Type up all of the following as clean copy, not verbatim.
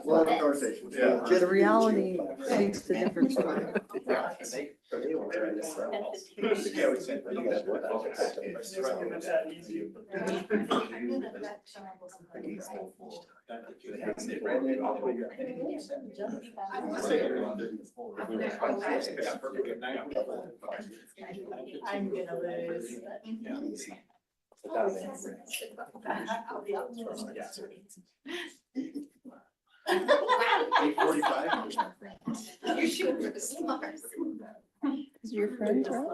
Long conversation. Yeah. The reality speaks to different stories. I'm gonna lose. You're shooting for the stars. Is your friend, right?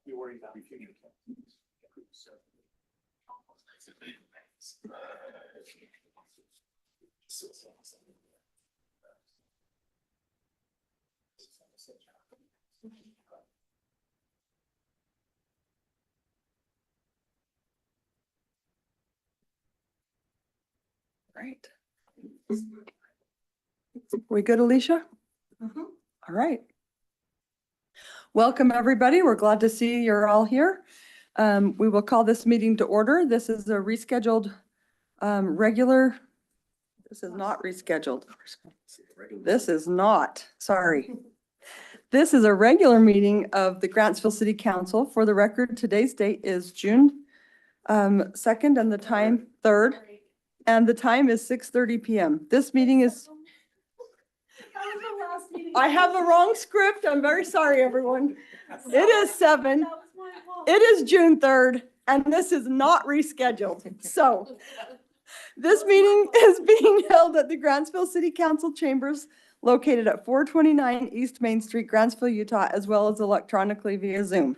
You worry about the future. Right. We good, Alicia? Mhm. All right. Welcome, everybody. We're glad to see you're all here. We will call this meeting to order. This is a rescheduled regular. This is not rescheduled. This is not, sorry. This is a regular meeting of the Grantsville City Council. For the record, today's date is June 2nd and the time 3rd. And the time is 6:30 p.m. This meeting is, I have the wrong script. I'm very sorry, everyone. It is 7. It is June 3rd, and this is not rescheduled. So this meeting is being held at the Grantsville City Council chambers located at 429 East Main Street, Grantsville, Utah, as well as electronically via Zoom.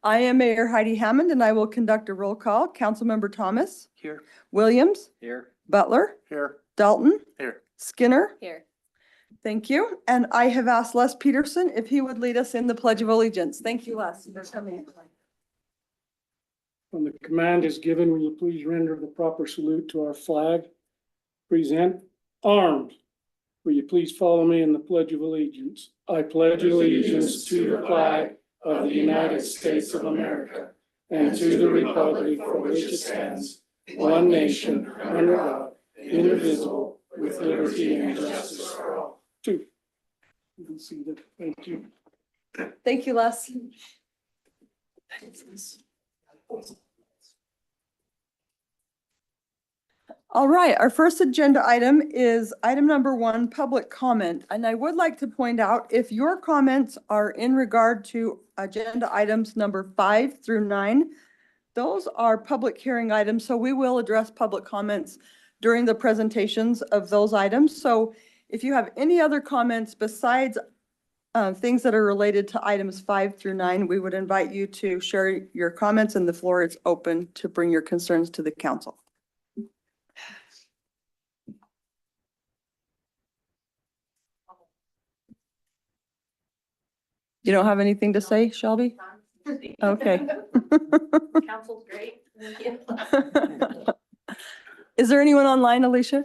I am Mayor Heidi Hammond, and I will conduct a roll call. Councilmember Thomas. Here. Williams. Here. Butler. Here. Dalton. Here. Skinner. Here. Thank you. And I have asked Les Peterson if he would lead us in the Pledge of Allegiance. Thank you, Les, for coming. When the command is given, will you please render the proper salute to our flag? Present arms. Will you please follow me in the Pledge of Allegiance? I pledge allegiance to the flag of the United States of America and to the republic for which it stands, one nation, under God, indivisible, with liberty and justice for all. Two. You can see that. Thank you. Thank you, Les. All right, our first agenda item is item number 1, public comment. And I would like to point out, if your comments are in regard to agenda items number 5 through 9, those are public hearing items, so we will address public comments during the presentations of those items. So if you have any other comments besides things that are related to items 5 through 9, we would invite you to share your comments, and the floor is open to bring your concerns to the council. You don't have anything to say, Shelby? Okay. Council's great. Thank you. Is there anyone online, Alicia?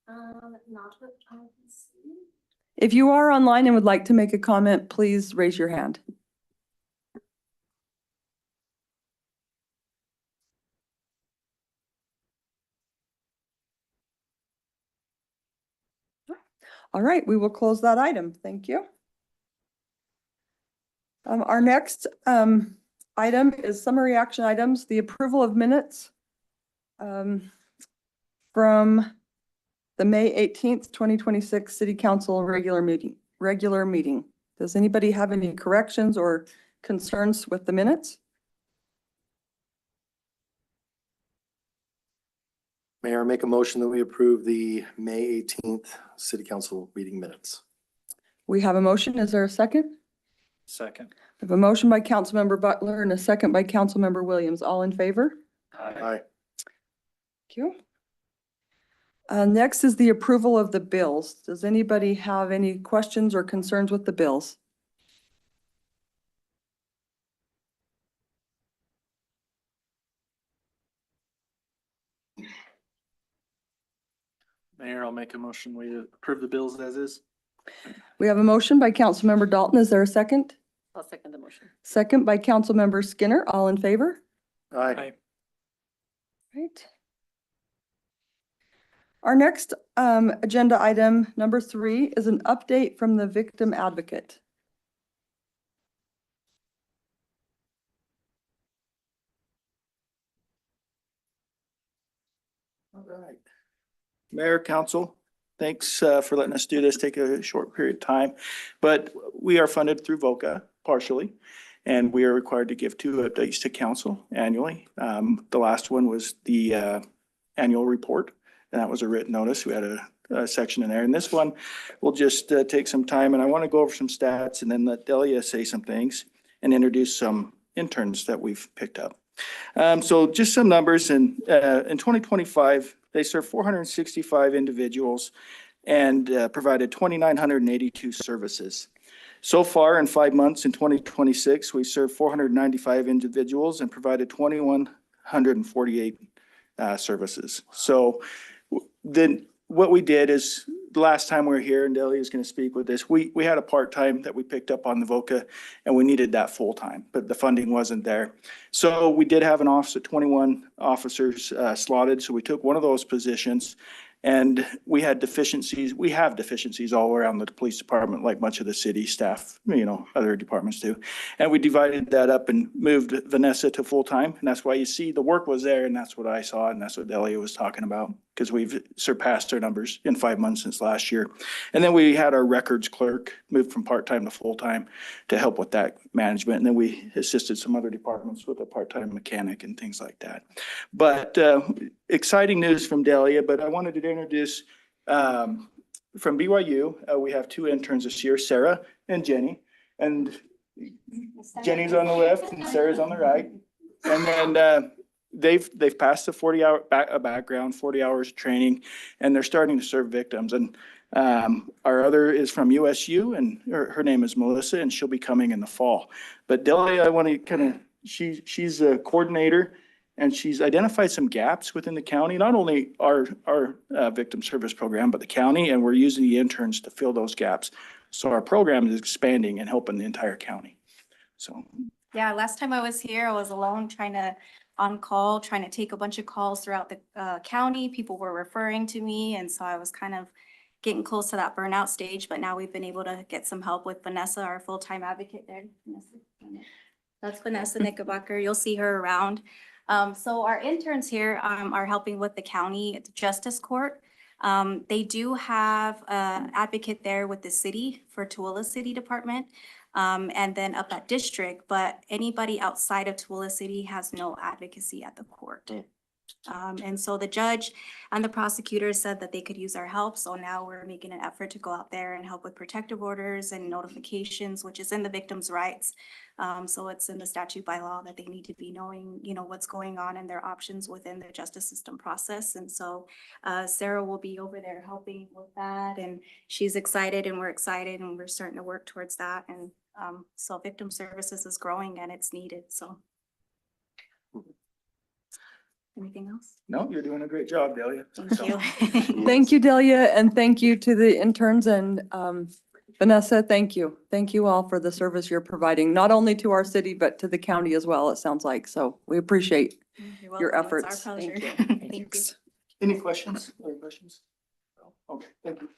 Not that I can see. If you are online and would like to make a comment, please raise your hand. All right, we will close that item. Thank you. Our next item is summary action items, the approval of minutes from the May 18th, 2026 City Council regular meeting. Does anybody have any corrections or concerns with the minutes? Mayor, I make a motion that we approve the May 18th city council meeting minutes. We have a motion. Is there a second? Second. We have a motion by Councilmember Butler and a second by Councilmember Williams. All in favor? Aye. Thank you. Next is the approval of the bills. Does anybody have any questions or concerns with the bills? Mayor, I'll make a motion. We approve the bills as is. We have a motion by Councilmember Dalton. Is there a second? I'll second the motion. Second by Councilmember Skinner. All in favor? Aye. Right. Our next agenda item, number 3, is an update from the victim advocate. All right. Mayor, council, thanks for letting us do this, take a short period of time. But we are funded through VOCA partially, and we are required to give 2 updates to council annually. The last one was the annual report, and that was a written notice. We had a section in there. And this one will just take some time, and I want to go over some stats and then let Delia say some things and introduce some interns that we've picked up. So just some numbers. In 2025, they served 465 individuals and provided 2,982 services. So far in 5 months in 2026, we served 495 individuals and provided 2,148 services. So then what we did is the last time we were here, and Delia is going to speak with this, we had a part-time that we picked up on the VOCA, and we needed that full-time, but the funding wasn't there. So we did have an office of 21 officers slotted, so we took one of those positions, and we had deficiencies. We have deficiencies all around the police department, like much of the city staff, other departments do. And we divided that up and moved Vanessa to full-time, and that's why you see the work was there, and that's what I saw, and that's what Delia was talking about, because we've surpassed our numbers in 5 months since last year. And then we had our records clerk moved from part-time to full-time to help with that management. And then we assisted some other departments with a part-time mechanic and things like that. But exciting news from Delia, but I wanted to introduce from BYU, we have 2 interns this year, Sarah and Jenny. And Jenny's on the left and Sarah's on the right. And then they've passed the 40-hour background, 40 hours of training, and they're starting to serve victims. And our other is from USU, and her name is Melissa, and she'll be coming in the fall. But Delia, I want to she's a coordinator, and she's identified some gaps within the county, not only our victim service program, but the county, and we're using the interns to fill those gaps. So our program is expanding and helping the entire county. So. Yeah, last time I was here, I was alone trying to take a bunch of calls throughout the county. People were referring to me, and so I was kind of getting close to that burnout stage, but now we've been able to get some help with Vanessa, our full-time advocate there. That's Vanessa Knickerbocker. You'll see her around. So our interns here are helping with the county justice court. They do have an advocate there with the city for Tooele City Department. And then up at district, but anybody outside of Tooele City has no advocacy at the court. And so the judge and the prosecutor said that they could use our help. So now we're making an effort to go out there and help with protective orders and notifications, which is in the victim's rights. So it's in the statute by law that they need to be knowing, what's going on and their options within the justice system process. And so Sarah will be over there helping with that. And she's excited and we're excited and we're starting to work towards that. And so victim services is growing and it's needed. So. Anything else? No, you're doing a great job, Delia. Thank you. Thank you, Delia, and thank you to the interns and Vanessa, thank you. Thank you all for the service you're providing, not only to our city, but to the county as well, it sounds like. So we appreciate You're your welcome. efforts. It's our pleasure. Thank you. Thank you. Any questions? Other questions? Okay, thank you.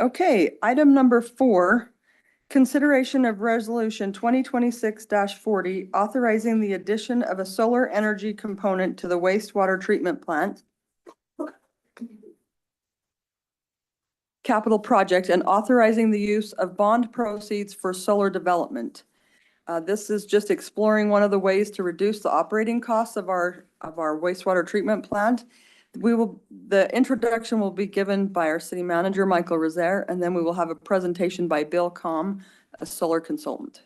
Okay, item number 4, consideration of resolution 2026-40, authorizing the addition of a solar energy component to the wastewater treatment plant capital project and authorizing the use of bond proceeds for solar development. This is just exploring one of the ways to reduce the operating costs of our wastewater treatment plant. The introduction will be given by our city manager, Michael Rozier, and then we will have a presentation by Bill Com, a solar consultant.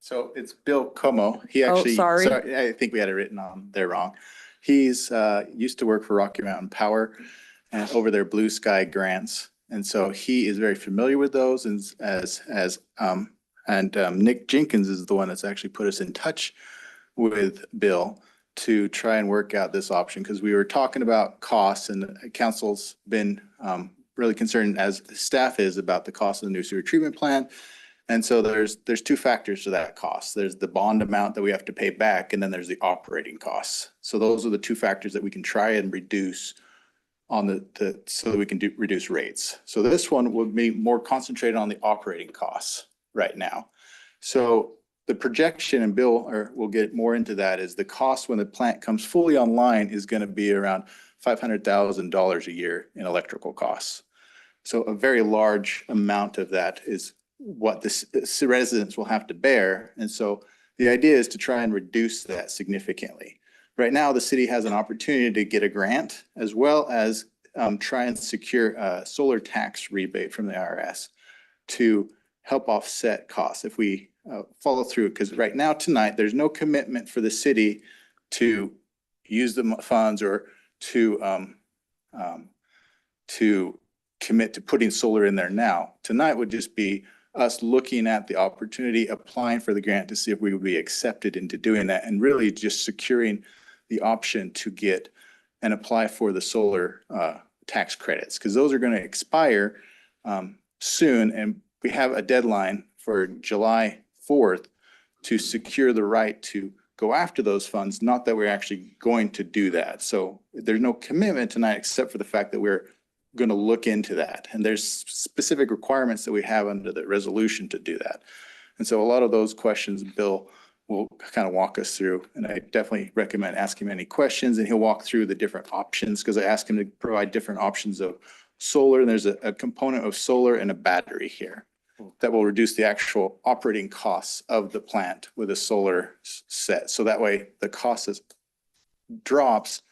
So it's Bill Como. He Oh, actually, sorry. I think we had it written on there wrong. He's used to work for Rocky Mountain Power and over their blue sky grants. And so he is very familiar with those and Nick Jenkins is the one that's actually put us in touch with Bill to try and work out this option, because we were talking about costs and the council's been really concerned, as staff is, about the cost of the new sewer treatment plant. And so there's two factors to that cost. There's the bond amount that we have to pay back, and then there's the operating costs. So those are the two factors that we can try and reduce on so that we can reduce rates. So this one would be more concentrated on the operating costs right now. So the projection, and Bill will get more into that, is the cost when the plant comes fully online is going to be around $500,000 a year in electrical costs. So a very large amount of that is what the residents will have to bear. And so the idea is to try and reduce that significantly. Right now, the city has an opportunity to get a grant, as well as try and secure a solar tax rebate from the IRS to help offset costs if we follow through. Because right now, tonight, there's no commitment for the city to use the funds or to commit to putting solar in there now. Tonight would just be us looking at the opportunity, applying for the grant to see if we would be accepted into doing that, and really just securing the option to get and apply for the solar tax credits, because those are going to expire soon. And we have a deadline for July 4th to secure the right to go after those funds. Not that we're actually going to do that. So there's no commitment tonight, except for the fact that we're going to look into that. And there's specific requirements that we have under the resolution to do that. And so a lot of those questions, Bill will kind of walk us through. And I definitely recommend asking him any questions, and he'll walk through the different options, because I asked him to provide different options of solar. And there's a component of solar and a battery here that will reduce the actual operating costs of the plant with a solar set. So that way the cost drops.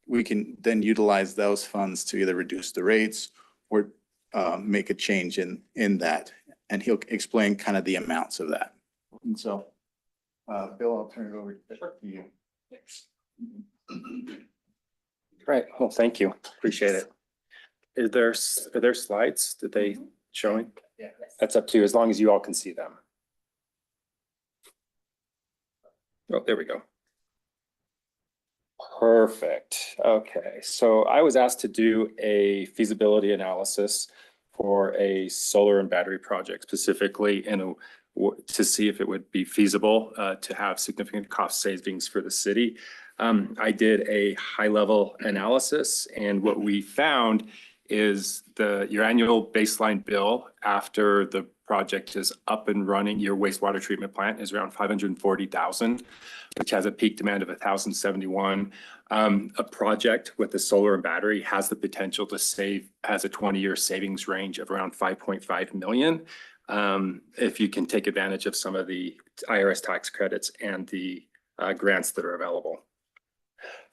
We can then utilize those funds to either reduce the rates or make a change in that. And he'll explain kind of the amounts of that. And so, Bill, I'll turn it over to you. Right. Well, thank you. Appreciate it. Are there slides that they showing? Yeah. That's up to you, as long as you all can see them. Oh, there we go. Perfect. Okay, so I was asked to do a feasibility analysis for a solar and battery project, specifically to see if it would be feasible to have significant cost savings for the city. I did a high-level analysis, and what we found is your annual baseline bill after the project is up and running, your wastewater treatment plant, is around $540,000, which has a peak demand of 1,071. A project with the solar and battery has the potential to has a 20-year savings range of around 5.5 million. If you can take advantage of some of the IRS tax credits and the grants that are available.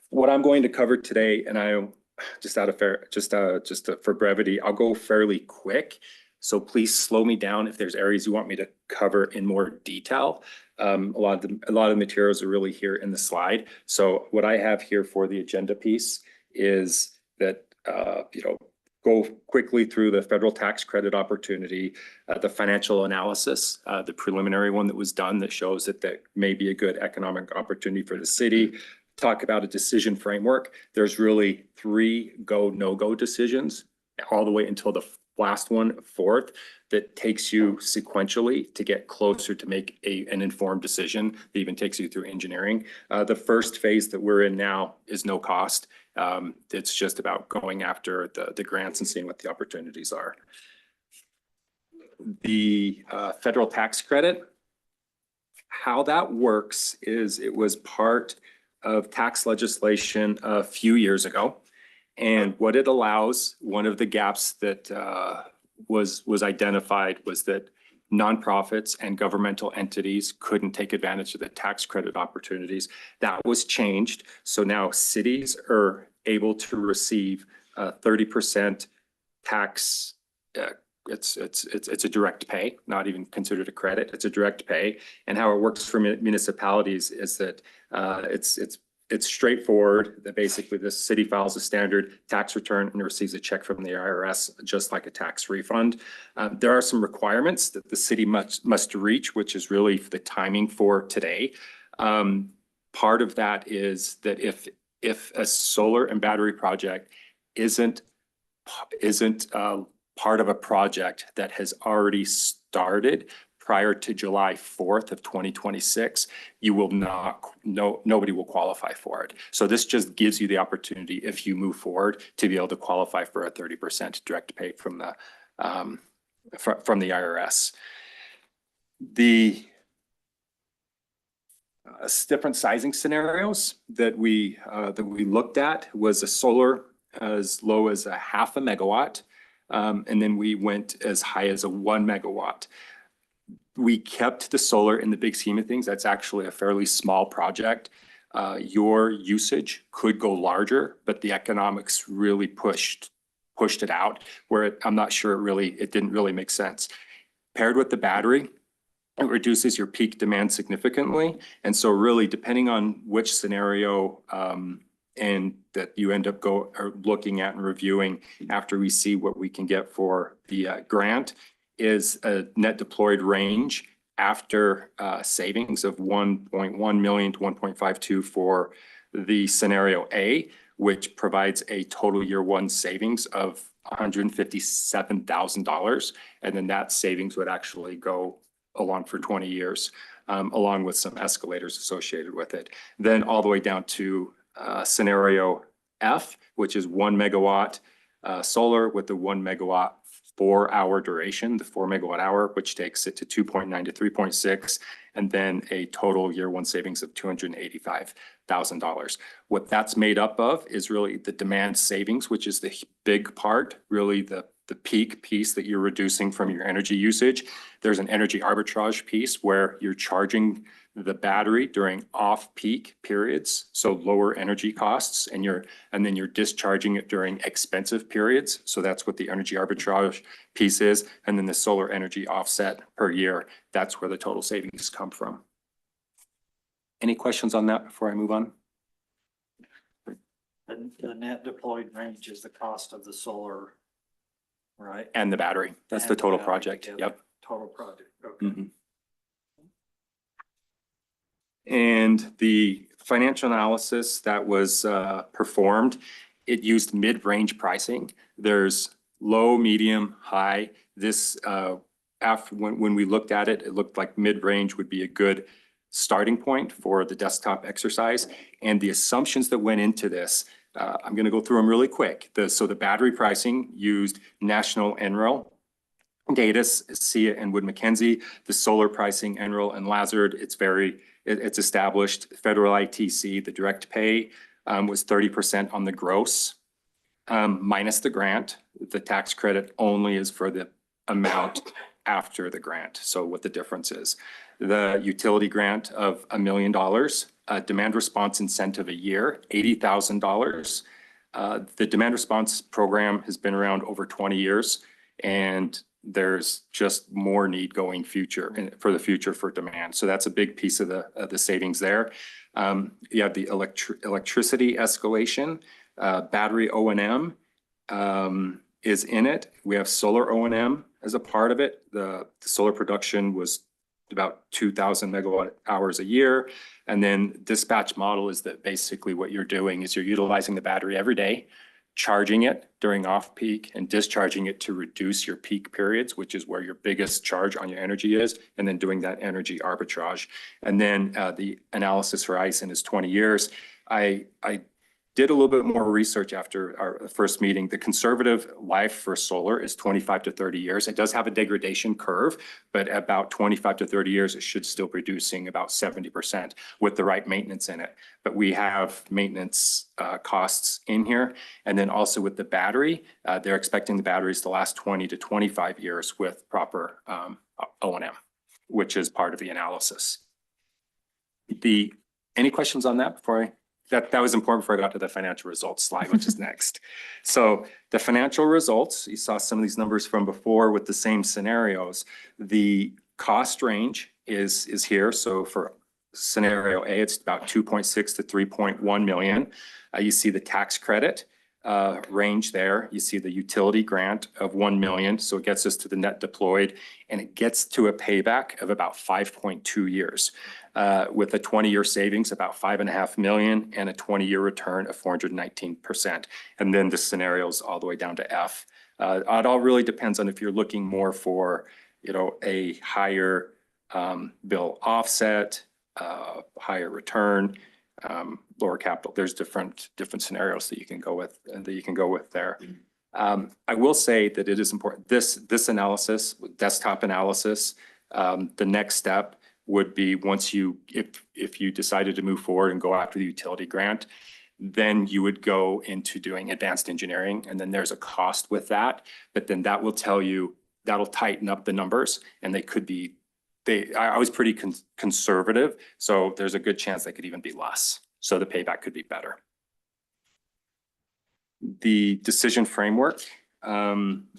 What I'm going to cover today, and for brevity, I'll go fairly quick. So please slow me down if there's areas you want me to cover in more detail. A lot of the materials are really here in the slide. So what I have here for the agenda piece is that, go quickly through the federal tax credit opportunity, the financial analysis, the preliminary one that was done that shows that may be a good economic opportunity for the city. Talk about a decision framework. There's really 3 go, no-go decisions all the way until the last one, 4th, that takes you sequentially to get closer to make an informed decision that even takes you through engineering. The first phase that we're in now is no cost. It's just about going after the grants and seeing what the opportunities are. The federal tax credit, how that works is it was part of tax legislation a few years ago. And what it allows, one of the gaps that was identified was that nonprofits and governmental entities couldn't take advantage of the tax credit opportunities. That was changed. So now cities are able to receive 30% tax. It's a direct pay, not even considered a credit. It's a direct pay. And how it works for municipalities is that it's straightforward, that basically the city files a standard tax return and receives a check from the IRS, just like a tax refund. There are some requirements that the city must reach, which is really the timing for today. Part of that is that if a solar and battery project isn't part of a project that has already started prior to July 4th of 2026, you will nobody will qualify for it. So this just gives you the opportunity, if you move forward, to be able to qualify for a 30% direct pay from the IRS. The different sizing scenarios that we looked at was a solar as low as 0.5 megawatt. And then we went as high as 1 megawatt. We kept the solar in the big scheme of things. That's actually a fairly small project. Your usage could go larger, but the economics really pushed it out where I'm not sure it didn't really make sense. Paired with the battery, it reduces your peak demand significantly. And so really, depending on which scenario and that you end up looking at and reviewing after we see what we can get for the grant, is a net deployed range after savings of 1.1 million to 1.52 for the scenario A, which provides a total year one savings of $157,000. And then that savings would actually go along for 20 years, along with some escalators associated with it. Then all the way down to scenario F, which is 1 megawatt solar with the 1 megawatt 4-hour duration, the 4 megawatt hour, which takes it to 2.9 to 3.6, and then a total year one savings of $285,000. What that's made up of is really the demand savings, which is the big part, really the peak piece that you're reducing from your energy usage. There's an energy arbitrage piece where you're charging the battery during off-peak periods, so lower energy costs, and then you're discharging it during expensive periods. So that's what the energy arbitrage piece is. And then the solar energy offset per year, that's where the total savings come from. Any questions on that before I move on? The net deployed range is the cost of the solar, right? And the battery. That's And the total battery project. together. Yep. Total project, okay. Mhm. And the financial analysis that was performed, it used mid-range pricing. There's low, medium, high. This, when we looked at it, it looked like mid-range would be a good starting point for the desktop exercise. And the assumptions that went into this, I'm going to go through them really quick. So the battery pricing used national NREL data, SIA and Wood Mackenzie. The solar pricing, NREL and Lazard, it's established. Federal ITC, the direct pay was 30% on the gross, minus the grant. The tax credit only is for the amount after the grant. So what the difference is. The utility grant of $1 million, demand response incentive a year, $80,000. The demand response program has been around over 20 years, and there's just more need going for the future for demand. So that's a big piece of the savings there. You have the electricity escalation, battery O&M is in it. We have solar O&M as a part of it. The solar production was about 2,000 megawatt hours a year. And then dispatch model is that basically what you're doing is you're utilizing the battery every day, charging it during off-peak and discharging it to reduce your peak periods, which is where your biggest charge on your energy is, and then doing that energy arbitrage. And then the analysis for ISIN is 20 years. I did a little bit more research after our first meeting. The conservative life for solar is 25 to 30 years. It does have a degradation curve, but about 25 to 30 years, it should still be reducing about 70% with the right maintenance in it. But we have maintenance costs in here. And then also with the battery, they're expecting the batteries to last 20 to 25 years with proper O&M, which is part of the analysis. Any questions on that before that was important before I got to the financial results slide, which is next. So the financial results, you saw some of these numbers from before with the same scenarios. The cost range is here. So for scenario A, it's about 2.6 to 3.1 million. You see the tax credit range there. You see the utility grant of 1 million. So it gets us to the net deployed, and it gets to a payback of about 5.2 years. With a 20-year savings, about 5.5 million, and a 20-year return of 419%. And then the scenarios all the way down to F. It all really depends on if you're looking more for, a higher bill offset, higher return, lower capital. There's different scenarios that you can go with there. I will say that it is important. This analysis, desktop analysis, the next step would be if you decided to move forward and go after the utility grant, then you would go into doing advanced engineering, and then there's a cost with that. But then that will tell you, that'll tighten up the numbers, and I was pretty conservative, so there's a good chance they could even be less. So the payback could be better. The decision framework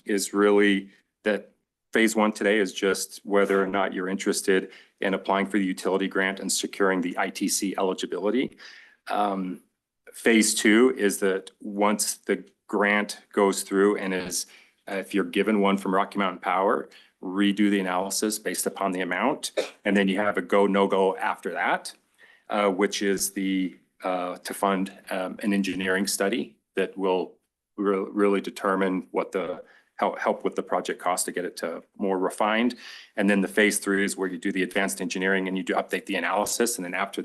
is really that phase 1 today is just whether or not you're interested in applying for the utility grant and securing the ITC eligibility. Phase 2 is that once the grant goes through and if you're given one from Rocky Mountain Power, redo the analysis based upon the amount, and then you have a go, no go after that, which is to fund an engineering study that will really determine help with the project cost to get it to more refined. And then the phase 3 is where you do the advanced engineering and you do update the analysis. And then after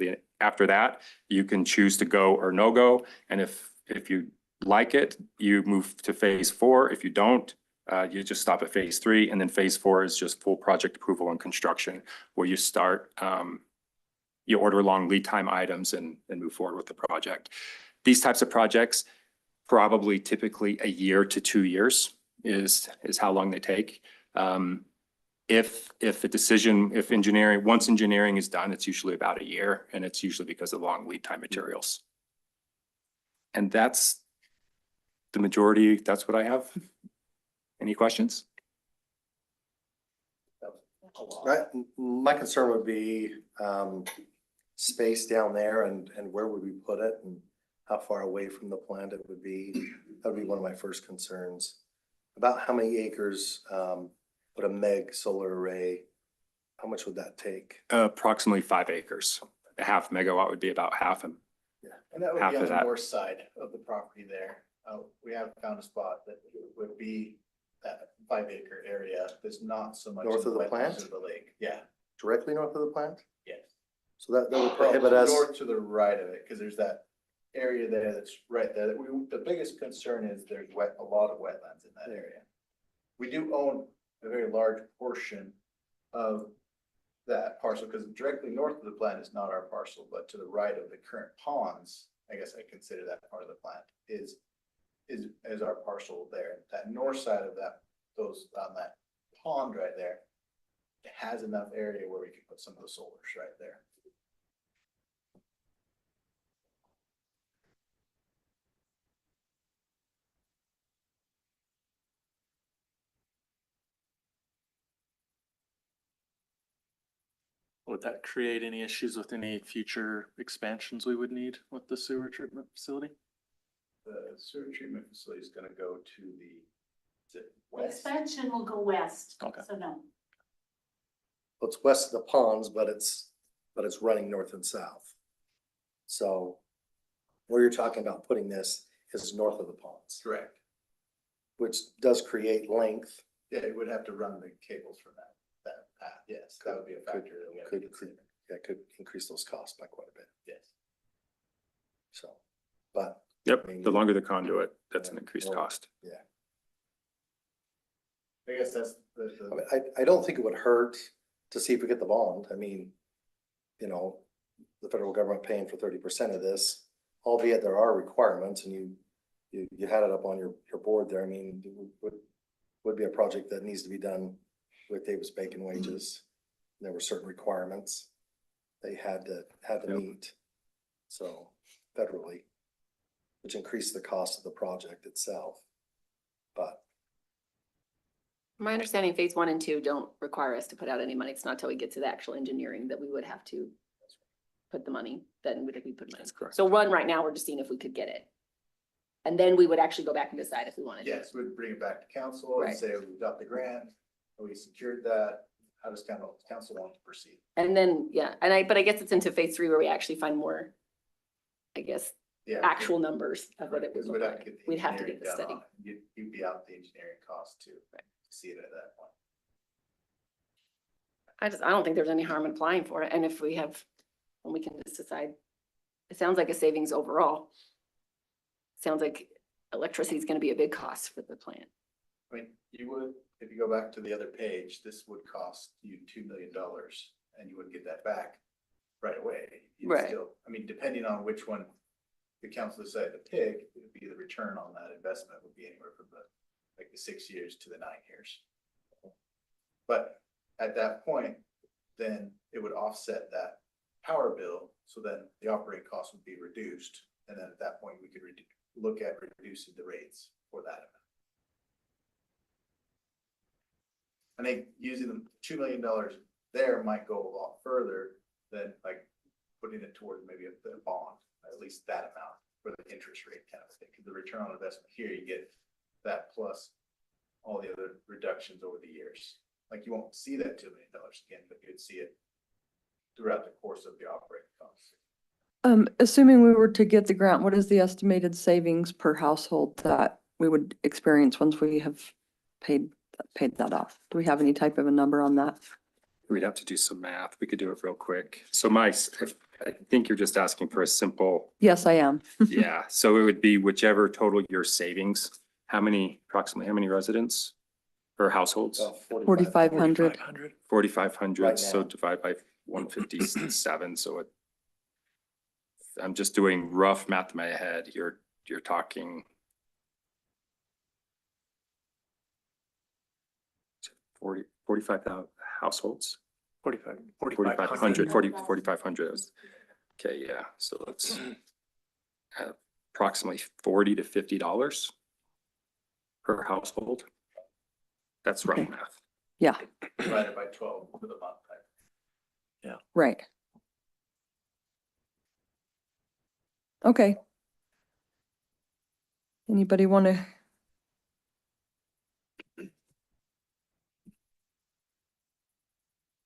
that, you can choose to go or no go. And if you like it, you move to phase 4. If you don't, you just stop at phase 3. And then phase 4 is just full project approval and construction, where you start, you order long lead time items and move forward with the project. These types of projects, probably typically a year to 2 years is how long they take. If once engineering is done, it's usually about a year, and it's usually because of long lead time materials. And that's the majority. That's what I have. Any questions? My concern would be space down there and where would we put it and how far away from the plant it would be. That would be one of my first concerns. About how many acres would a MEG solar array, how much would that take? Approximately 5 acres. A half megawatt would be about half. Yeah, and that would half be of on the that. north side of the property there. We have found a spot that would be that 5 acre area. There's not so much. North of the wetlands plant? of the lake. Yeah, Directly north of the plant? yes. So that would Well, prohibit us. north to the right of it, because there's that area there that's right there. The biggest concern is there's a lot of wetlands in that area. We do own a very large portion of that parcel, because directly north of the plant is not our parcel, but to the right of the current ponds, I guess I consider that part of the plant, is our parcel there. That north side of that pond right there, it has enough area where we can put some of the solars right there. Would that create any issues with any future expansions we would need with the sewer treatment facility? The sewer treatment facility is gonna go to the The west. expansion will go west, Okay. so no. Well, it's west of the ponds, but it's running north and south. So where you're talking about putting this is north of the ponds, Correct. which does create length. Yeah, it would have to run the cables from that path. Yes, that would be a factor that we have to consider. That could increase those costs by quite a bit. Yes. So, but Yep, the longer the conduit, that's an increased cost. yeah, I guess that's I mean, I don't think it would hurt to see if we get the bond. I mean, the federal government paying for 30% of this, albeit there are requirements, and you had it up on your board there. I mean, it would be a project that needs to be done with Davis Bacon wages. There were certain requirements they had to Yep. meet. So federally, which increased the cost of the project itself. But My understanding, phase 1 and 2 don't require us to put out any money. It's not until we get to the actual engineering that we would have to put the money, then would we put money. That's correct. So right now, we're just seeing if we could get it. And then we would actually go back and decide if we wanted to. Yes, we'd bring it back to council and Right. say, we got the grant, we secured that, how does council want to proceed? And then, yeah, but I guess it's into phase 3 where we actually find more, I guess, Yeah. actual numbers of what it would Because look we'd have to like. get the We'd have to get engineering the done study. on it. You'd be out the engineering cost too, Right. to see it at that point. I don't think there's any harm in applying for it. And if we have, when we can just decide, it sounds like a savings overall. Sounds like electricity is going to be a big cost for the plant. I mean, you would, if you go back to the other page, this would cost you $2 million and you wouldn't get that back right away. You'd Right. still- I mean, depending on which one the council decided to pick, it would be the return on that investment would be anywhere from the 6 years to the 9 years. But at that point, then it would offset that power bill, so then the operating cost would be reduced. And then at that point, we could look at reducing the rates for that amount. I think using the $2 million there might go a lot further than like putting it towards maybe a bond, at least that amount for the interest rate kind of thing. Because the return on investment here, you get that plus all the other reductions over the years. Like you won't see that $2 million again, but you'd see it throughout the course of the operating costs. Assuming we were to get the grant, what is the estimated savings per household that we would experience once we have paid that off? Do we have any type of a number on that? We'd have to do some math. We could do it real quick. So I think you're just asking for a simple, Yes, I am. yeah. So it would be whichever total your savings, approximately how many residents or households? about 4,500. 4,500, Right so now. divide by 157, so I'm just doing rough math in my head. You're talking 45,000 households? 4,500. Okay, yeah, so it's approximately $40 to $50 per household. That's rough Okay. math. Yeah, Divided by 12 for the month. right. Okay. Anybody want to?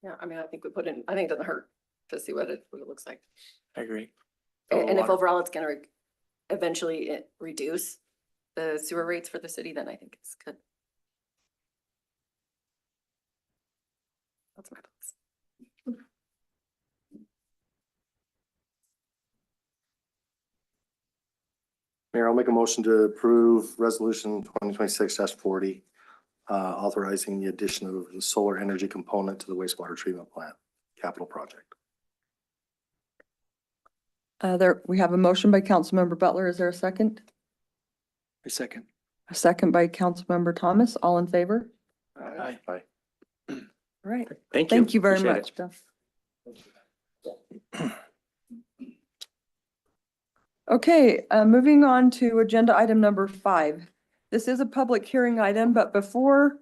Yeah, I mean, I think we put in, I think it doesn't hurt to see what it looks like. I agree. And if overall it's gonna eventually reduce the sewer rates for the city, then I think it's good. That's my thoughts. Mayor, I'll make a motion to approve resolution 2026-40, authorizing the addition of the solar energy component to the wastewater treatment plant capital project. We have a motion by Councilmember Butler. Is there a second? A second. A second by Councilmember Thomas. All in favor? Aye. Aye. All right. Thank you. Thank you very Appreciate it. much, Bill. Okay, moving on to agenda item number 5. This is a public hearing item, but before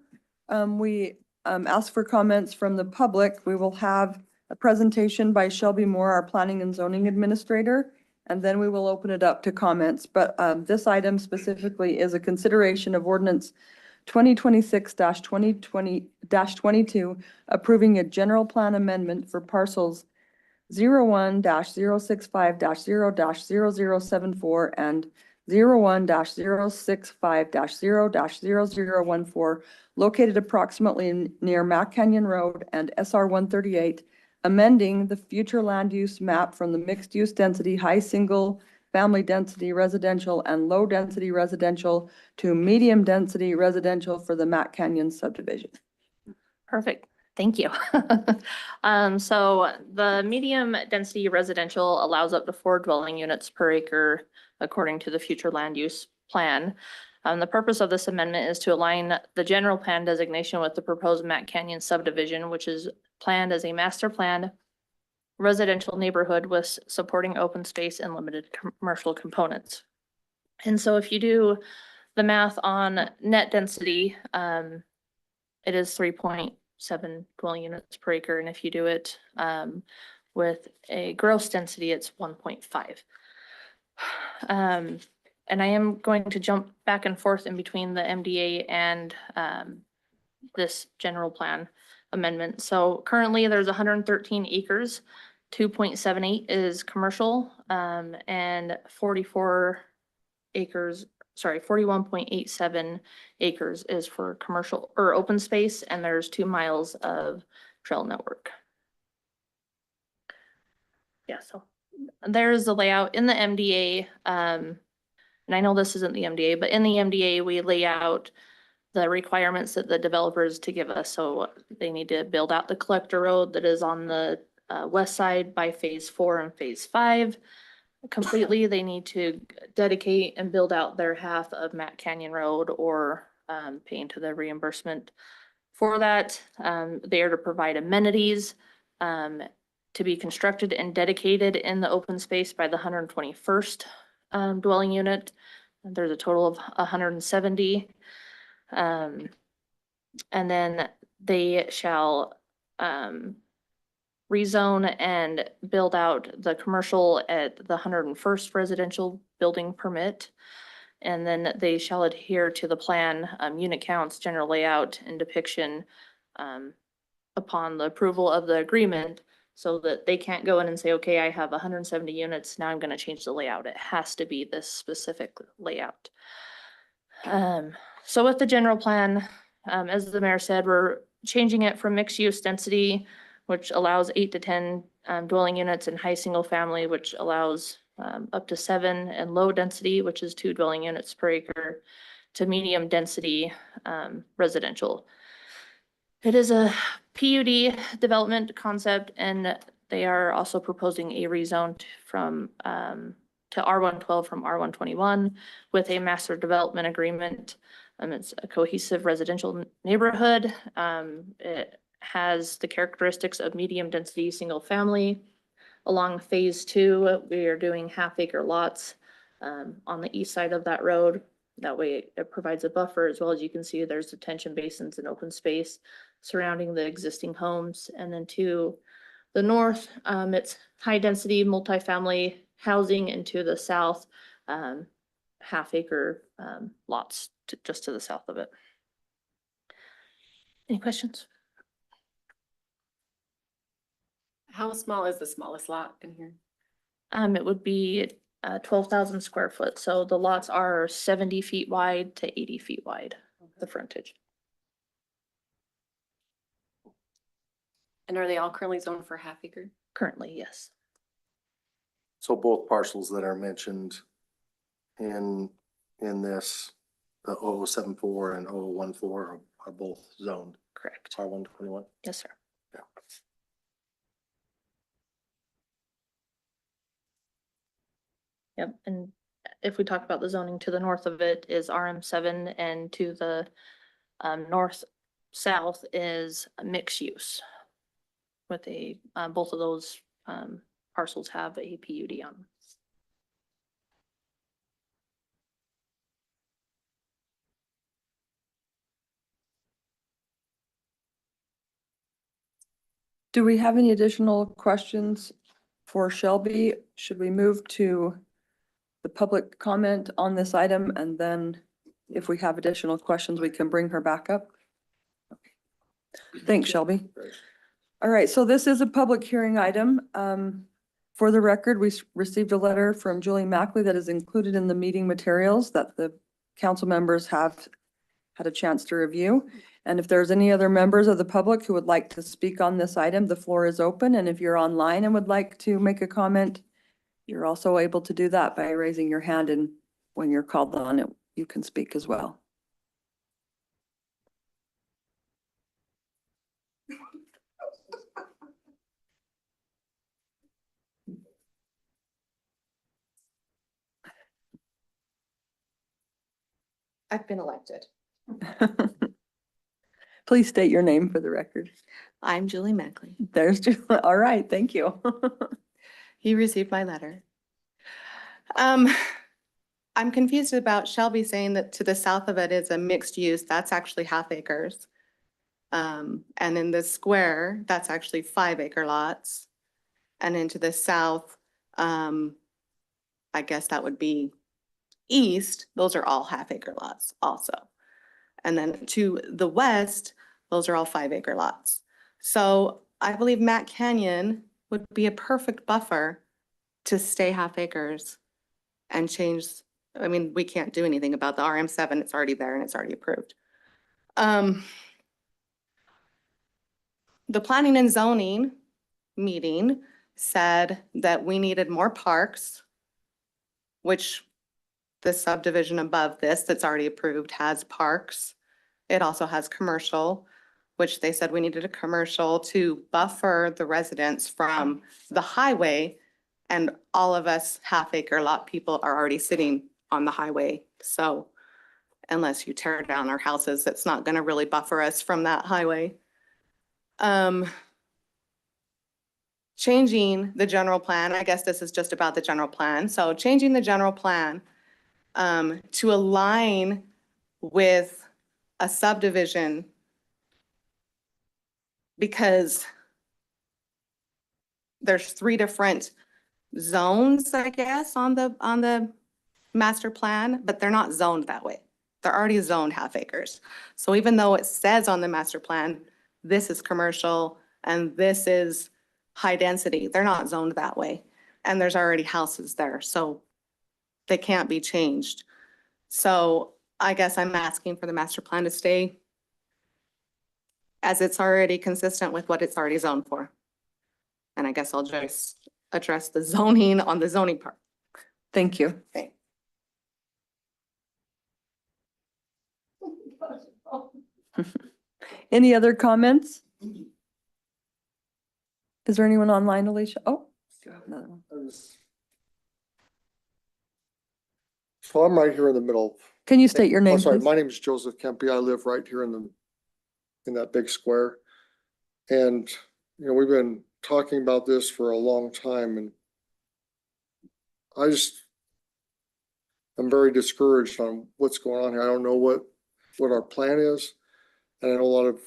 we ask for comments from the public, we will have a presentation by Shelby Moore, our Planning and Zoning Administrator, and then we will open it up to comments. But this item specifically is a consideration of ordinance 2026-2020-22, approving a general plan amendment for parcels 01-065-0-0074 and 01-065-0-0014, located approximately near Mac Canyon Road and SR 138, amending the future land use map from the mixed-use density, high single-family density residential and low-density residential to medium-density residential for the Mac Canyon subdivision. Perfect. Thank you. So the medium density residential allows up to 4 dwelling units per acre according to the future land use plan. The purpose of this amendment is to align the general plan designation with the proposed Matt Canyon subdivision, which is planned as a master planned residential neighborhood with supporting open space and limited commercial components. And so if you do the math on net density, it is 3.7 dwelling units per acre. And if you do it with a gross density, it's 1.5. And I am going to jump back and forth in between the MDA and this general plan amendment. So currently there's 113 acres, 2.78 is commercial, and 41.87 acres is for commercial or open space, and there's 2 miles of trail network. Yeah, so there's the layout in the MDA. And I know this isn't the MDA, but in the MDA, we lay out the requirements that the developers to give us. So they need to build out the collector road that is on the west side by phase 4 and phase 5. Completely, they need to dedicate and build out their half of Matt Canyon Road or pay into the reimbursement for that. They are to provide amenities to be constructed and dedicated in the open space by the 121st dwelling unit. There's a total of 170. And then they shall rezone and build out the commercial at the 101st residential building permit. And then they shall adhere to the plan, unit counts, general layout, and depiction upon the approval of the agreement, so that they can't go in and say, okay, I have 170 units, now I'm going to change the layout. It has to be this specific layout. So with the general plan, as the mayor said, we're changing it from mixed use density, which allows 8 to 10 dwelling units, and high single family, which allows up to 7, and low density, which is 2 dwelling units per acre, to medium density residential. It is a PUD development concept, and they are also proposing a rezone from to R112 from R121 with a master development agreement. It's a cohesive residential neighborhood. It has the characteristics of medium density single family. Along phase 2, we are doing half-acre lots on the east side of that road. That way it provides a buffer. As well as you can see, there's detention basins and open space surrounding the existing homes. And then to the north, it's high density multifamily housing, and to the south, half-acre lots just to the south of it. Any questions? How small is the smallest lot in here? It would be 12,000 square foot. So the lots are 70 feet wide to 80 feet wide, the frontage. And are they all currently zoned for half acre? Currently, yes. So both parcels that are mentioned in this, the 0074 and 0014 are both zoned Correct. R121. Yes, sir. Yeah. Yep. And if we talk about the zoning, to the north of it is RM7, and to the north south is a mixed use. With a both of those parcels have a PUD on them. Do we have any additional questions for Shelby? Should we move to the public comment on this item, and then if we have additional questions, we can bring her back up? Thanks, Shelby. All right, so this is a public hearing item. For the record, we received a letter from Julie Mackley that is included in the meeting materials that the council members have had a chance to review. And if there's any other members of the public who would like to speak on this item, the floor is open. And if you're online and would like to make a comment, you're also able to do that by raising your hand, and when you're called on, you can speak as well. I've been elected. Please state your name for the record. I'm Julie Meckley. There's, all right, thank you. You received my letter. I'm confused about Shelby saying that to the south of it is a mixed use. That's actually 1/2 acres. And in the square, that's actually 5-acre lots. And then to the south, I guess that would be east. Those are all 1/2-acre lots also. And then to the west, those are all 5-acre lots. So I believe Matt Canyon would be a perfect buffer to stay 1/2 acres and change. I mean, we can't do anything about the RM7. It's already there and it's already approved. The planning and zoning meeting said that we needed more parks, which the subdivision above this that's already approved has parks. It also has commercial, which they said we needed a commercial to buffer the residents from the highway. And all of us 1/2-acre lot people are already sitting on the highway. So unless you tear down our houses, that's not going to really buffer us from that highway. Changing the general plan, I guess this is just about the general plan. So changing the general plan to align with a subdivision, because there's 3 different zones, I guess, on the master plan, but they're not zoned that way. They're already zoned 1/2 acres. So even though it says on the master plan, this is commercial and this is high density, they're not zoned that way. And there's already houses there, so they can't be changed. So I guess I'm asking for the master plan to stay as it's already consistent with what it's already zoned for. And I guess I'll just address the zoning on the zoning part. Thank you. Okay. Any other comments? Is there anyone online, Alicia? Oh, do you have another one? So I'm right here in the middle. Can you state your Oh, name, sorry, please? my name is Joseph Kempe. I live right here in that big square. And, you know, we've been talking about this for a long time, and I'm very discouraged on what's going on here. I don't know what our plan is. And I know a lot of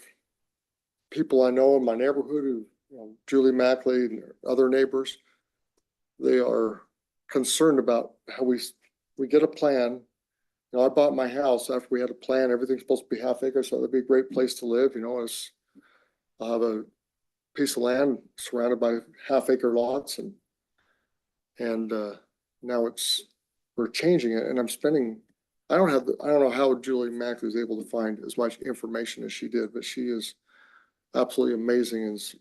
people I know in my neighborhood who, you know, Julie Mackley and other neighbors, they are concerned about how we get a plan. You know, I bought my house after we had a plan. Everything's supposed to be 1/2 acre, so it'd be a great place to live. You know, I'll have a piece of land surrounded by 1/2 acre lots, and now we're changing it, and I don't know how Julie Mackley was able to find as much information as she did, but she is absolutely amazing as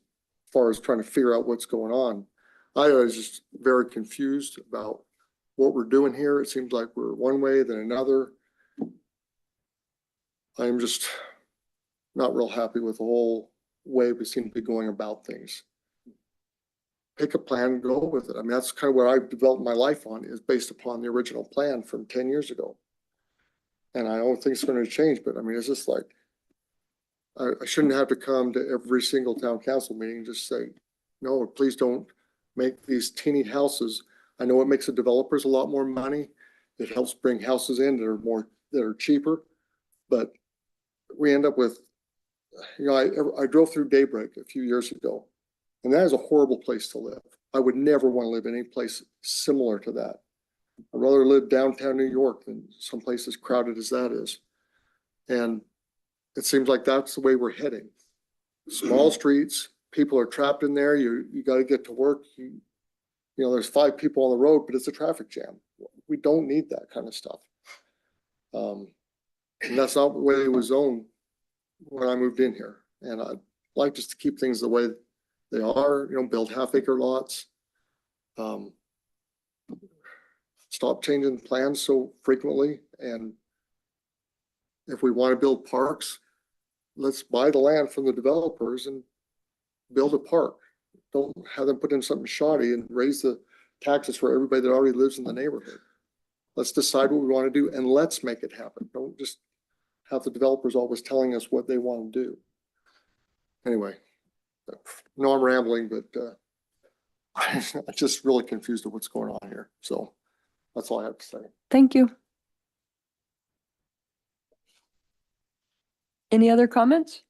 far as trying to figure out what's going on. I was just very confused about what we're doing here. It seems like we're one way, then another. I'm just not real happy with the whole way we seem to be going about things. Pick a plan and go with it. I mean, that's kind of where I've developed my life on, is based upon the original plan from 10 years ago. And I don't think it's going to change, but I mean, it's just like, I shouldn't have to come to every single town council meeting and just say, no, please don't make these teeny houses. I know it makes the developers a lot more money. It helps bring houses in that are cheaper, but we end up with, you know, I drove through Daybreak a few years ago, and that is a horrible place to live. I would never want to live in any place similar to that. I'd rather live downtown New York than someplace as crowded as that is. And it seems like that's the way we're heading. Small streets, people are trapped in there. You got to get to work. You know, there's 5 people on the road, but it's a traffic jam. We don't need that kind of stuff. And that's not the way it was zoned when I moved in here. And I'd like just to keep things the way they are, you know, build 1/2 acre lots. Stop changing plans so frequently. And if we want to build parks, let's buy the land from the developers and build a park. Don't have them put in something shoddy and raise the taxes for everybody that already lives in the neighborhood. Let's decide what we want to do and let's make it happen. Don't just have the developers always telling us what they want to do. Anyway, no, I'm rambling, but I'm just really confused at what's going on here. So that's all I have to say. Thank you. Any other comments?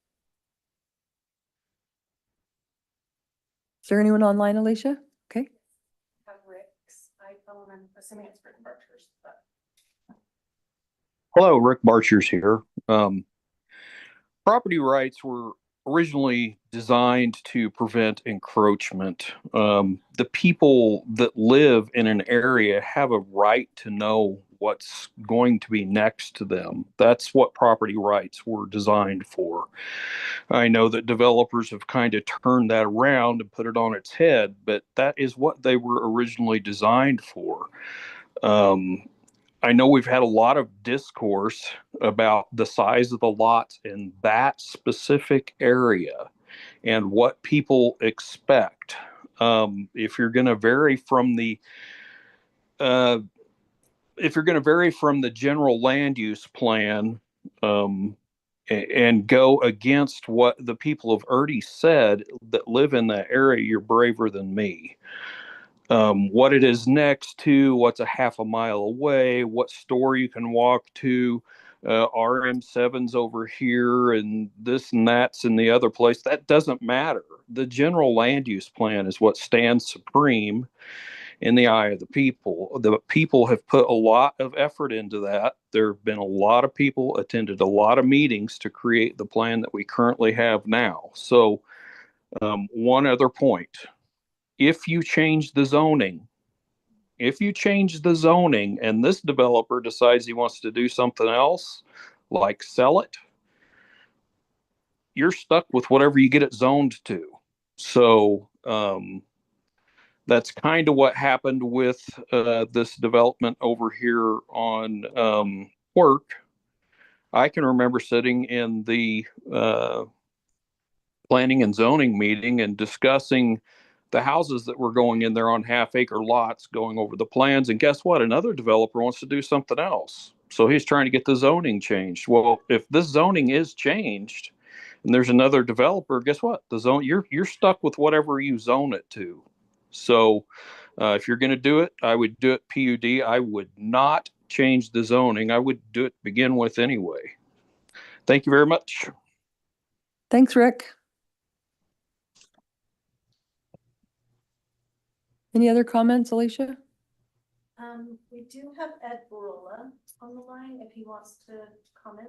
Is there anyone online, Alicia? Okay. Have Rick's iPhone, I'm assuming it's Rick Barker's, but. Hello, Rick Barchers here. Property rights were originally designed to prevent encroachment. The people that live in an area have a right to know what's going to be next to them. That's what property rights were designed for. I know that developers have kind of turned that around and put it on its head, but that is what they were originally designed for. I know we've had a lot of discourse about the size of the lots in that specific area and what people expect. If you're going to vary from the general land use plan, and go against what the people have already said that live in that area, you're braver than me. What it is next to, what's a half a mile away, what store you can walk to, RM7's over here and this and that's in the other place, that doesn't matter. The general land use plan is what stands supreme in the eye of the people. The people have put a lot of effort into that. There have been a lot of people attended a lot of meetings to create the plan that we currently have now. So one other point. If you change the zoning and this developer decides he wants to do something else, like sell it, you're stuck with whatever you get it zoned to. So that's kind of what happened with this development over here on Work. I can remember sitting in the planning and zoning meeting and discussing the houses that were going in there on half-acre lots, going over the plans. And guess what? Another developer wants to do something else. So he's trying to get the zoning changed. Well, if this zoning is changed and there's another developer, guess what? The zone, you're stuck with whatever you zone it to. So if you're going to do it, I would do it PUD. I would not change the zoning. I would do it to begin with anyway. Thank you very much. Thanks, Rick. Any other comments, Alicia? We do have Ed Barola on the line if he wants to comment.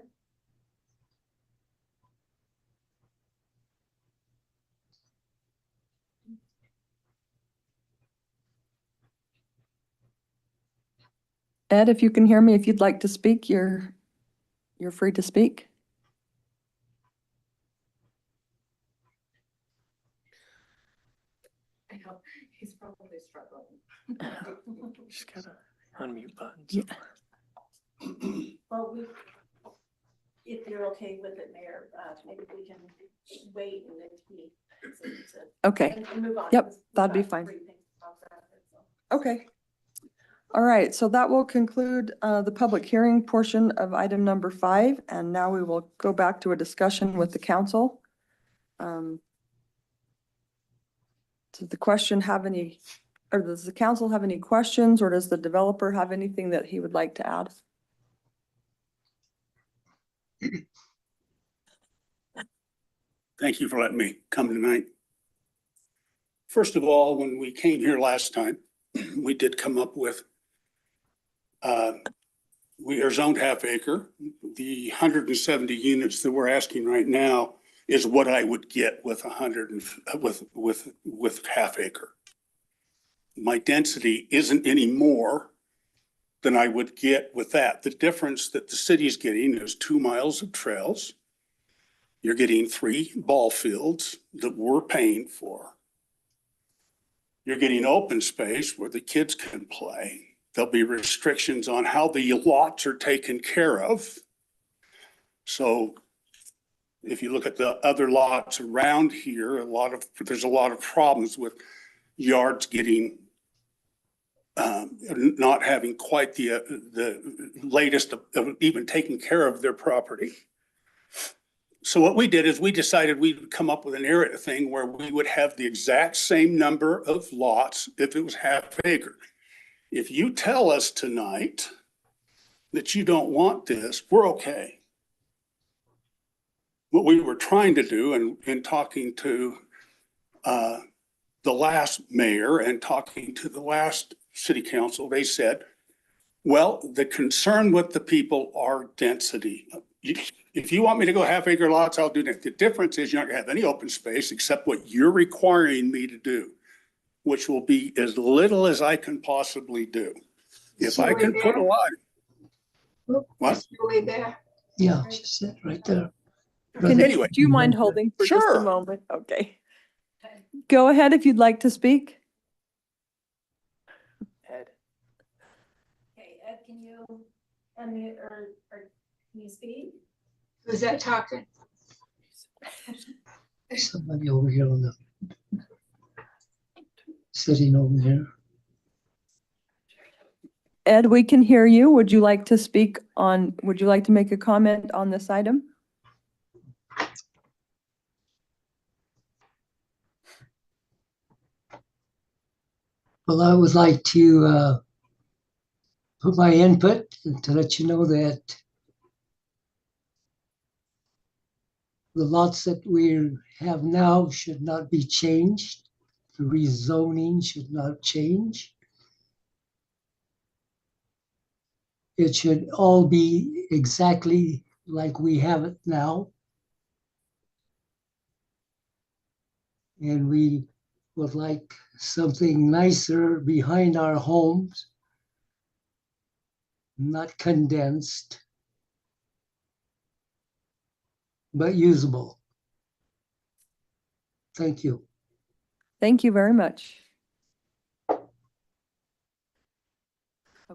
Ed, if you can hear me, if you'd like to speak, you're free to speak. I know, he's probably struggling. Just gotta unmute button. Yeah. Well, if you're okay with it, Mayor, maybe we can wait and then he. Okay. And move on. Yep, that'd be fine. Okay. All right, so that will conclude the public hearing portion of item number 5. And now we will go back to a discussion with the council. Does the question have any, or does the council have any questions, or does the developer have anything that he would like to add? Thank you for letting me come tonight. First of all, when we came here last time, we did come up with, we are zoned half acre. The 170 units that we're asking right now is what I would get with with half acre. My density isn't any more than I would get with that. The difference that the city is getting is 2 miles of trails. You're getting 3 ball fields that we're paying for. You're getting open space where the kids can play. There'll be restrictions on how the lots are taken care of. So if you look at the other lots around here, there's a lot of problems with yards getting not having quite the latest of even taking care of their property. So what we did is we decided we'd come up with an area thing where we would have the exact same number of lots if it was half acre. If you tell us tonight that you don't want this, we're okay. What we were trying to do, and in talking to the last mayor and talking to the last city council, they said, well, the concern with the people are density. If you want me to go half acre lots, I'll do that. The difference is you're not gonna have any open space except what you're requiring me to do, which will be as little as I can possibly do. If I can put a lot. What? Yeah, she said right there. Anyway. Do you mind holding for just a Sure. moment? Okay. Go ahead if you'd like to speak. Ed. Okay, Ed, can you unmute or can you speak? Who's that talking? Somebody over here on the, sitting over there. Ed, we can hear you. Would you like to speak on, would you like to make a comment on this item? Well, I would like to put my input and to let you know that the lots that we have now should not be changed. The rezoning should not change. It should all be exactly like we have it now. And we would like something nicer behind our homes, not condensed, but usable. Thank you. Thank you very much.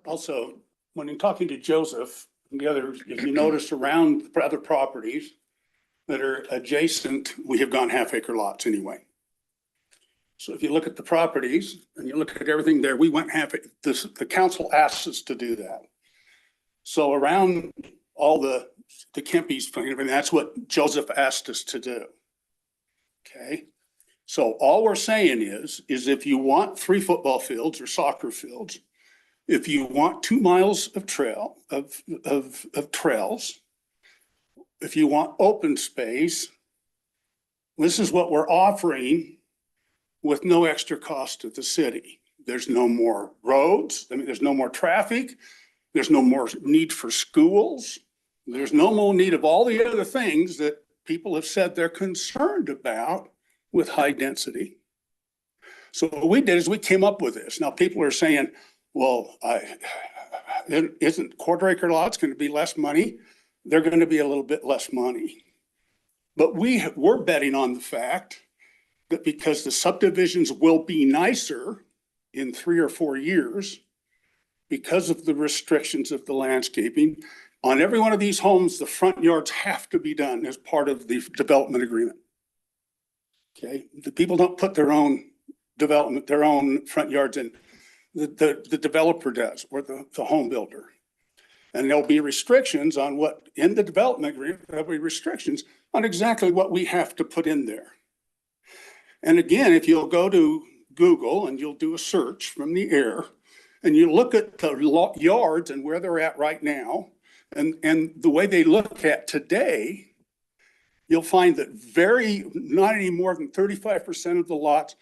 Also, when in talking to Joseph and the others, if you notice around the other properties that are adjacent, we have gone half acre lots anyway. So if you look at the properties and you look at everything there, we went the council asked us to do that. So around all the Kempis, and that's what Joseph asked us to do. Okay. So all we're saying is if you want 3 football fields or soccer fields, if you want 2 miles of trails, if you want open space, this is what we're offering with no extra cost to the city. There's no more roads. I mean, there's no more traffic. There's no more need for schools. There's no more need of all the other things that people have said they're concerned about with high density. So what we did is we came up with this. Now people are saying, well, isn't quarter acre lots going to be less money? They're going to be a little bit less money. But we're betting on the fact that because the subdivisions will be nicer in 3 or 4 years, because of the restrictions of the landscaping, on every one of these homes, the front yards have to be done as part of the development agreement. Okay, the people don't put their own development, their own front yards in. The developer does, or the home builder. And there'll be restrictions on what, in the development agreement, there'll be restrictions on exactly what we have to put in there. And again, if you'll go to Google and you'll do a search from the air, and you look at the yards and where they're at right now, and the way they look at today, you'll find that not any more than 35% of the lots,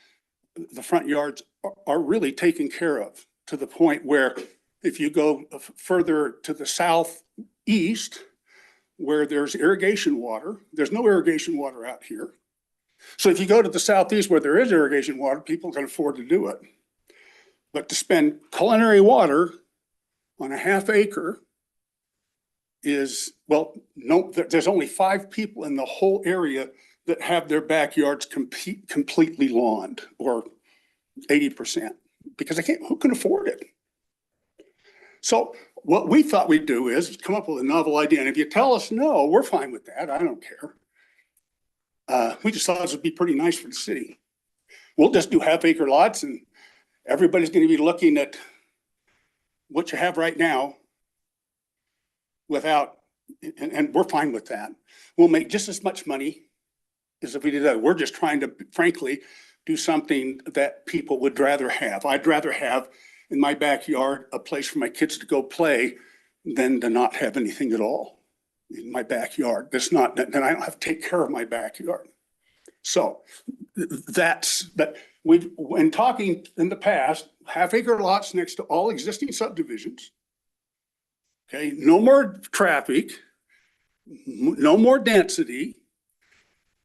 the front yards are really taken care of, to the point where if you go further to the southeast, where there's irrigation water, there's no irrigation water out here. So if you go to the southeast where there is irrigation water, people can afford to do it. But to spend culinary water on a half acre is, well, no, there's only 5 people in the whole area that have their backyards completely lawned, or 80%, because who can afford it? So what we thought we'd do is come up with a novel idea. And if you tell us no, we're fine with that. I don't care. We just thought this would be pretty nice for the city. We'll just do half acre lots, and everybody's going to be looking at what you have right now without, and we're fine with that. We'll make just as much money as if we did that. We're just trying to, frankly, do something that people would rather have. I'd rather have in my backyard a place for my kids to go play than to not have anything at all in my backyard. That's not, then I don't have to take care of my backyard. So but when talking in the past, half-acre lots next to all existing subdivisions. Okay, no more traffic, no more density.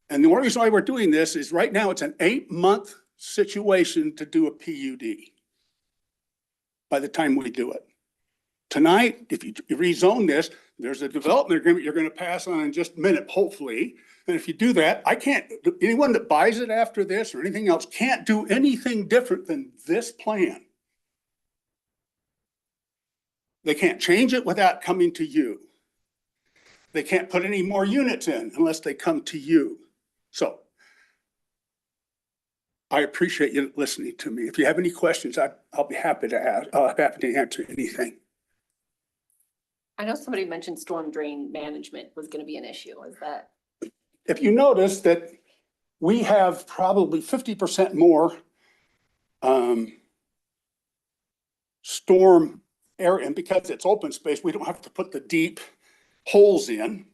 And the only reason why we're doing this is right now it's an 8-month situation to do a PUD by the time we do it. Tonight, if you rezone this, there's a development agreement you're going to pass on in just a minute, hopefully. And if you do that, anyone that buys it after this or anything else can't do anything different than this plan. They can't change it without coming to you. They can't put any more units in unless they come to you. So I appreciate you listening to me. If you have any questions, I'll be happy to answer anything. I know somebody mentioned storm drain management was going to be an issue. Is that? If you notice that we have probably 50% more storm area, and because it's open space, we don't have to put the deep holes in.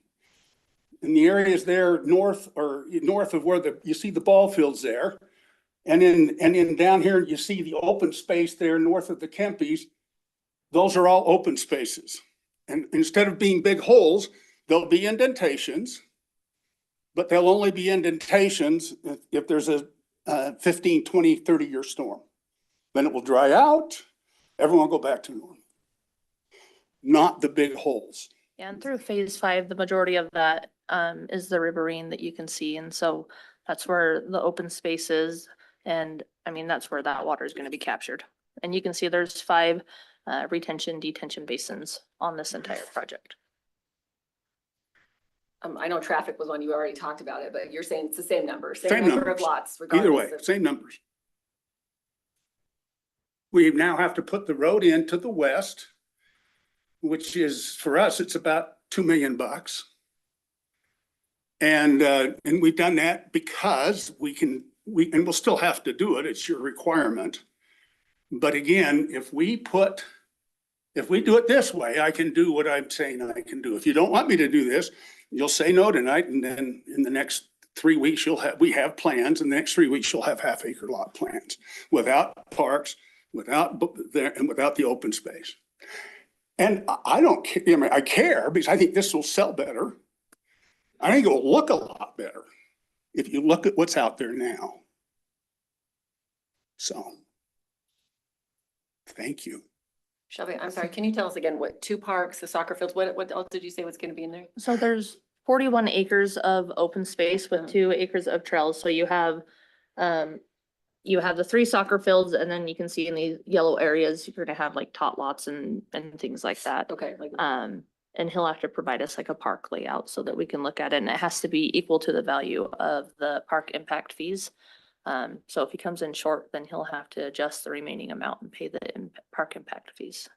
In the areas there north of where you see the ball fields there, and in down here you see the open space there north of the Kempies. Those are all open spaces, and instead of being big holes, there'll be indentations. But they'll only be indentations if there's a 15, 20, 30-year storm. Then it will dry out. Everyone will go back to normal. Not the big holes. Yeah, and through phase 5, the majority of that is the riverine that you can see. And so that's where the open space is. And I mean, that's where that water is going to be captured. And you can see there's 5 retention, detention basins on this entire project. I know traffic was one you already talked about it, but you're saying it's the same number, same Same number numbers. of lots. Either way, Regardless of- same numbers. We now have to put the road in to the west, which is, for us, it's about $2 million. And we've done that because and we'll still have to do it. It's your requirement. But again, if we do it this way, I can do what I'm saying I can do. If you don't want me to do this, you'll say no tonight, and then in the next 3 weeks, we have plans. In the next 3 weeks, you'll have half-acre lot plans without parks, without the open space. And I don't care. I mean, I care because I think this will sell better. I think it will look a lot better if you look at what's out there now. So, thank you. Shelby, I'm sorry, can you tell us again what 2 parks, the soccer fields, what else did you say was going to be in there? So there's 41 acres of open space with 2 acres of trails. So you have the 3 soccer fields, and then you can see in these yellow areas, you're gonna have like tot lots and things like that. Okay. And he'll have to provide us like a park layout so that we can look at it, and it has to be equal to the value of the park impact fees. So if he comes in short, then he'll have to adjust the remaining amount and pay the park impact fees.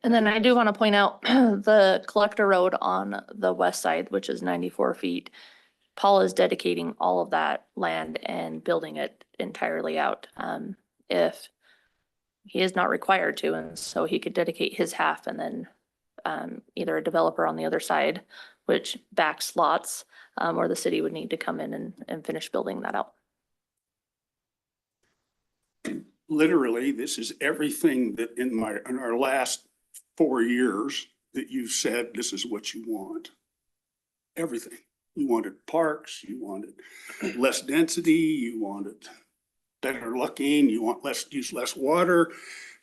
And then I do want to point out the collector road on the west side, which is 94 feet. Paul is dedicating all of that land and building it entirely out. If he is not required to, and so he could dedicate his half, and then either a developer on the other side, which backs lots, or the city would need to come in and finish building that out. Literally, this is everything that in our last 4 years that you've said this is what you want. Everything. You wanted parks, you wanted less density, you wanted better looking, you want use less water,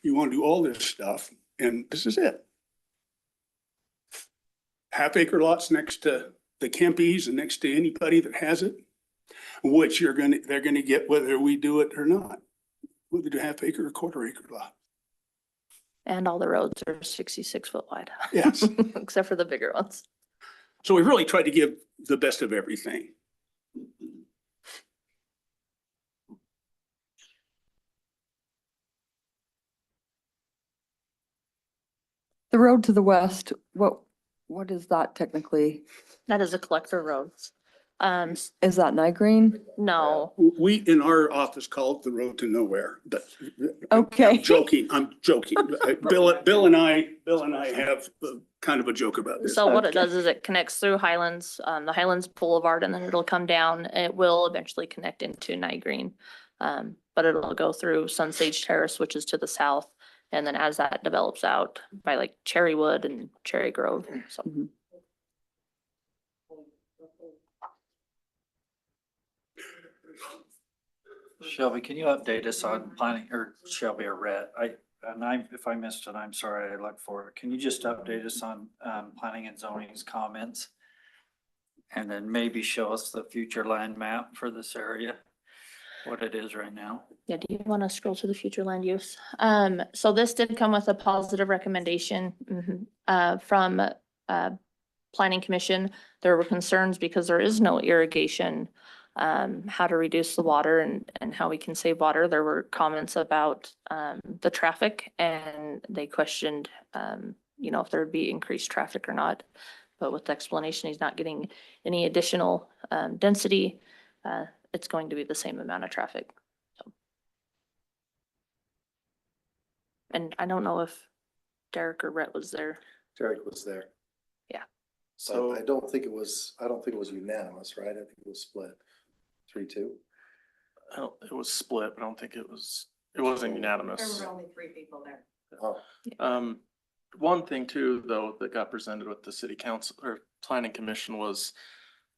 you want to do all this stuff, and this is it. Half-acre lots next to the Kempies and next to anybody that has it, which they're gonna get whether we do it or not. Whether do half-acre or quarter-acre lot. And all the roads are 66 foot wide. Yes. Except for the bigger ones. So we really tried to give the best of everything. The road to the west, what is that technically? That is a collector road. Is that night green? No, We, in our office, call it the road to nowhere, but. Okay. I'm joking. Bill and I have kind of a joke about this. so what it does is it connects through Highlands, the Highlands Boulevard, and then it'll come down. It will eventually connect into Night Green. But it'll go through Sunsage Terrace, which is to the south. And then as that develops out by like Cherrywood and Cherry Grove, so. Shelby, can you update us on planning, or Shelby or Rhett? If I missed it, I'm sorry, I looked for it. Can you just update us on, planning and zoning's comments? And then maybe show us the future land map for this area, what it is right now. Yeah, do you want to scroll to the future land use? So this did come with a positive recommendation, from, Planning Commission. There were concerns because there is no irrigation, how to reduce the water and how we can save water. There were comments about, the traffic, and they questioned, if there would be increased traffic or not. But with the explanation, he's not getting any additional, density. It's going to be the same amount of traffic. So. And I don't know if Derek or Rhett was there. Derek was there. Yeah. So I don't think it was unanimous, right? I think it was split 3-2. It was split, but I don't think it wasn't unanimous. only 3 people there. Oh, One thing too, though, that got presented with the city council or planning commission was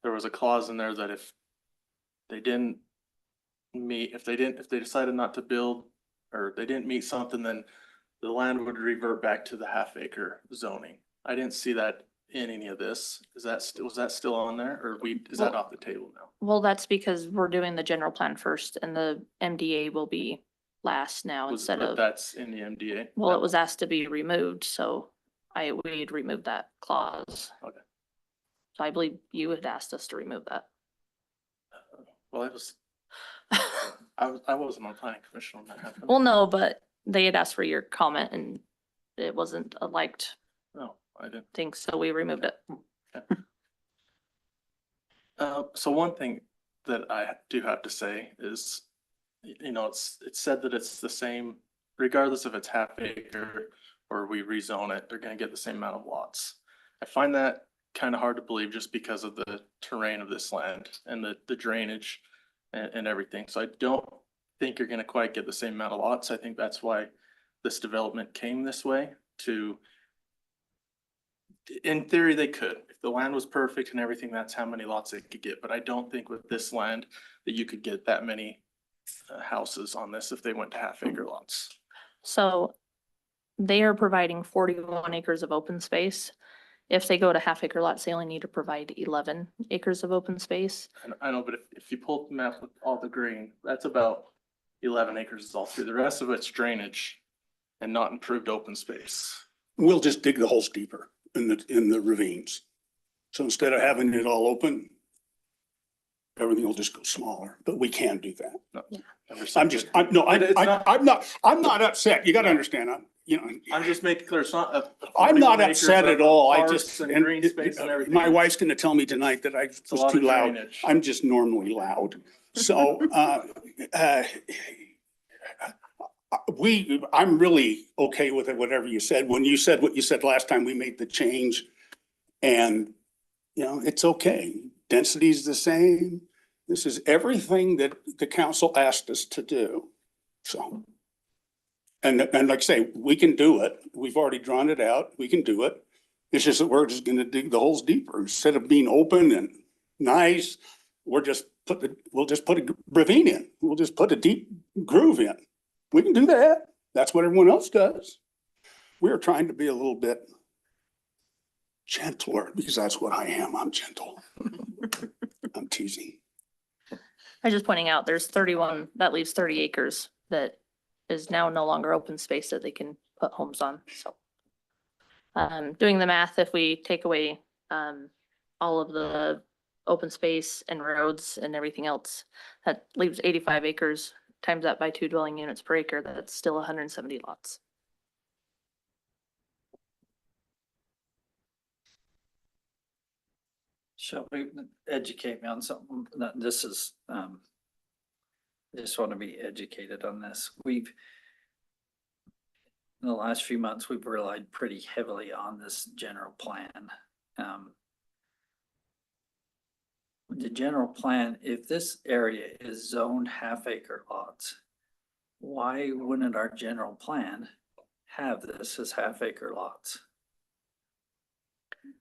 there was a clause in there that if they decided not to build or they didn't meet something, then the land would revert back to the half-acre zoning. I didn't see that in any of this. Was that still on there, or is that off the table now? Well, that's because we're doing the general plan first and the MDA will be last now instead But of, that's in the MDA. well, it was asked to be removed, so we'd remove that clause. Okay. So I believe you had asked us to remove that. Well, I wasn't on planning commission when that happened. Well, no, but they had asked for your comment and it wasn't a liked No, I didn't. thing, so we removed it. So one thing that I do have to say is, it's said that it's the same, regardless if it's half acre or we rezone it, they're gonna get the same amount of lots. I find that kind of hard to believe just because of the terrain of this land and the drainage and everything. So I don't think you're gonna quite get the same amount of lots. I think that's why this development came this way in theory, they could. If the land was perfect and everything, that's how many lots they could get. But I don't think with this land that you could get that many houses on this if they went to half-acre lots. So they are providing 41 acres of open space. If they go to half-acre lots, they only need to provide 11 acres of open space. And I know, but if you pull up the map with all the green, that's about 11 acres is all through. The rest of it's drainage and not improved open space. We'll just dig the holes deeper in the ravines. So instead of having it all open, everything will just go smaller, but we can do that. No, Yeah. I'm not upset. You gotta understand, I'm just making clear, it's not a. I'm not 41 acres upset of at all. I parks just, and green space and everything. my wife's gonna tell me tonight that I It's a was lot too of loud. drainage. I'm just normally loud. So, I'm really okay with it, whatever you said. When you said what you said last time, we made the change. And, it's okay. Density's the same. This is everything that the council asked us to do. So. And like I say, we can do it. We've already drawn it out. We can do it. It's just that we're just gonna dig the holes deeper. Instead of being open and nice, we'll just put a ravine in. We'll just put a deep groove in. We can do that. That's what everyone else does. We're trying to be a little bit gentler because that's what I am. I'm gentle. I'm teasing. I'm just pointing out, there's 31, that leaves 30 acres that is now no longer open space that they can put homes on, so. Doing the math, if we take away, all of the open space and roads and everything else, that leaves 85 acres, times that by 2 dwelling units per acre, that's still 170 lots. Shelby, educate me on something. This is, I just want to be educated on this. In the last few months, we've relied pretty heavily on this general plan. The general plan, if this area is zoned half-acre lots, why wouldn't our general plan have this as half-acre lots?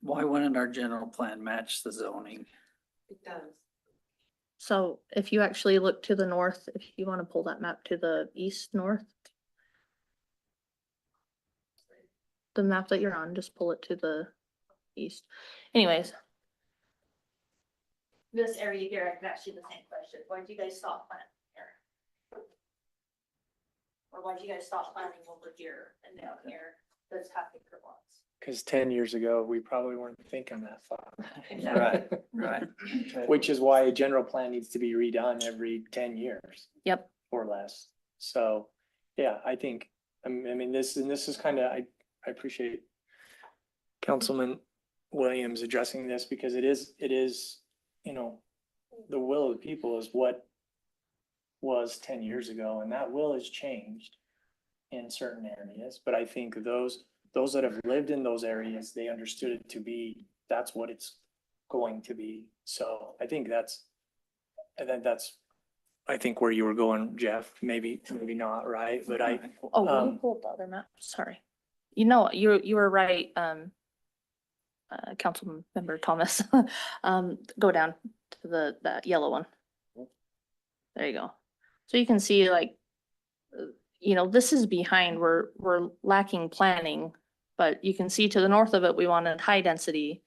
Why wouldn't our general plan match the zoning? It does. So if you actually look to the north, if you want to pull that map to the east north. The map that you're on, just pull it to the east. Anyways. This area here, I can ask you the same question. Why did you guys stop planting here? Or why did you guys stop planting over here and down here? That's half-acre lots. Because 10 years ago, we probably weren't thinking that far. Right, right. Which is why a general plan needs to be redone every 10 years Yep. or less. So, yeah, I think, I mean, this is kind of, I appreciate Councilman Williams addressing this because it is, you know, the will of the people is what was 10 years ago, and that will has changed in certain areas. But I think those that have lived in those areas, they understood it to be, that's what it's going to be. So I think that's where you were going, Jeff, maybe not, right? But Oh, will you pull up the other map? Sorry. You know, you were right, Council Member Thomas. Go down to that yellow one. There you go. So you can see like, you know, this is behind, we're lacking planning, but you can see to the north of it, we wanted high density.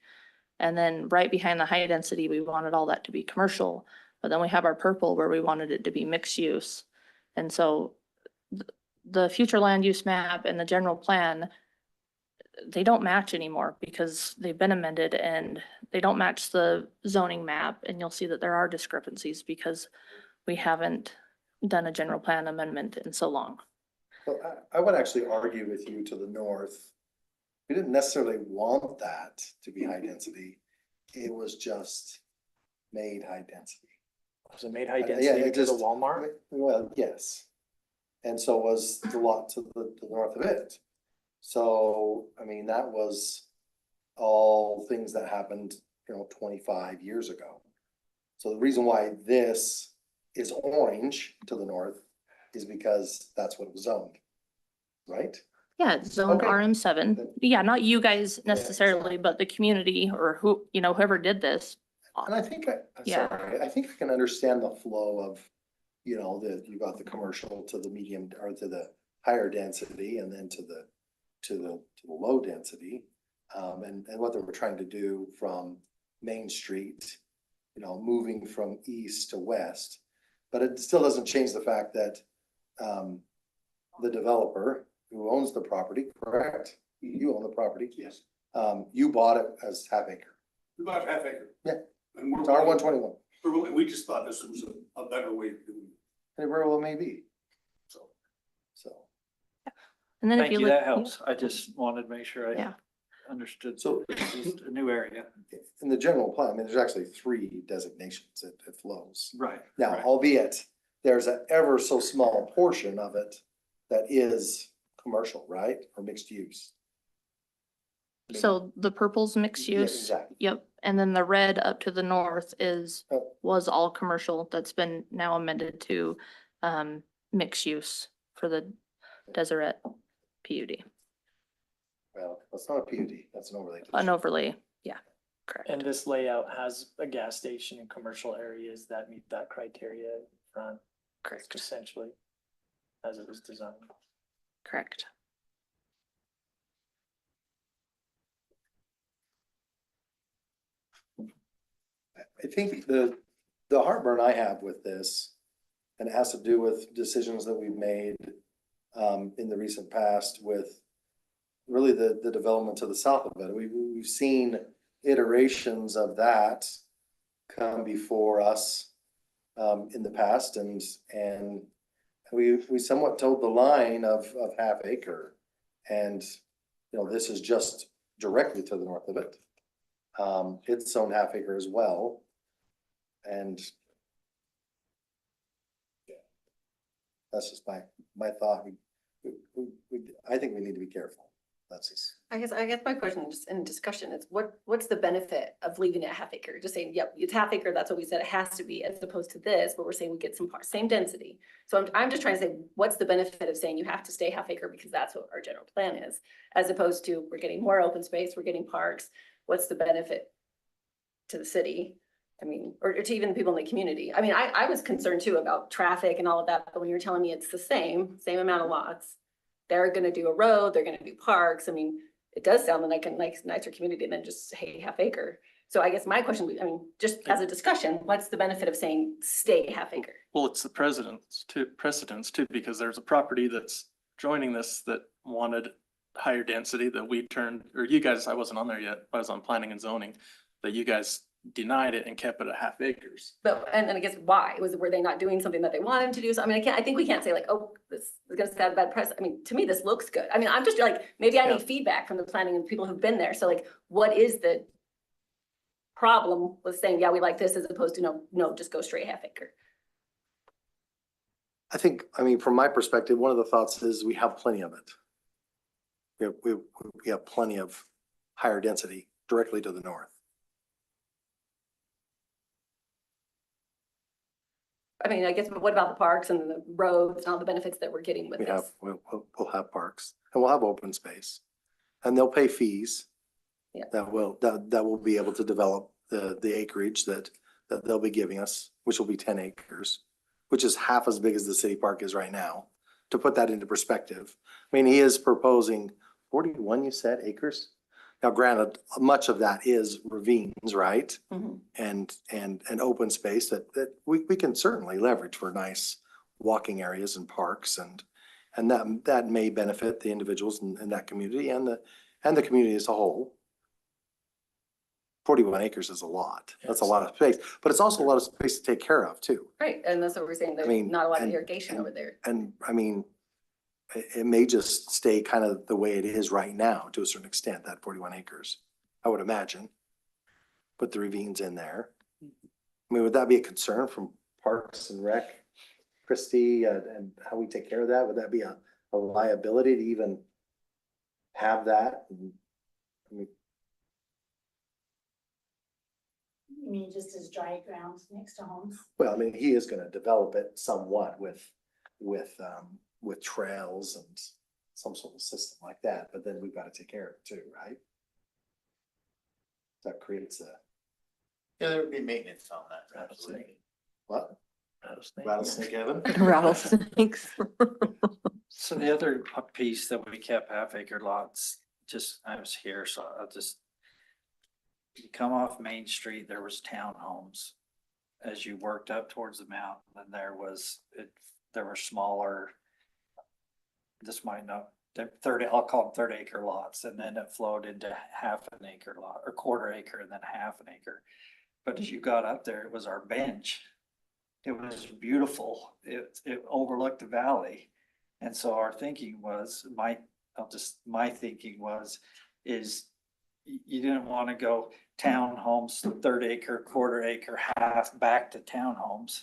And then right behind the high density, we wanted all that to be commercial. But then we have our purple where we wanted it to be mixed use. And so the future land use map and the general plan, they don't match anymore because they've been amended and they don't match the zoning map. And you'll see that there are discrepancies because we haven't done a general plan amendment in so long. Well, I would actually argue with you to the north. We didn't necessarily want that to be high density. It was just made high density. Was it made high Yeah, density it because of just- Walmart? Well, yes. And so was the lot to the north of it. So, I mean, that was all things that happened, 25 years ago. So the reason why this is orange to the north is because that's what it was zoned, right? Yeah, it's zoned Okay. RM7. Yeah, not you guys necessarily, but the community or whoever did this. And I think, I'm Yeah. sorry, I think I can understand the flow of, you got the commercial to the medium or to the higher density and then to the low density. And what they were trying to do from Main Street, moving from east to west. But it still doesn't change the fact that the developer who owns the property, correct? You own the property? Yes. You bought it as half acre. About half acre. Yeah. And It's R121. we just thought this was a better way of doing it. And it very well may be. So. And then if Thank you you, look. that helps. I just wanted to make sure Yeah. I understood. So This is a new area. in the general plan, I mean, there's actually 3 designations it flows. Right. Now, right. albeit there's an ever so small portion of it that is commercial, right? Or mixed use. So the purple's mixed Yeah, use. exactly. Yep. And then the red up to the north Oh. was all commercial. That's been now amended to mixed use for the Deseret PUD. Well, that's not a PUD, that's an overlay. An overlay. Yeah, correct. And this layout has a gas station in commercial areas that meet that criteria in front, Correct. essentially, as it was designed. Correct. I think the heartburn I have with this, and it has to do with decisions that we've made in the recent past with really the development to the south of it. We've seen iterations of that come before us in the past, and we somewhat towed the line of half acre. And, this is just directly to the north of it. It's zoned half acre as well. And that's just my thought. I think we need to be careful. That's just. I guess my question just in discussion is what's the benefit of leaving it a half acre? Just saying, yep, it's half acre, that's what we said it has to be, as opposed to this, but we're saying we get some parts, same density. So I'm just trying to say, what's the benefit of saying you have to stay half acre because that's what our general plan is, as opposed to we're getting more open space, we're getting parks. What's the benefit to the city? I mean, or to even the people in the community. I mean, I was concerned too about traffic and all of that, but when you're telling me it's the same amount of lots, they're gonna do a road, they're gonna do parks. I mean, it does sound like a nicer community than just, hey, half acre. So I guess my question, I mean, just as a discussion, what's the benefit of saying stay half acre? Well, it's the precedence too, because there's a property that's joining this that wanted higher density that we turned, or you guys, I wasn't on there yet, I was on planning and zoning, that you guys denied it and kept it at half acres. But, and I guess why? Were they not doing something that they wanted to do? So, I mean, I think we can't say like, oh, this is gonna set a bad press. I mean, to me, this looks good. I mean, I'm just like, maybe I need feedback from the planning and people who've been there. So like, what is the problem with saying, yeah, we like this as opposed to no, just go straight half acre? I think, I mean, from my perspective, one of the thoughts is we have plenty of it. We have plenty of higher density directly to the north. I mean, I guess, but what about the parks and the roads and all the benefits that we're getting with this? We'll have parks and we'll have open space and they'll pay fees. Yeah. That will be able to develop the acreage that they'll be giving us, which will be 10 acres, which is half as big as the city park is right now. To put that into perspective, I mean, he is proposing 41, you said, acres? Now granted, much of that is ravines, right? Mhm. And open space that we can certainly leverage for nice walking areas and parks and that may benefit the individuals in that community and the community as a whole. 41 acres is a lot. That's a lot of space, but it's also a lot of space to take care of too. Right, and that's what we're saying, there's mean, not a lot of and- irrigation over there. And I mean, it may just stay kind of the way it is right now to a certain extent, that 41 acres, I would imagine. Put the ravines in there. I mean, would that be a concern from Parks and Rec, Christie, and how we take care of that? Would that be a liability to even have that? I mean, You mean just as dry grounds next to homes? well, I mean, he is gonna develop it somewhat with trails and some sort of system like that, but then we've got to take care of it too, right? That creates a, Yeah, there would be maintenance on that. Rattlesnake. what? Rattlesnake. Rattlesnake Evan? Rattlesnakes. So the other piece that we kept half acre lots, I was here, so you come off Main Street, there was townhomes. As you worked up towards the mountain, and there were smaller, this might not, I'll call them 30 acre lots, and then it flowed into half an acre lot or quarter acre and then half an acre. But as you got up there, it was our bench. It was beautiful. It overlooked the valley. And so our thinking was, my thinking was, is you didn't want to go townhomes, 30 acre, quarter acre, half back to townhomes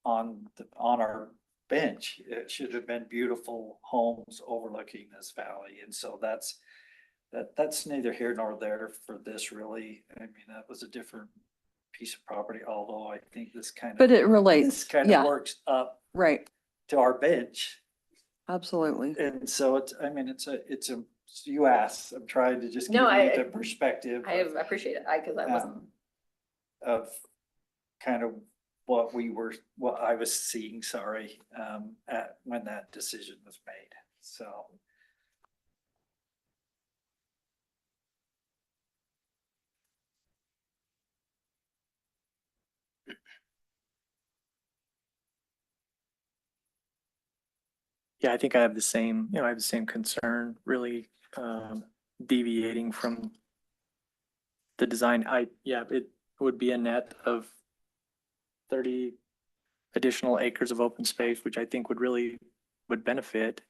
on our bench. It should have been beautiful homes overlooking this valley. And so that's neither here nor there for this really. I mean, that was a different piece of property, although I think this kind of. But it relates, This kind yeah. of works up Right, to our bench. absolutely. And so you asked, I'm trying to just give No, you the perspective. I appreciate it, because I wasn't. Of kind of what I was seeing, at when that decision was made, so. Yeah, I think I have the same, I have the same concern, really deviating from the design. It would be a net of 30 additional acres of open space, which I think would benefit,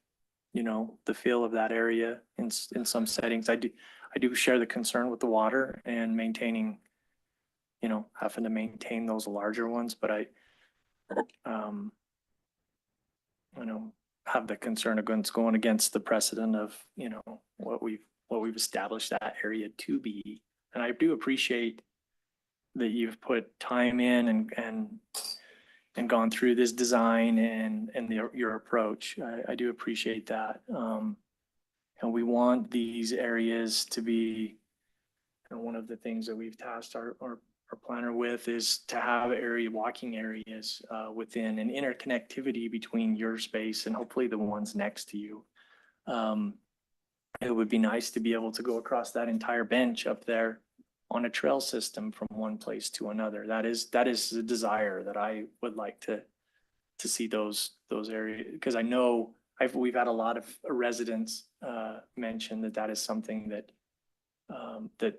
the feel of that area in some settings. I I do share the concern with the water and maintaining, having to maintain those larger ones, but um, have the concern against going against the precedent of, what we've established that area to be. And I do appreciate that you've put time in and gone through this design and your approach. I do appreciate that. And we want these areas to be, and one of the things that we've tasked our planner with is to have walking areas within an interconnectivity between your space and hopefully the ones next to you. It would be nice to be able to go across that entire bench up there on a trail system from one place to another. That is a desire that I would like to see those areas, because I know we've had a lot of residents mention that is something that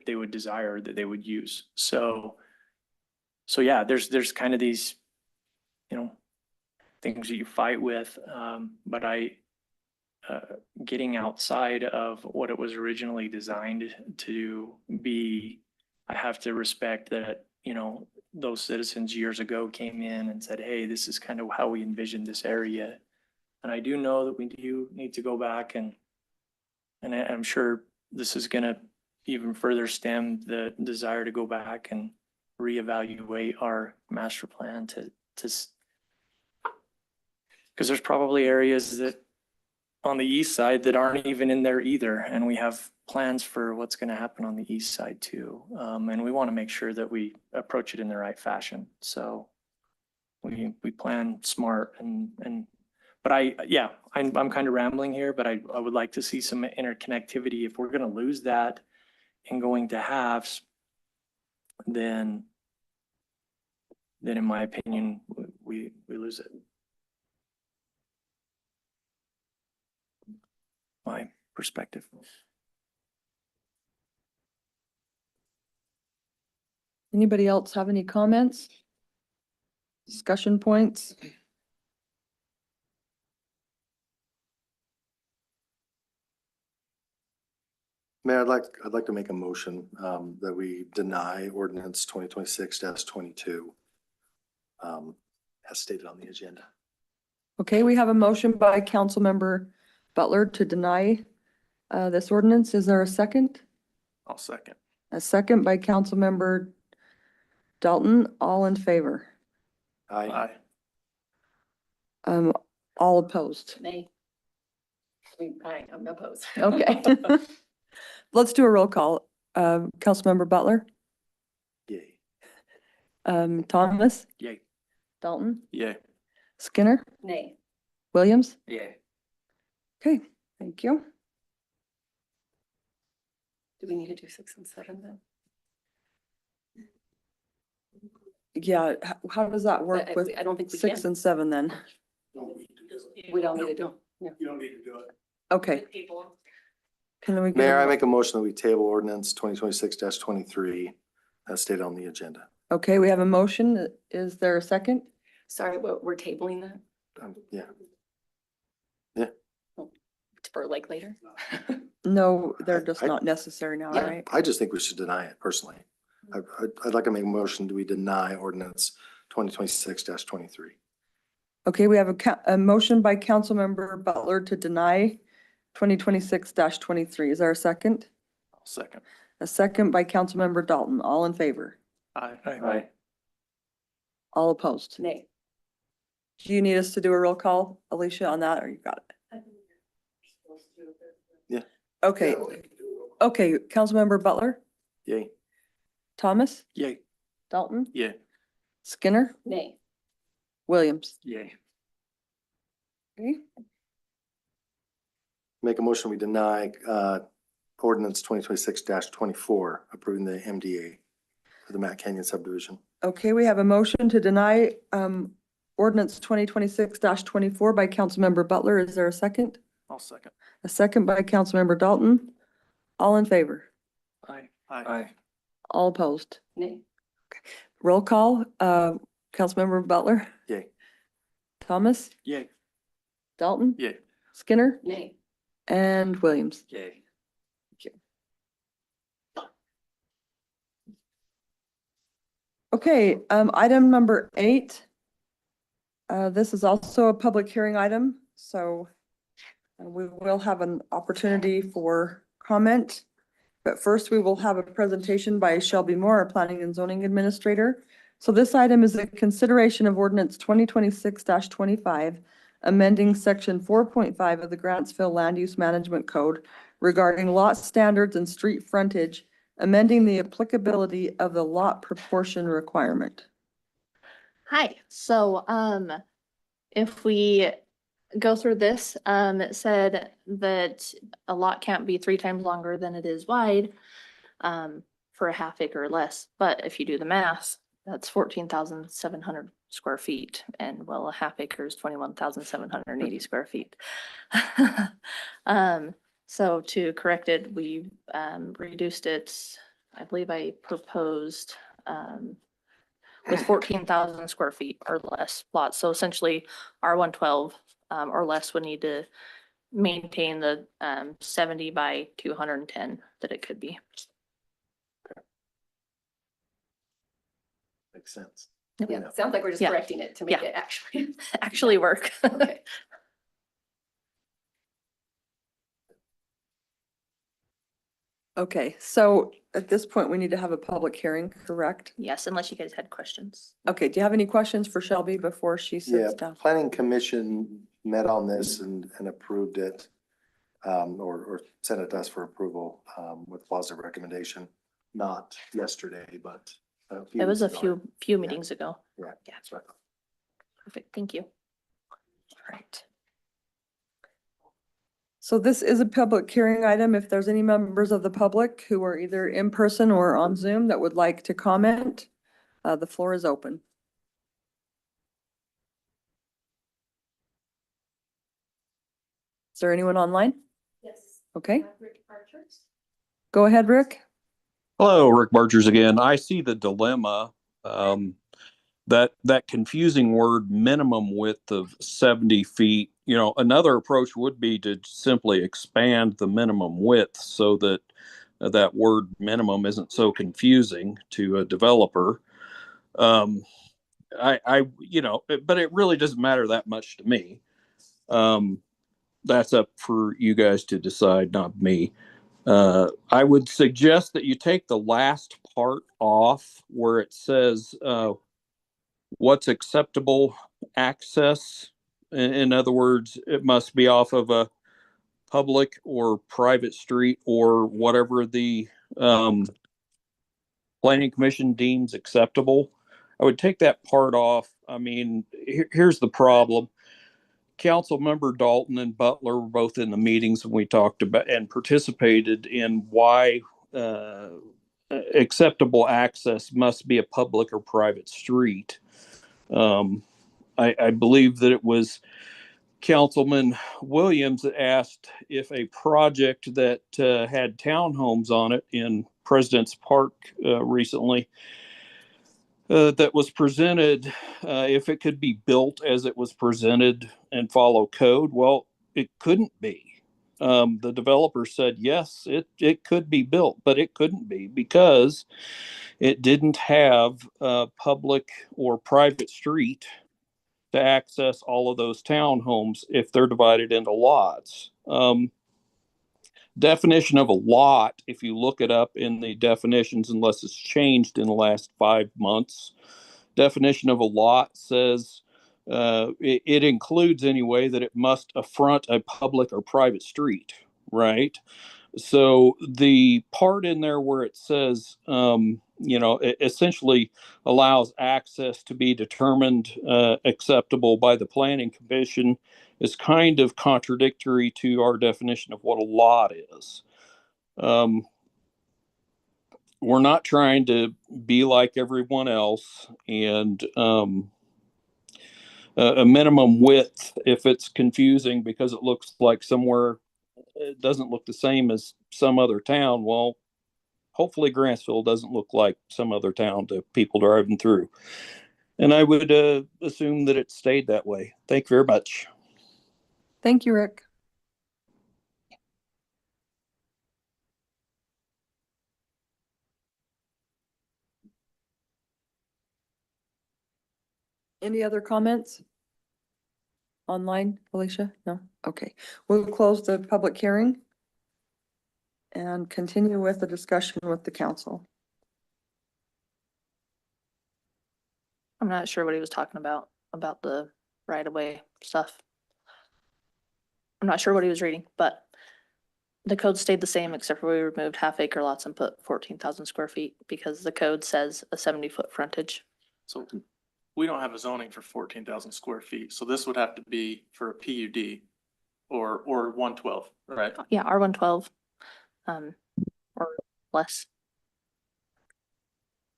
they would desire, that they would use. So yeah, there's kind of these, things that you fight with, but getting outside of what it was originally designed to be, I have to respect that, those citizens years ago came in and said, hey, this is kind of how we envisioned this area. And I do know that we do need to go back and I'm sure this is gonna even further stem the desire to go back and reevaluate our master plan because there's probably areas that on the east side that aren't even in there either. And we have plans for what's going to happen on the east side too. And we want to make sure that we approach it in the right fashion. So we plan smart but I'm kind of rambling here, but I would like to see some interconnectivity. If we're going to lose that and going to halves, then in my opinion, we lose it. My perspective. Anybody else have any comments? Discussion points? Mayor, I'd like to make a motion that we deny ordinance 2026-22 as stated on the agenda. Okay, we have a motion by Councilmember Butler to deny this ordinance. Is there a second? I'll second. A second by Councilmember Dalton. All in favor? Aye. All opposed? Nay. I'm opposed. Okay. Let's do a roll call. Councilmember Butler, Yay. Thomas, Yay. Dalton, Yay. Skinner, Nay. Williams. Yeah. Okay, thank you. Do we need to do 6 and 7 then? Yeah, how does that work with I don't think we 6 can. and 7 then? We don't need to do. Yeah. You don't need to do it. Okay. Can we? Mayor, I make a motion that we table ordinance 2026-23 as stated on the agenda. Okay, we have a motion. Is there a second? Sorry, we're tabling that Yeah. for like later. No, they're just I- not necessary now, Yeah. right? I just think we should deny it personally. I'd like to make a motion that we deny ordinance 2026-23. Okay, we have a motion by Councilmember Butler to deny 2026-23. Is there a second? I'll second. A second by Councilmember Dalton. All in favor? Aye. All opposed? Nay. Do you need us to do a roll call, Alicia, on that, or you got it? Yeah. Okay, okay, Councilmember Butler, Yay. Thomas, Yay. Dalton, Yeah. Skinner, Nay. Williams. Yay. Okay, Make a motion, we deny ordinance 2026-24 approving the MDA for the Matt Canyon subdivision. okay, we have a motion to deny ordinance 2026-24 by Councilmember Butler. Is there a second? I'll second. A second by Councilmember Dalton. All in favor? Aye. Aye. All opposed? Nay. Roll call, Councilmember Butler, Yay. Thomas, Yay. Dalton, Yeah. Skinner, Nay. and Williams. Yay. Okay, item number 8. This is also a public hearing item, so we will have an opportunity for comment. But first, we will have a presentation by Shelby Moore, our Planning and Zoning Administrator. So this item is a consideration of ordinance 2026-25, amending section 4.5 of the Grantsville Land Use Management Code regarding lot standards and street frontage, amending the applicability of the lot proportion requirement. Hi, so, if we go through this, it said that a lot can't be 3 times longer than it is wide, for a half acre or less. But if you do the math, that's 14,700 square feet, and well, a half acre is 21,780 square feet. So to correct it, we, reduced it, I believe I proposed, with 14,000 square feet or less lots. So essentially R112 or less would need to maintain the 70 by 210 that it could be. Makes sense. Yeah, sounds like we're just Yeah. correcting it to make Yeah. it actually. Actually work. Okay. Okay, so at this point, we need to have a public hearing, correct? Yes, unless you guys had questions. Okay, do you have any questions for Shelby before she Yeah, sits down? planning commission met on this and approved it. Or sent it to us for approval, with positive recommendation, not yesterday, but. It was a weeks ago. few meetings ago. Yeah, Yeah. that's right. Perfect, thank you. All right. So this is a public hearing item. If there's any members of the public who are either in person or on Zoom that would like to comment, the floor is open. Is there anyone online? Yes. Okay. Go ahead, Rick. Hello, Rick Bargers again. I see the dilemma, that confusing word minimum width of 70 feet. You know, another approach would be to simply expand the minimum width so that that word minimum isn't so confusing to a developer. You know, but it really doesn't matter that much to me. That's up for you guys to decide, not me. I would suggest that you take the last part off where it says, what's acceptable access. In other words, it must be off of a public or private street or whatever the planning commission deems acceptable. I would take that part off. I mean, here's the problem. Council member Dalton and Butler were both in the meetings and we talked about and participated in why acceptable access must be a public or private street. I believe that it was Councilman Williams that asked if a project that had townhomes on it in President's Park recently that was presented, if it could be built as it was presented and follow code. Well, it couldn't be. The developer said, yes, it could be built, but it couldn't be because it didn't have a public or private street to access all of those townhomes if they're divided into lots. Definition of a lot, if you look it up in the definitions, unless it's changed in the last 5 months, definition of a lot says it includes anyway that it must affront a public or private street, right? So the part in there where it says, you know, it essentially allows access to be determined acceptable by the planning commission is kind of contradictory to our definition of what a lot is. We're not trying to be like everyone else, and a minimum width, if it's confusing because it looks like somewhere it doesn't look the same as some other town, well, hopefully Grantsville doesn't look like some other town to people driving through. And I would assume that it stayed that way. Thank you very much. Thank you, Rick. Any other comments? Online, Alicia? No? Okay, we'll close the public hearing and continue with the discussion with the council. I'm not sure what he was talking about the right of way stuff. I'm not sure what he was reading, but the code stayed the same except for we removed half acre lots and put 14,000 square feet because the code says a 70-foot frontage. So we don't have a zoning for 14,000 square feet, so this would have to be for a PUD or 112, right? Yeah, R112, or less.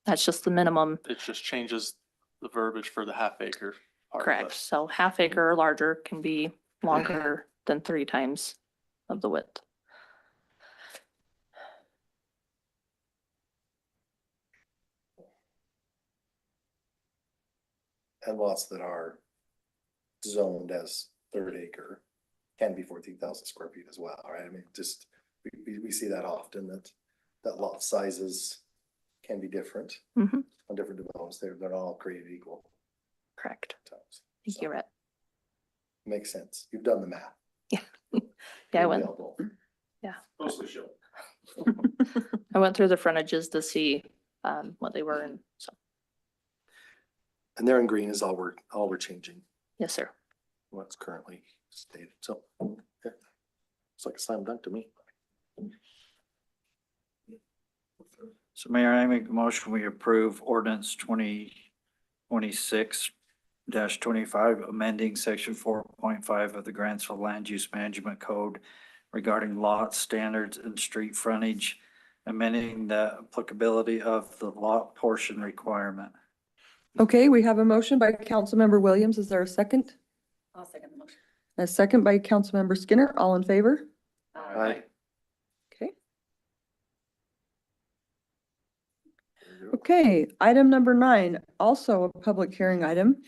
That's just the minimum. It just changes the verbiage for the half acre part of Correct. it. So half acre or larger can be longer than 3 times of the width. And lots that are zoned as third acre can be 14,000 square feet as well, right? I mean, just, we see that often, that lot sizes can be different Mhm. on different developments. They're not all created equal. Correct. Times. Thank you, Rhett. Makes sense. You've done the math. Yeah, I went. Available. Yeah. Mostly show. I went through the frontages to see what they were, and so, And there in green is all we're changing, yes, sir. what's currently stated. So, yeah. It's like a slam dunk to me. So Mayor, I make a motion, we approve ordinance 2026-25, amending section 4.5 of the Grantsville Land Use Management Code regarding lot standards and street frontage, amending the applicability of the lot portion requirement. Okay, we have a motion by Councilmember Williams. Is there a second? I'll second the motion. A second by Councilmember Skinner. All in favor? Aye. Okay. Okay, item number 9, also a public hearing item.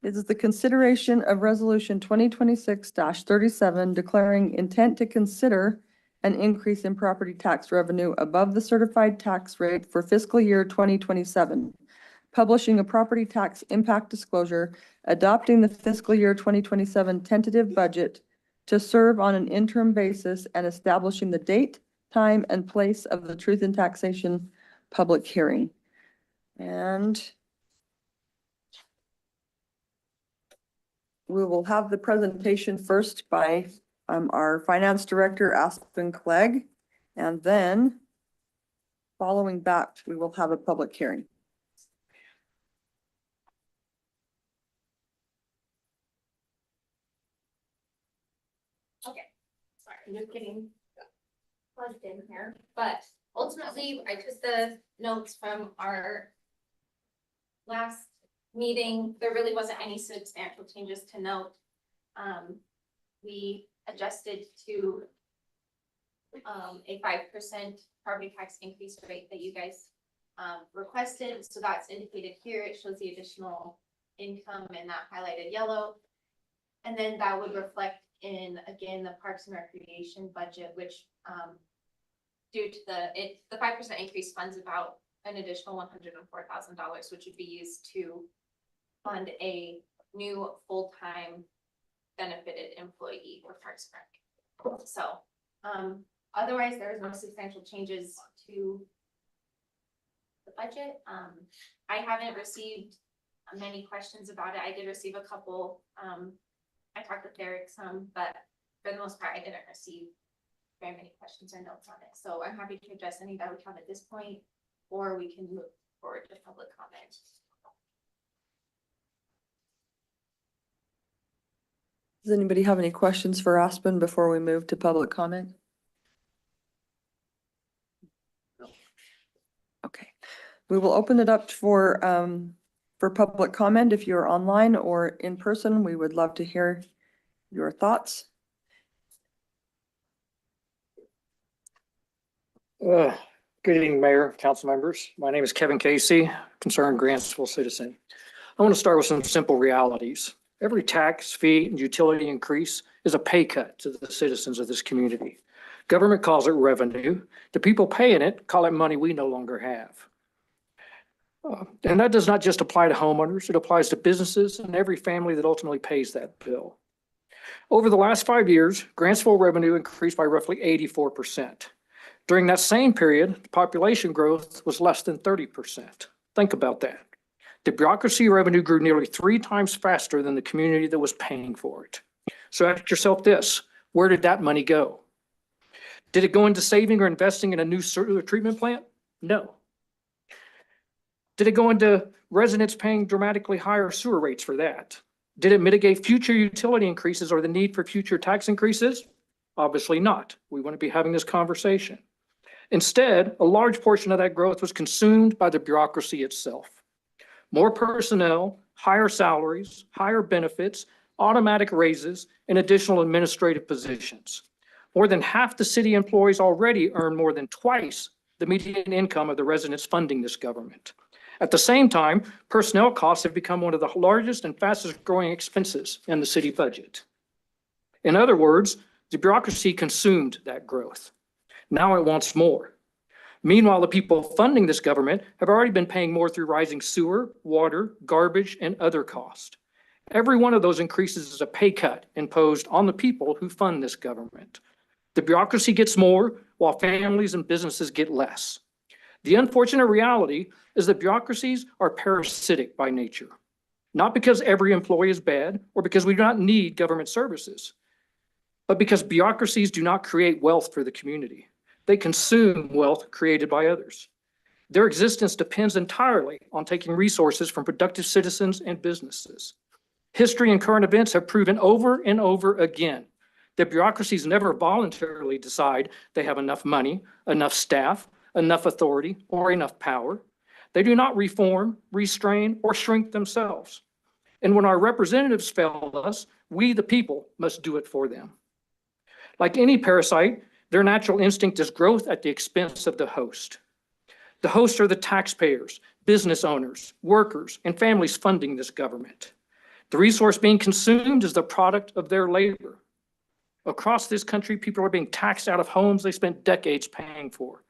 This is the consideration of resolution 2026-37 declaring intent to consider an increase in property tax revenue above the certified tax rate for fiscal year 2027. Publishing a property tax impact disclosure, adopting the fiscal year 2027 tentative budget to serve on an interim basis, and establishing the date, time, and place of the truth in taxation public hearing. And we will have the presentation first by our finance director, Aspen Clegg, and then following back, we will have a public hearing. Okay, sorry, I'm just getting plugged in here, but ultimately, I took the notes from our last meeting. There really wasn't any substantial changes to note. We adjusted to a 5% property tax increase rate that you guys requested. So that's indicated here. It shows the additional income in that highlighted yellow. And then that would reflect in, again, the Parks and Recreation budget, which due to the 5% increase funds about an additional $104,000, which would be used to fund a new full-time benefited employee for Parks and Rec. So otherwise, there is no substantial changes to the budget. I haven't received many questions about it. I did receive a couple. I talked with Derek some, but for the most part, I didn't receive very many questions or notes on it. So I'm happy to address any that we have at this point, or we can move forward to public comment. Does anybody have any questions for Aspen before we move to public comment? Okay, we will open it up for public comment. If you're online or in person, we would love to hear your thoughts. Good evening, Mayor, council members. My name is Kevin Casey, concerned Grantsville citizen. I want to start with some simple realities. Every tax, fee, and utility increase is a pay cut to the citizens of this community. Government calls it revenue. The people paying it call it money we no longer have. And that does not just apply to homeowners, it applies to businesses and every family that ultimately pays that bill. Over the last 5 years, Grantsville revenue increased by roughly 84%. During that same period, population growth was less than 30%. Think about that. The bureaucracy revenue grew nearly 3 times faster than the community that was paying for it. So ask yourself this, where did that money go? Did it go into saving or investing in a new sewer treatment plant? No. Did it go into residents paying dramatically higher sewer rates for that? Did it mitigate future utility increases or the need for future tax increases? Obviously not. We wouldn't be having this conversation. Instead, a large portion of that growth was consumed by the bureaucracy itself. More personnel, higher salaries, higher benefits, automatic raises, and additional administrative positions. More than half the city employees already earn more than twice the median income of the residents funding this government. At the same time, personnel costs have become one of the largest and fastest growing expenses in the city budget. In other words, the bureaucracy consumed that growth. Now it wants more. Meanwhile, the people funding this government have already been paying more through rising sewer, water, garbage, and other costs. Every one of those increases is a pay cut imposed on the people who fund this government. The bureaucracy gets more while families and businesses get less. The unfortunate reality is that bureaucracies are parasitic by nature, not because every employee is bad or because we do not need government services, but because bureaucracies do not create wealth for the community. They consume wealth created by others. Their existence depends entirely on taking resources from productive citizens and businesses. History and current events have proven over and over again that bureaucracies never voluntarily decide they have enough money, enough staff, enough authority, or enough power. They do not reform, restrain, or shrink themselves. And when our representatives fail us, we, the people, must do it for them. Like any parasite, their natural instinct is growth at the expense of the host. The hosts are the taxpayers, business owners, workers, and families funding this government. The resource being consumed is the product of their labor. Across this country, people are being taxed out of homes they spent decades paying for.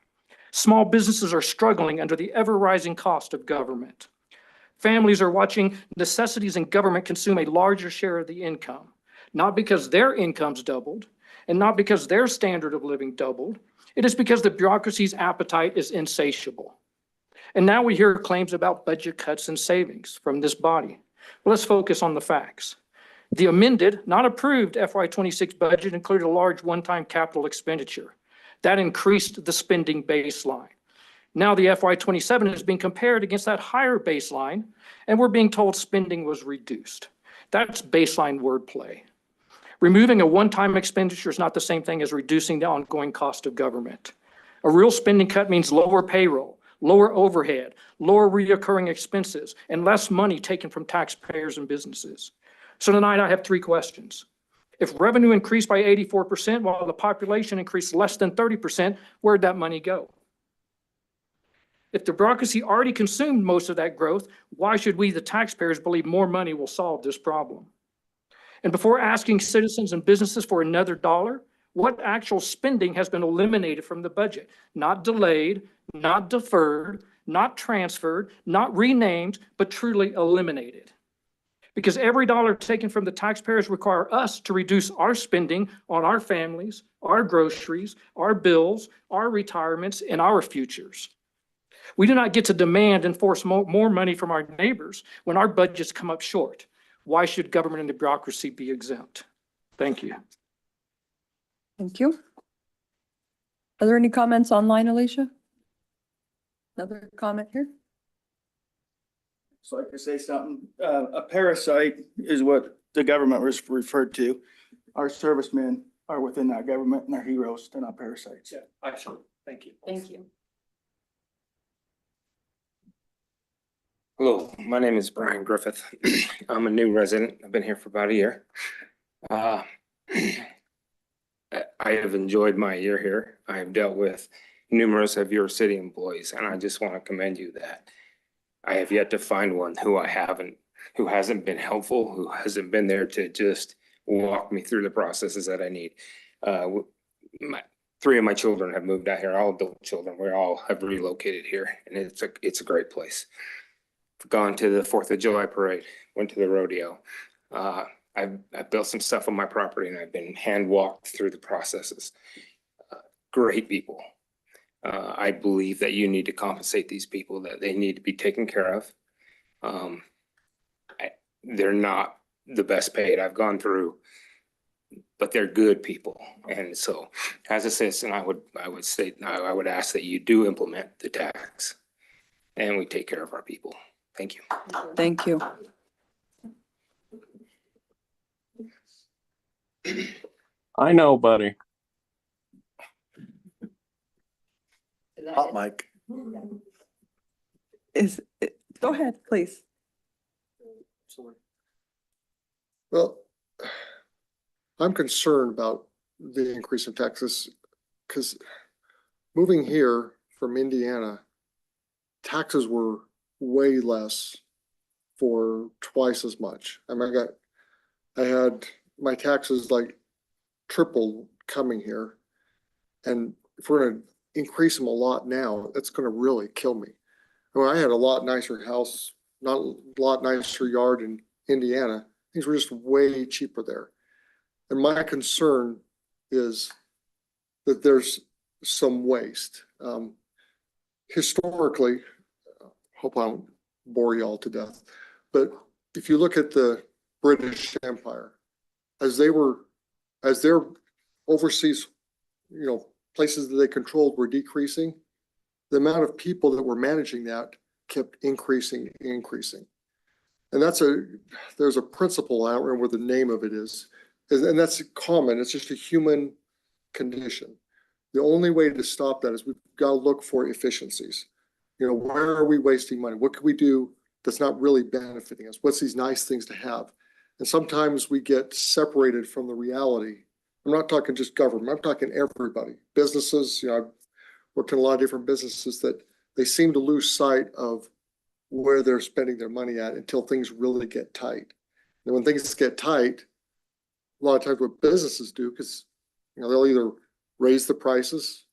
Small businesses are struggling under the ever-rising cost of government. Families are watching necessities in government consume a larger share of the income, not because their incomes doubled, and not because their standard of living doubled. It is because the bureaucracy's appetite is insatiable. And now we hear claims about budget cuts and savings from this body. Well, let's focus on the facts. The amended, not approved FY26 budget included a large one-time capital expenditure. That increased the spending baseline. Now the FY27 is being compared against that higher baseline, and we're being told spending was reduced. That's baseline wordplay. Removing a one-time expenditure is not the same thing as reducing the ongoing cost of government. A real spending cut means lower payroll, lower overhead, lower reoccurring expenses, and less money taken from taxpayers and businesses. So tonight I have 3 questions. If revenue increased by 84% while the population increased less than 30%, where'd that money go? If the bureaucracy already consumed most of that growth, why should we, the taxpayers, believe more money will solve this problem? And before asking citizens and businesses for another dollar, what actual spending has been eliminated from the budget? Not delayed, not deferred, not transferred, not renamed, but truly eliminated. Because every dollar taken from the taxpayers require us to reduce our spending on our families, our groceries, our bills, our retirements, and our futures. We do not get to demand and force more money from our neighbors when our budgets come up short. Why should government and the bureaucracy be exempt? Thank you. Thank you. Are there any comments online, Alicia? Another comment here? So I could say something, a parasite is what the government was referred to. Our servicemen are within that government and they're heroes, they're not parasites. Yeah, excellent. Thank you. Thank you. Hello, my name is Brian Griffith. I'm a new resident. I've been here for about a year. I have enjoyed my year here. I have dealt with numerous of your city employees, and I just want to commend you that I have yet to find one who hasn't been helpful, who hasn't been there to just walk me through the processes that I need. 3 of my children have moved out here, all adult children. We all have relocated here, and it's a great place. Gone to the 4th of July parade, went to the rodeo. I've built some stuff on my property, and I've been hand walked through the processes. Great people. I believe that you need to compensate these people, that they need to be taken care of. They're not the best paid I've gone through, but they're good people. And so as a citizen, I would ask that you do implement the tax and we take care of our people. Thank you. Thank you. I know, buddy. Hot mic. Go ahead, please. Well, I'm concerned about the increase in taxes because moving here from Indiana, taxes were way less for twice as much. I mean, I had my taxes like triple coming here. And if we're gonna increase them a lot now, it's gonna really kill me. I mean, I had a lot nicer house, not a lot nicer yard in Indiana. Things were just way cheaper there. And my concern is that there's some waste. Historically, hope I don't bore you all to death, but if you look at the British Empire, as their overseas, places that they controlled were decreasing, the amount of people that were managing that kept increasing. And there's a principle, I don't remember what the name of it is, and that's common. It's just a human condition. The only way to stop that is we've got to look for efficiencies. Where are we wasting money? What can we do that's not really benefiting us? What's these nice things to have? And sometimes we get separated from the reality. I'm not talking just government, I'm talking everybody. Businesses, I've worked in a lot of different businesses that they seem to lose sight of where they're spending their money at until things really get tight. And when things get tight, a lot of times what businesses do, because they'll either raise the prices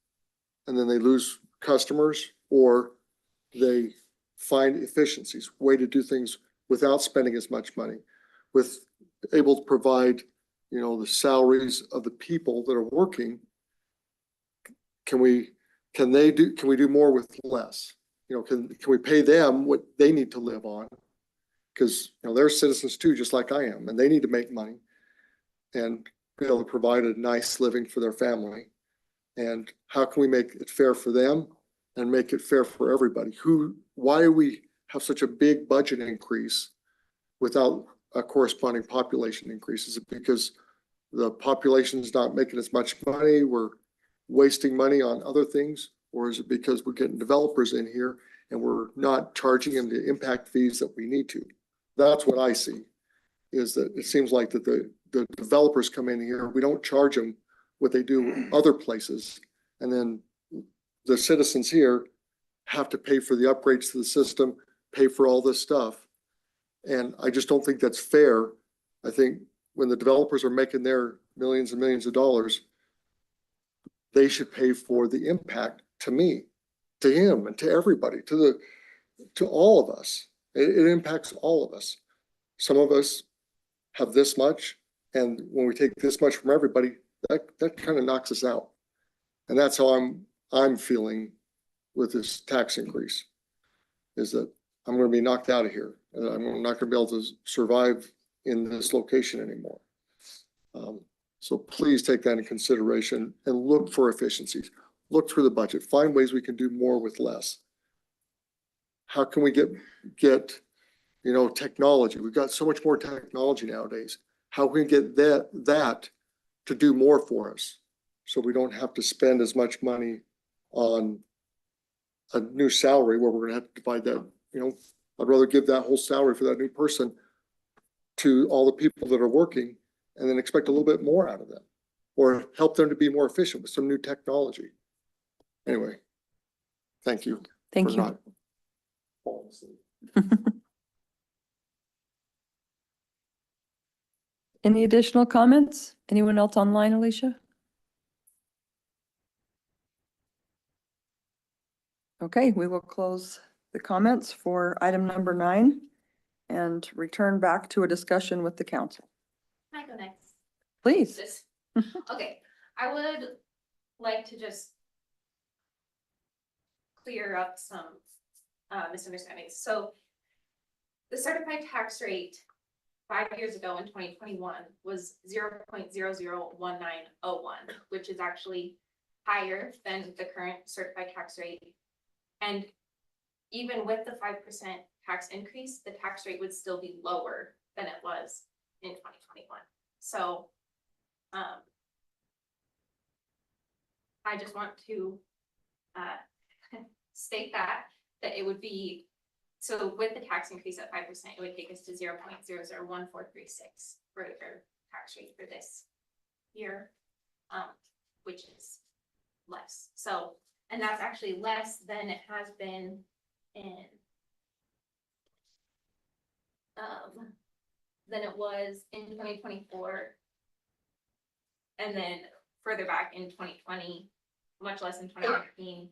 and then they lose customers, or they find efficiencies, way to do things without spending as much money, with able to provide, the salaries of the people that are working. Can we do more with less? Can we pay them what they need to live on? Because they're citizens too, just like I am, and they need to make money and be able to provide a nice living for their family. And how can we make it fair for them and make it fair for everybody? Why do we have such a big budget increase without a corresponding population increase? Is it because the population is not making as much money, we're wasting money on other things? Or is it because we're getting developers in here and we're not charging them the impact fees that we need to? That's what I see, is that it seems like that the developers come in here, we don't charge them what they do other places. And then the citizens here have to pay for the upgrades to the system, pay for all this stuff. And I just don't think that's fair. I think when the developers are making their millions and millions of dollars, they should pay for the impact to me, to him, and to everybody, to all of us. It impacts all of us. Some of us have this much, and when we take this much from everybody, that kind of knocks us out. And that's how I'm feeling with this tax increase, is that I'm going to be knocked out of here, and I'm not going to be able to survive in this location anymore. So please take that into consideration and look for efficiencies. Look through the budget, find ways we can do more with less. How can we get technology? We've got so much more technology nowadays. How can we get that to do more for us, so we don't have to spend as much money on a new salary where we're gonna have to divide that, I'd rather give that whole salary for that new person to all the people that are working and then expect a little bit more out of them, or help them to be more efficient with some new technology. Anyway, thank you. Thank for you. not falling asleep. Any additional comments? Anyone else online, Alicia? Okay, we will close the comments for item number 9 and return back to a discussion with the council. Can I go next? Please. Just- Okay, I would like to just clear up some misunderstandings. So the certified tax rate 5 years ago in 2021 was 0.001901, which is actually higher than the current certified tax rate. And even with the 5% tax increase, the tax rate would still be lower than it was in 2021. So I just want to state that it would be, so with the tax increase at 5%, it would take us to 0.001436 for the tax rate for this year, which is less. So, and that's actually less than it has been in, than it was in 2024. And then further back in 2020, much less in 2019.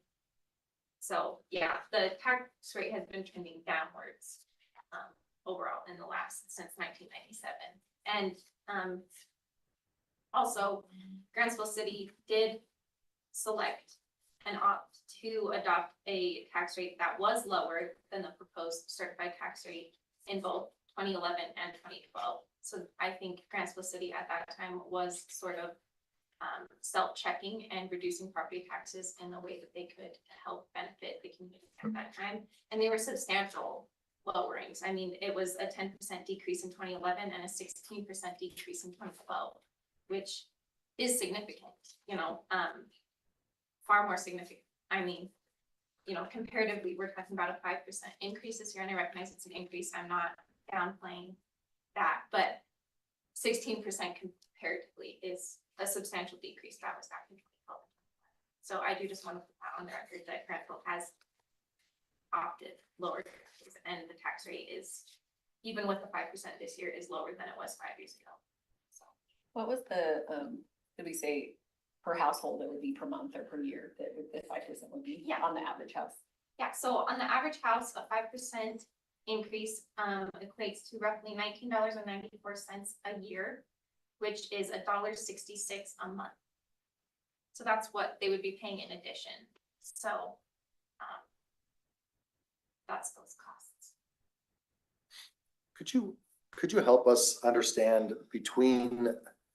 So yeah, the tax rate has been trending downwards overall in the since 1997. And also Grantsville City did select and opt to adopt a tax rate that was lower than the proposed certified tax rate in both 2011 and 2012. So I think Grantsville City at that time was sort of self-checking and reducing property taxes in a way that they could help benefit the community at that time. And they were substantial lowerings. I mean, it was a 10% decrease in 2011 and a 16% decrease in 2012, which is significant, you know, far more significant. I mean, you know, comparatively, we're talking about a 5% increase this year, and I recognize it's an increase. I'm not downplaying that, but 16% comparatively is a substantial decrease. That was back in 2012. So I do just want to put that on the record that Grantsville has opted lower taxes, and the tax rate is, even with the 5% this year, is lower than it was 5 years ago. So What was the, did we say per household it would be per month or per year that the 5% would be? Yeah. On the average house? yeah, so on the average house, a 5% increase equates to roughly $19.94 a year, which is $1.66 a month. So that's what they would be paying in addition. So that's those costs. Could you help us understand between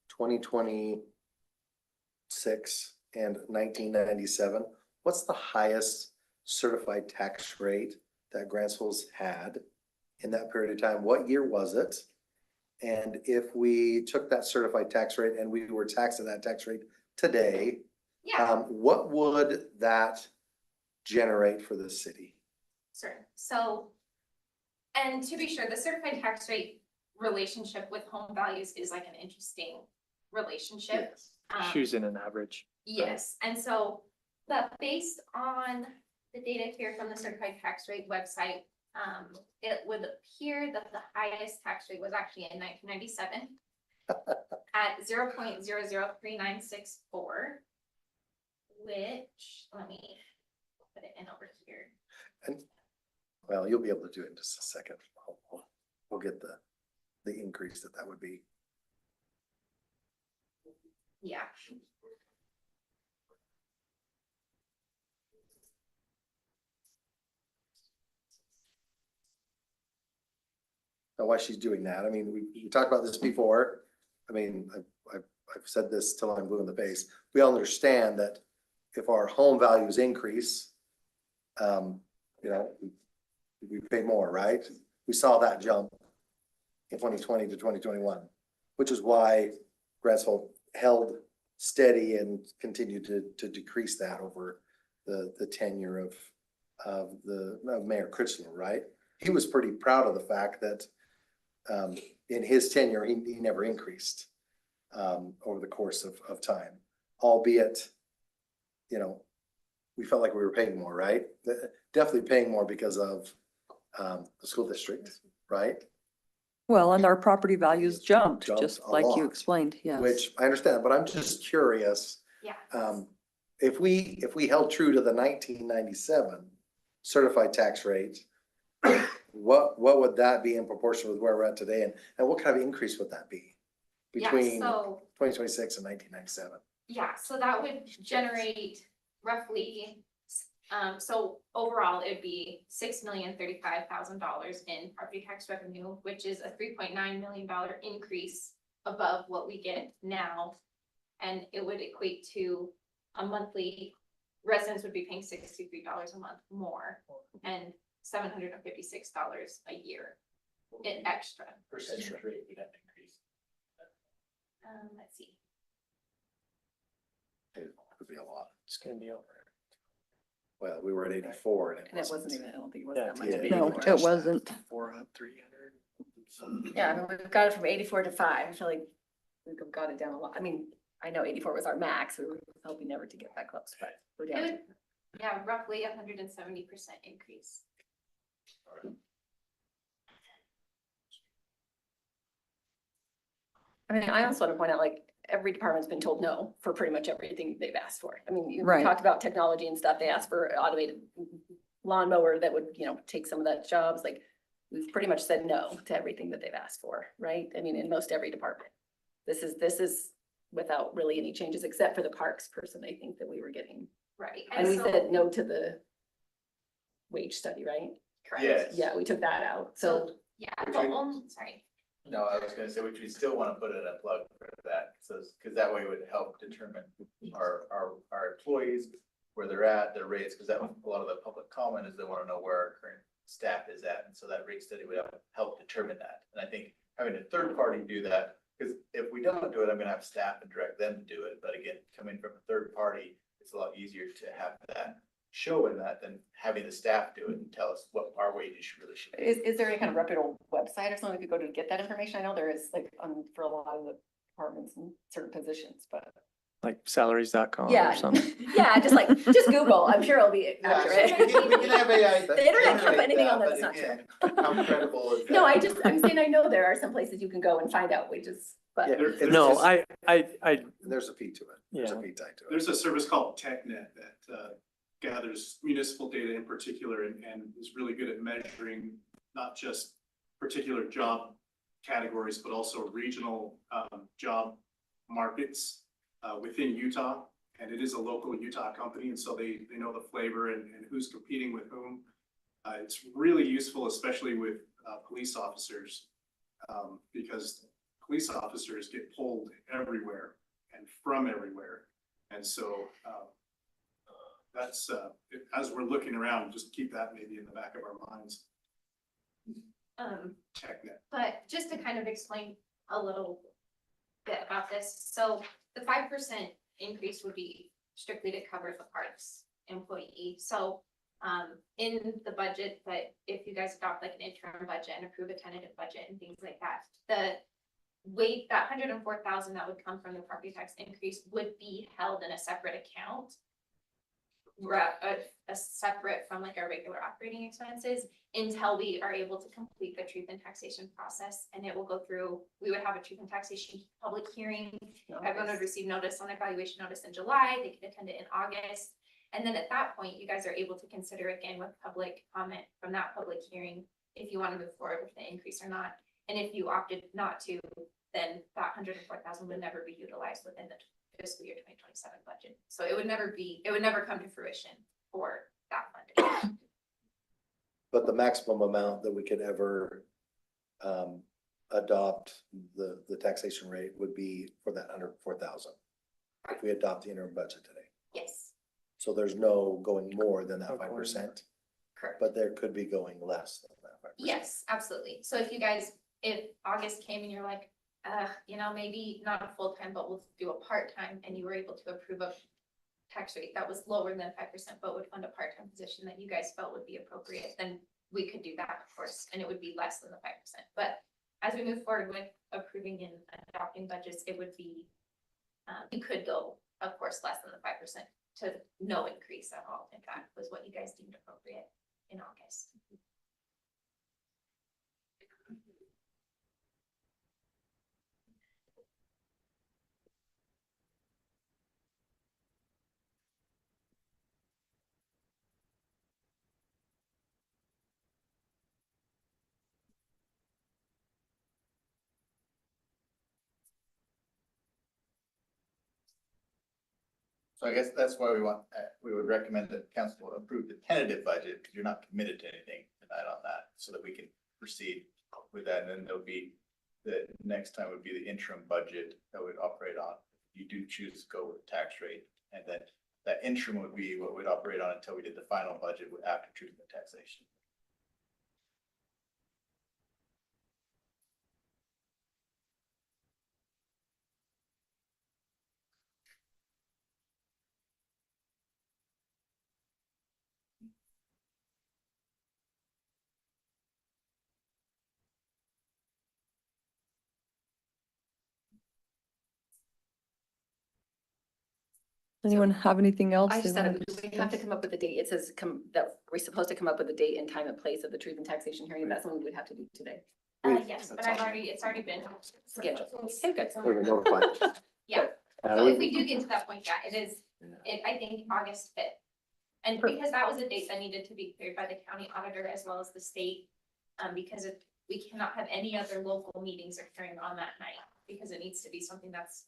2026 and 1997, what's the highest certified tax rate that Grantsville's had in that period of time? What year was it? And if we took that certified tax rate and we were taxed at that tax rate today, what would that generate for the city? Sure. So, and to be sure, the certified tax rate relationship with home values is like an interesting relationship. Choosing an average. Yes, and so, but based on the data here from the certified tax rate website, it would appear that the highest tax rate was actually in 1997 at 0.003964, which, let me put it in over here. And well, you'll be able to do it in just a second. We'll get the increase that would be. Yeah. Now, why she's doing that, I mean, we talked about this before. I mean, I've said this till I'm blue in the face. We all understand that if our home values increase, you know, we pay more, right? We saw that jump in 2020 to 2021, which is why Grantsville held steady and continued to decrease that over the tenure of Mayor Critchlow, right? He was pretty proud of the fact that in his tenure, he never increased over the course of time, albeit, you know, we felt like we were paying more, right? Definitely paying more because of the school district, right? Well, and our property values jumped, Jumped just a like you lot, explained, yes. Which I understand, but I'm just curious. Yeah. If we held true to the 1997 certified tax rate, what would that be in proportion with where we're at today? And what kind of increase would that be Yeah, between so, 2026 and 1997? yeah, so that would generate roughly, so overall, it'd be $6,035,000 in property tax revenue, which is a $3.9 million increase above what we get now. And it would equate to a monthly, residents would be paying $63 a month more and $756 a year in extra. Percentage rate would have to increase. Let's see. It would be a lot. It's gonna be over. Well, we were at 84 and And it wasn't even, I don't think it was Yeah, that much. yeah, No, even it wasn't. 300. Yeah, I mean, we've got it from 84 to 5. I feel like we've got it down a lot. I mean, I know 84 was our max. We were hoping never to get that close, but we're It down. would, yeah, roughly 170% increase. I mean, I also want to point out, like, every department's been told no for pretty much everything they've asked for. I mean, you Right. talked about technology and stuff. They asked for automated lawnmower that would, take some of that jobs. Like, we've pretty much said no to everything that they've asked for, right? I mean, in most every department. This is without really any changes, except for the parks person, I think that we were getting. Right. And we so- said no to the wage study, right? Correct. Yes. Yeah, we took that out. So Yeah, the only, sorry. No, I was gonna say, which we still wanna put in a plug for that, so, cause that way it would help determine our employees, where they're at, their rates, cause that was a lot of the public comment is they wanna know where our current staff is at, and so that rate study would help determine that. And I think having a third party do that, cause if we don't do it, I'm gonna have staff and direct them to do it, but again, coming from a third party, it's a lot easier to have that show in that than having the staff do it and tell us what our wages really should be. is there any kind of reputable website or something we could go to get that information? I know there is, like, for a lot of the departments and certain positions, but. Like salaries.com Yeah, or something. yeah, just Google. I'm sure it'll be Yeah, so accurate. we can have AI. The internet can't put anything on that but that's not true. again, How credible is that? No, I'm saying I know there are some places you can go and find out wages, but. Yeah, it's No, just- I, There's a fee to it. There's a Yeah. fee tied to it. There's a service called TechNet that gathers municipal data in particular and is really good at measuring not just particular job categories, but also regional job markets within Utah. And it is a local Utah company, and so they know the flavor and who's competing with whom. It's really useful, especially with police officers, because police officers get pulled everywhere and from everywhere. And so that's, as we're looking around, just keep that maybe in the back of our minds. TechNet. But just to kind of explain a little bit about this, so the 5% increase would be strictly to cover the parks employee. So in the budget, but if you guys adopt like an interim budget and approve a tentative budget and things like that, the weight, that 104,000 that would come from the property tax increase would be held in a separate account. A separate from like our regular operating expenses until we are able to complete the truth and taxation process. And it will go through, we would have a truth and taxation public hearing. Everyone would receive notice on evaluation notice in July. They could attend it in August. And then at that point, you guys are able to consider again with public comment from that public hearing, if you want to move forward with the increase or not. And if you opted not to, then that 104,000 would never be utilized within the fiscal year 2027 budget. So it would never come to fruition for that funding. But the maximum amount that we could ever adopt the taxation rate would be for that 104,000. If we adopt the interim budget today. Yes, So there's no going more than that No going 5%, correct. but there could be going less than that 5%. Yes, absolutely. So if you guys, if August came and you're like, maybe not a full-time, but we'll do a part-time, and you were able to approve a tax rate that was lower than 5%, but would fund a part-time position that you guys felt would be appropriate, then we could do that, of course, and it would be less than the 5%. But as we move forward with approving and adopting budgets, it would be, you could go, of course, less than the 5% to no increase at all, if that was what you guys deemed appropriate in August. So I guess that's why we would recommend that council approve the tentative budget, because you're not committed to anything tonight on that, so that we can proceed with that. And then there'll be, the next time would be the interim budget that would operate on. You do choose to go with tax rate, and then that interim would be what we'd operate on until we did the final budget after choosing the taxation. Anyone have anything else? I they just wanna said, do we have to discuss? come up with a date? It says that we're supposed to come up with a date and time and place of the truth and taxation hearing. That's something we would have to do today. Yes, but it's already been Scheduled. scheduled. Okay, good. We've been notified. Yeah, Uh, so we- if we do get to that point, yeah, I think August 5th. And because that was a date that needed to be cleared by the county auditor as well as the state, because we cannot have any other local meetings occurring on that night, because it needs to be something that's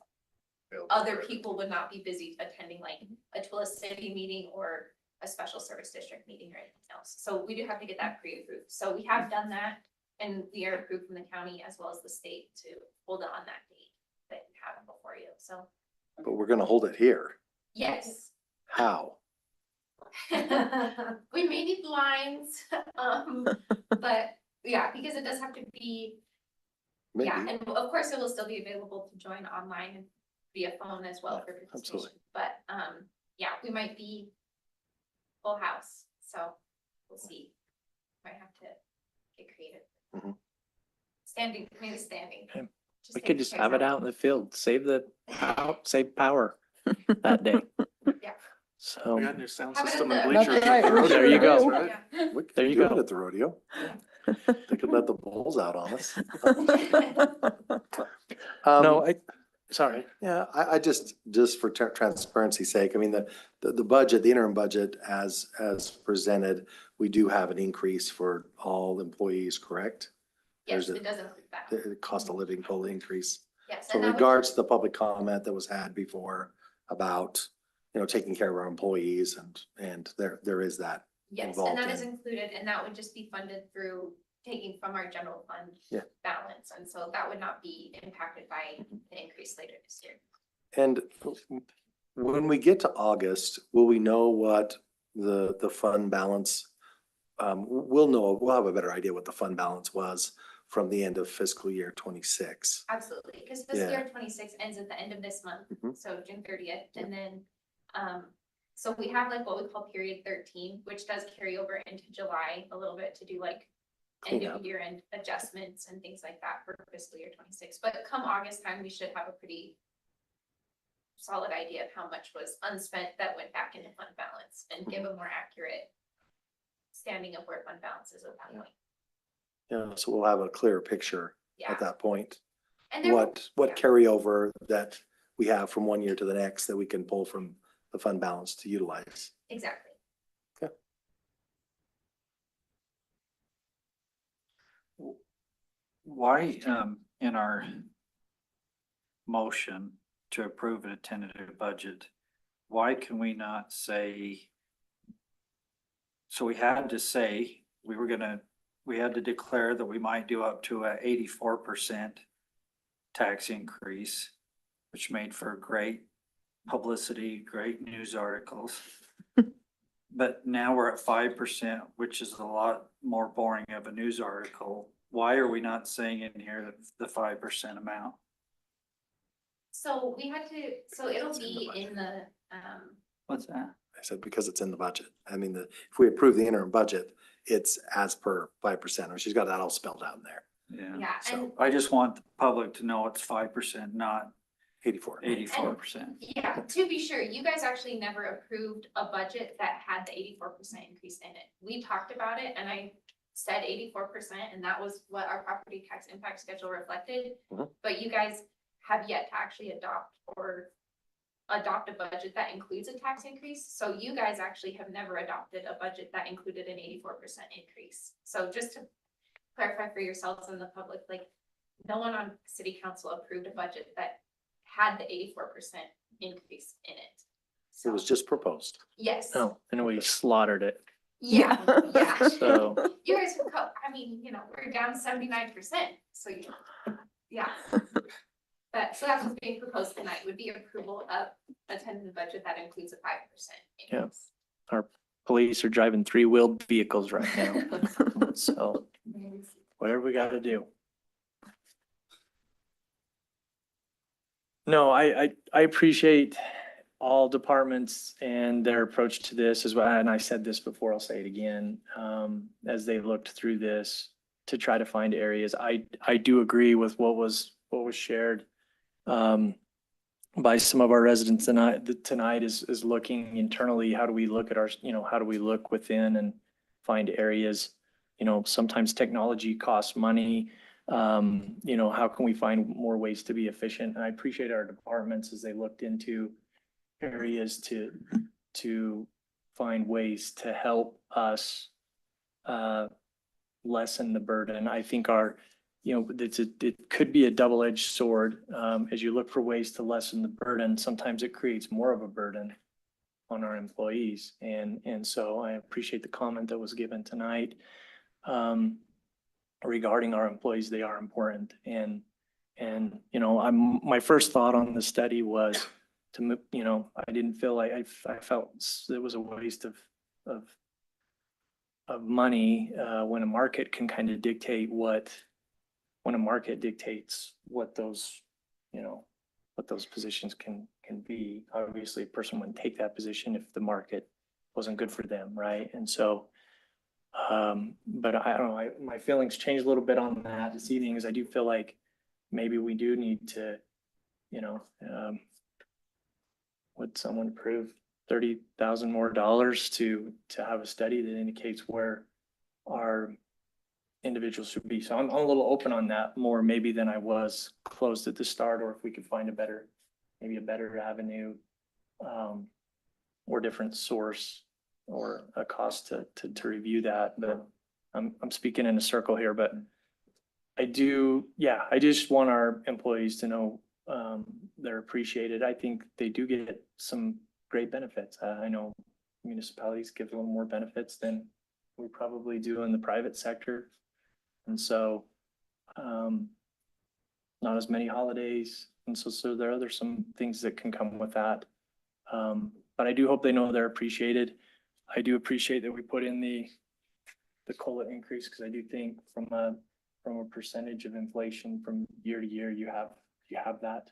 other people would not be busy attending, like a Twila City meeting or a special service district meeting or anything else. So we do have to get that pre-approved. So we have done that, and we are approved from the county as well as the state to hold it on that date that you have before you. So, But we're gonna hold it here. yes. How? We may need lines, but yeah, because it does have to be, yeah, Maybe. and of course it will still be available to join online and via phone as well for participation. absolutely. But, yeah, we might be full house, so we'll see. Might have to get creative. Mhm. Standing, maybe standing. Okay. We take could the just chairs have it out in the field, save power that day. Yeah. So, We got new sound Have it system at and the- bleachers. That's right, at the we rodeo. there you go. Right? Yeah. We could There you do go. it at the rodeo. They could let the bulls out on us. no, sorry. Yeah, I just for transparency's sake, I mean, the budget, the interim budget as presented, we do have an increase for all employees, correct? Yes, There's it does include that. The cost of living total increase. Yes. So and that was- regards to the public comment that was had before about, taking care of our employees and there is that. Yes, involved and that is in. included, and that would just be funded through taking from our general fund Yeah. balance, and so that would not be impacted by the increase later this year. And when we get to August, will we know what the fund balance? We'll have a better idea what the fund balance was from the end of fiscal year 26. Absolutely, because fiscal Yeah. year 26 ends at the end of this month, Mhm. so June 30th, and then, so we have like what we call period 13, which does carry over into July a little bit to do like end Cleanup. of year end adjustments and things like that for fiscal year 26. But come August time, we should have a pretty solid idea of how much was unspent that went back into fund balance and give a more accurate standing of where fund balance is at that point. So we'll have a clearer picture Yeah. at that point. And there, What yeah. carryover that we have from one year to the next that we can pull from the fund balance to utilize. Exactly. Why, in our motion to approve a tentative budget, why can we not say? So we had to say, we had to declare that we might do up to a 84% tax increase, which made for great publicity, great news articles. But now we're at 5%, which is a lot more boring of a news article. Why are we not saying in here the 5% amount? So we had to, so it'll be in the, What's that? I said, because it's in the budget. I mean, if we approve the interim budget, it's as per 5%, or she's got that all spelled out in there. yeah, and I just want the public to know it's 5%, not 84. 84%. yeah, to be sure, you guys actually never approved a budget that had the 84% increase in it. We talked about it and I said 84%, and that was what our property tax impact schedule reflected. Mhm. But you guys have yet to actually adopt a budget that includes a tax increase. So you guys actually have never adopted a budget that included an 84% increase. So just to clarify for yourselves and the public, like, no one on city council approved a budget that had the 84% increase in it. It was just proposed. Yes. Oh, and we slaughtered it. Yeah, yeah. So, You guys, I mean, we're down 79%, so yeah. But, so that's what's being proposed tonight, would be approval of a tentative budget that includes a 5% yeah, increase. our police are driving 3-wheeled vehicles right now. So whatever we gotta do. No, I appreciate all departments and their approach to this as well. And I said this before, I'll say it again, as they looked through this to try to find areas. I do agree with what was shared by some of our residents tonight is looking internally. How do we look at our, how do we look within and find areas? Sometimes technology costs money. How can we find more ways to be efficient? And I appreciate our departments as they looked into areas to find ways to help us lessen the burden. I think it could be a double-edged sword. As you look for ways to lessen the burden, sometimes it creates more of a burden on our employees. And so I appreciate the comment that was given tonight regarding our employees. They are important. And my first thought on the study was I didn't feel like I felt it was a waste of money when a market can kind of dictate when a market dictates what those positions can be. Obviously, a person wouldn't take that position if the market wasn't good for them, right? And so, but I don't know, my feelings changed a little bit on that this evening, as I do feel like maybe we do need to, would someone approve $30,000 more to have a study that indicates where our individuals should be? So I'm a little open on that more maybe than I was closed at the start, or if we could find a better avenue or different source or a cost to review that. But I'm speaking in a circle here, but I just want our employees to know they're appreciated. I think they do get some great benefits. I know municipalities give a little more benefits than we probably do in the private sector. And so, not as many holidays. And so there are some things that can come with that. But I do hope they know they're appreciated. I do appreciate that we put in the COLA increase, because I do think from a percentage of inflation from year to year, you have that.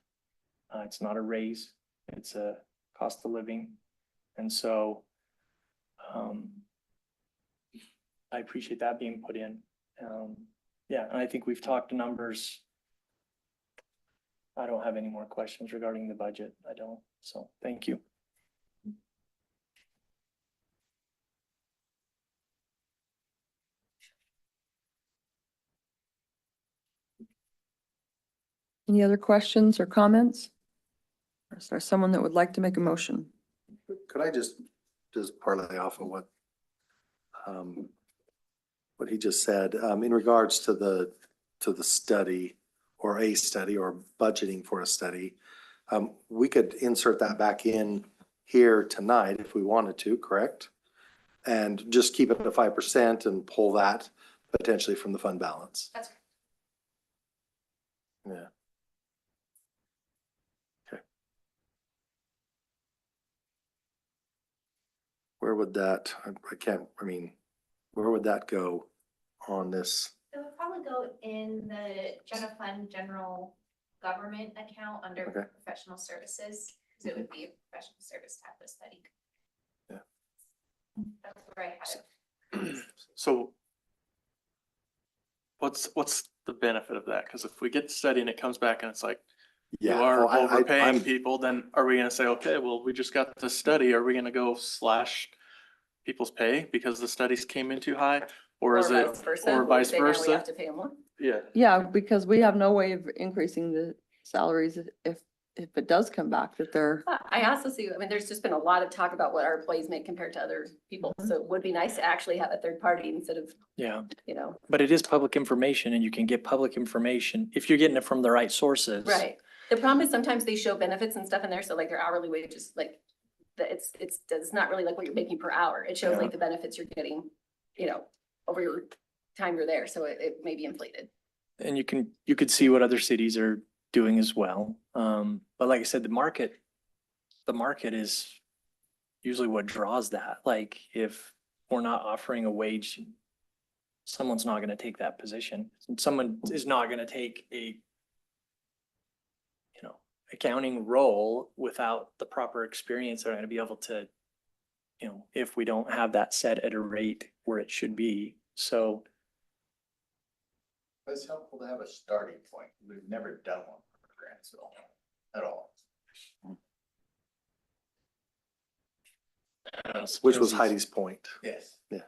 It's not a raise, it's a cost of living. And so, I appreciate that being put in. And I think we've talked numbers. I don't have any more questions regarding the budget. I don't. So thank you. Any other questions or comments? Or is there someone that would like to make a motion? Could I just parlay off of what he just said, in regards to the study or a study or budgeting for a study? We could insert that back in here tonight if we wanted to, correct? And just keep it at 5% and pull that potentially from the fund balance. That's right. Yeah. Okay. Where would that, where would that go on this? It would probably go in the general fund, general government account under Okay. professional services, because it would be a professional service type of study. Yeah. That's where I had it. So what's the benefit of that? Because if we get the study and it comes back and it's like, you are overpaying people, then are we gonna say, okay, well, we just got the study, are we gonna go slash people's pay because the studies came in too high? Or is it, or vice Say now we versa? have to pay them more. Yeah. Yeah, because we have no way of increasing the salaries if it does come back that they're. I also see, there's just been a lot of talk about what our employees make compared to other people. So it would be nice to actually have a third party instead of, Yeah, you know. but it is public information, and you can get public information if you're getting it from the right sources. Right. The problem is sometimes they show benefits and stuff in there. So like their hourly wages, like that it's not really like what you're making per hour. It shows Yeah. like the benefits you're getting, you know, over your time you're there. So it may be inflated. And you could see what other cities are doing as well. But like I said, the market is usually what draws that. Like if we're not offering a wage, someone's not gonna take that position. Someone is not gonna take a, you know, accounting role without the proper experience. They're gonna be able to, you know, if we don't have that set at a rate where it should be. So It's helpful to have a starting point. We've never done one for Grantsville at all. Which was Heidi's point. Yes. Yeah.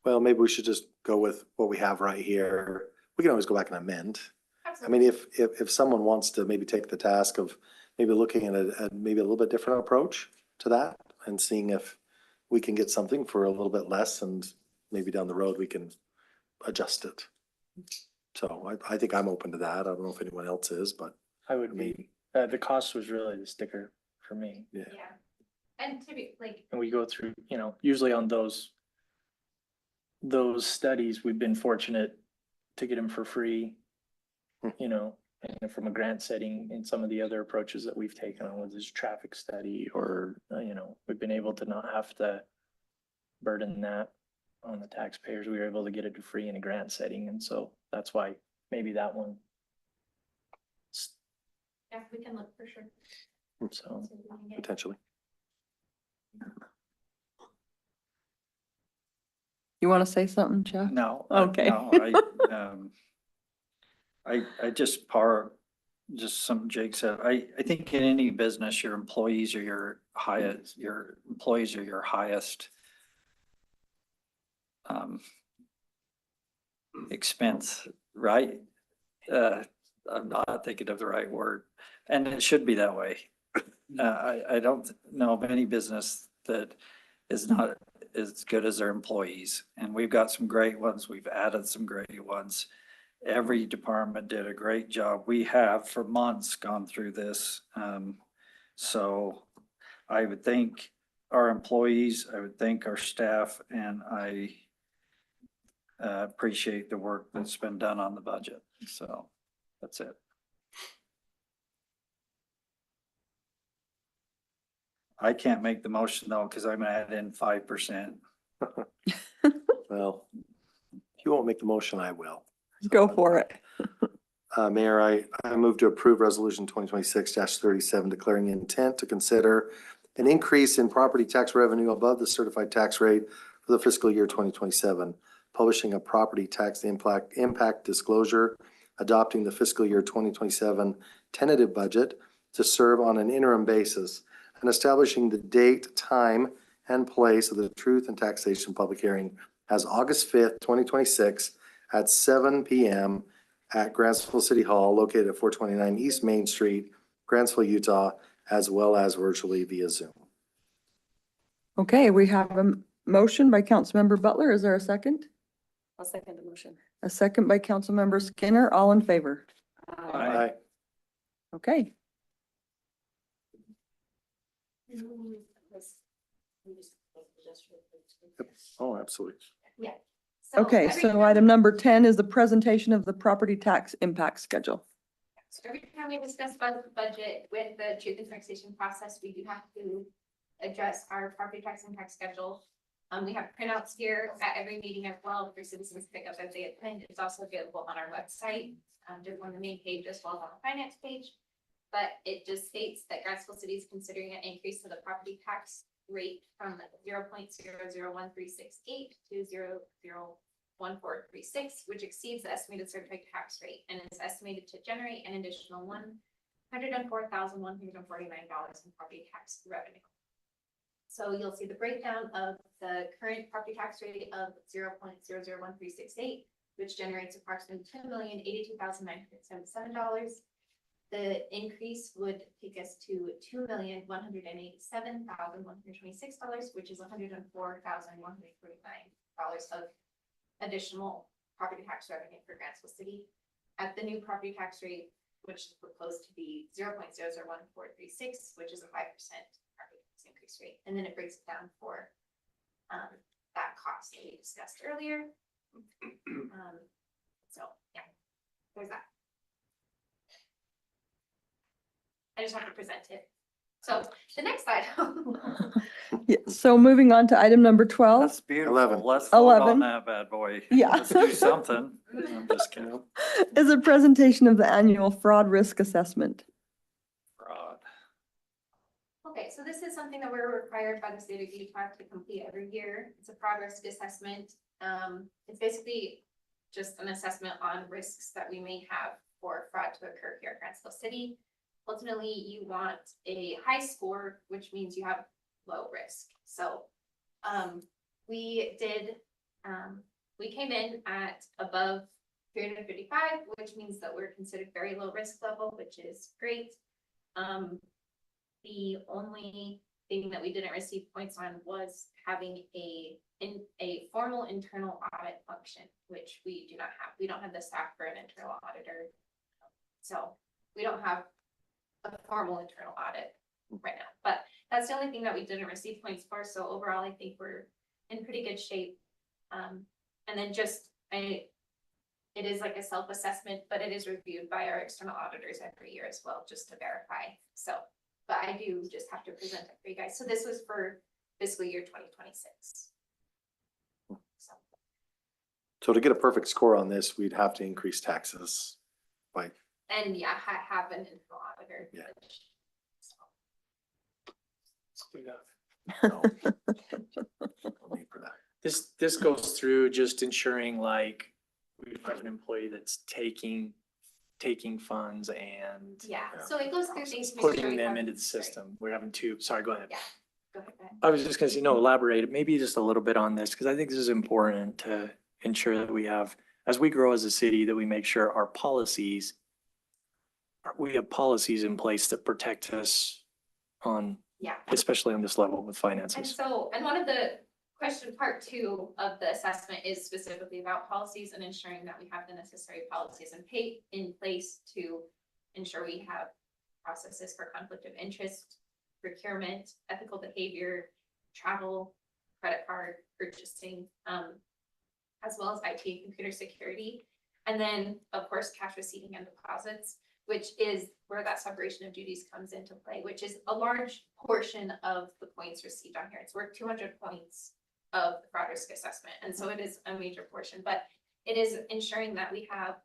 Well, maybe we should just go with what we have right here. We can always go back and amend. I mean, if someone wants to maybe take the task of maybe looking at maybe a little bit different approach to that and seeing if we can get something for a little bit less and maybe down the road we can adjust it. So I think I'm open to that. I don't know if anyone else is, but I would be, the cost was really the sticker for me. yeah. Yeah. And to be like, And we go through, you know, usually on those studies, we've been fortunate to get them for free, you know, and from a grant setting in some of the other approaches that we've taken on with this traffic study or, you know, we've been able to not have to burden that on the taxpayers. We were able to get it for free in a grant setting. And so that's why maybe that one. yeah, we can look for sure. So See if we can get- Potentially. You want to say something, Jeff? No. Okay. No, I just some Jake said, I think in any business, your employees are your highest expense, right? I'm not thinking of the right word, and it should be that way. I don't know of any business that is not as good as their employees, and we've got some great ones. We've added some great ones. Every department did a great job. We have for months gone through this. So I would thank our employees, I would thank our staff, and I appreciate the work that's been done on the budget. So that's it. I can't make the motion though, because I'm gonna add in 5%. Well, if you won't make the motion, I will. Go for it. Mayor, I move to approve resolution 2026-37 declaring intent to consider an increase in property tax revenue above the certified tax rate for the fiscal year 2027, publishing a property tax impact disclosure, adopting the fiscal year 2027 tentative budget to serve on an interim basis, and establishing the date, time, and place of the Truth and Taxation public hearing as August 5th, 2026 at 7 p.m. at Grantsville City Hall, located at 429 East Main Street, Grantsville, Utah, as well as virtually via Zoom. Okay, we have a motion by Councilmember Butler. Is there a second? I'll second the motion. A second by Councilmember Skinner. All in favor? Aye. Okay. Oh, absolutely. Yeah. Okay, every so time- item number 10 is the presentation of the property tax impact schedule. So every time we discuss budget with the truth and taxation process, we do have to address our property tax impact schedule. We have printouts here at every meeting as well for citizens to pick up as they attend. It's also available on our website, just on the main page as well as on the finance page. But it just states that Grantsville City is considering an increase to the property tax rate from 0.001368 to 0.01436, which exceeds the estimated certified tax rate and is estimated to generate an additional $104,149 in property tax revenue. So you'll see the breakdown of the current property tax rate of 0.001368, which generates approximately $2,082,977. The increase would take us to $2,187,126, which is $104,149 of additional property tax revenue for Grantsville City. At the new property tax rate, which is proposed to be 0.001436, which is a 5% property tax increase rate. And then it breaks it down for that cost that we discussed earlier. So yeah, there's that. I just have to present it. So the next item. Yeah, so moving on to item number 12. That's beautiful. 11. Let's vote 11. on that bad boy. Yeah. Let's do something. I'm just kidding. Is a presentation of the annual fraud risk assessment. Fraud. Okay, so this is something that we're required by the state of Utah to complete every year. It's a fraud risk assessment. It's basically just an assessment on risks that we may have for fraud to occur here at Grantsville City. Ultimately, you want a high score, which means you have low risk. So we came in at above 355, which means that we're considered very low risk level, which is great. The only thing that we didn't receive points on was having a formal internal audit function, which we do not have. We don't have the staff for an internal auditor. So we don't have a formal internal audit right now, but that's the only thing that we didn't receive points for. So overall, I think we're in pretty good shape. And then it is like a self-assessment, but it is reviewed by our external auditors every year as well, just to verify. So, but I do just have to present it for you guys. So this was for fiscal year 2026. So to get a perfect score on this, we'd have to increase taxes by, And yeah, have an internal auditor. Yeah. no need for that. This goes through just ensuring like we've got an employee that's taking funds and Yeah, so it goes through things. to make sure putting we them have- into the system. We're having two, sorry, go ahead. Yeah, go ahead. I was just gonna say, no, elaborate, maybe just a little bit on this, because I think this is important to ensure that we have, as we grow as a city, that we make sure we have policies in place that protect us on, Yeah. especially on this level with And finances. so, and one of the part 2 of the assessment is specifically about policies and ensuring that we have the necessary policies in place to ensure we have processes for conflict of interest, procurement, ethical behavior, travel, credit card purchasing, as well as IT and computer security. And then, of course, cash receiving and deposits, which is where that separation of duties comes into play, which is a large portion of the points received on here. It's worth 200 points of the fraud risk assessment. And so it is a major portion, but it is ensuring that we have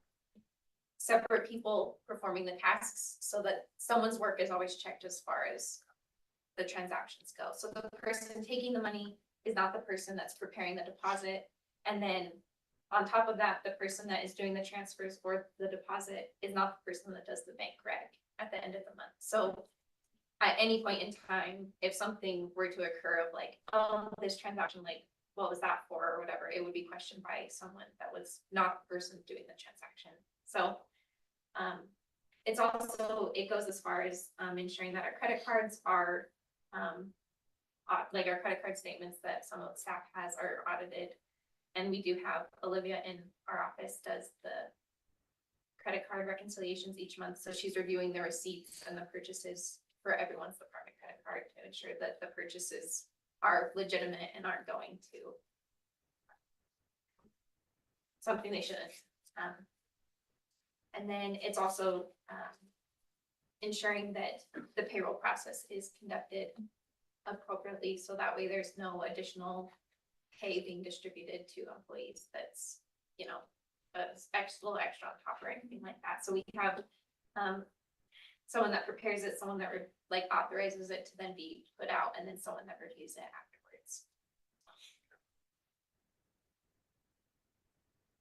separate people performing the tasks so that someone's work is always checked as far as the transactions go. So the person taking the money is not the person that's preparing the deposit. And then on top of that, the person that is doing the transfers or the deposit is not the person that does the bank reg at the end of the month. So at any point in time, if something were to occur of like, oh, this transaction, like, what was that for or whatever, it would be questioned by someone that was not the person doing the transaction. So it's also, it goes as far as ensuring that our credit cards are like our credit card statements that some of the staff has are audited. And we do have Olivia in our office does the credit card reconciliations each month. So she's reviewing the receipts and the purchases for everyone's department credit card to ensure that the purchases are legitimate and aren't going to something they shouldn't. And then it's also ensuring that the payroll process is conducted appropriately. So that way there's no additional pay being distributed to employees that's, you know, extra on top or anything like that. So we have someone that prepares it, someone that like authorizes it to then be put out, and then someone that reviews it afterwards.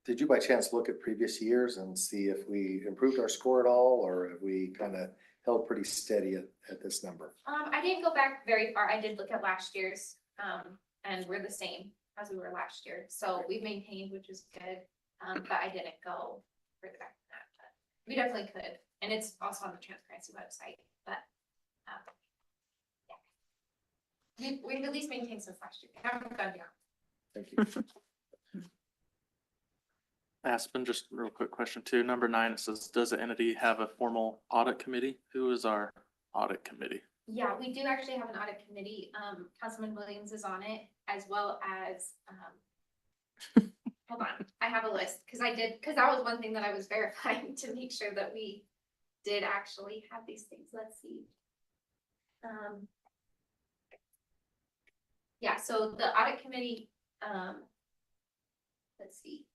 Did you by chance look at previous years and see if we improved our score at all, or have we kind of held pretty steady at this number? I didn't go back very far. I did look at last year's, and we're the same as we were last year. So we've maintained, which is good. But I didn't go further back than that. We definitely could, and it's also on the transparency website, but, yeah. We've at least maintained some last year. Haven't gone beyond. Thank you. Aspen, just a real quick question too. Number 9, it says, does the entity have a formal audit committee? Who is our audit committee? Yeah, we do actually have an audit committee. Councilman Williams is on it, as well as, hold on, I have a list, because that was one thing that I was verifying to make sure that we did actually have these things. Let's see. Yeah, so the audit committee, let's see.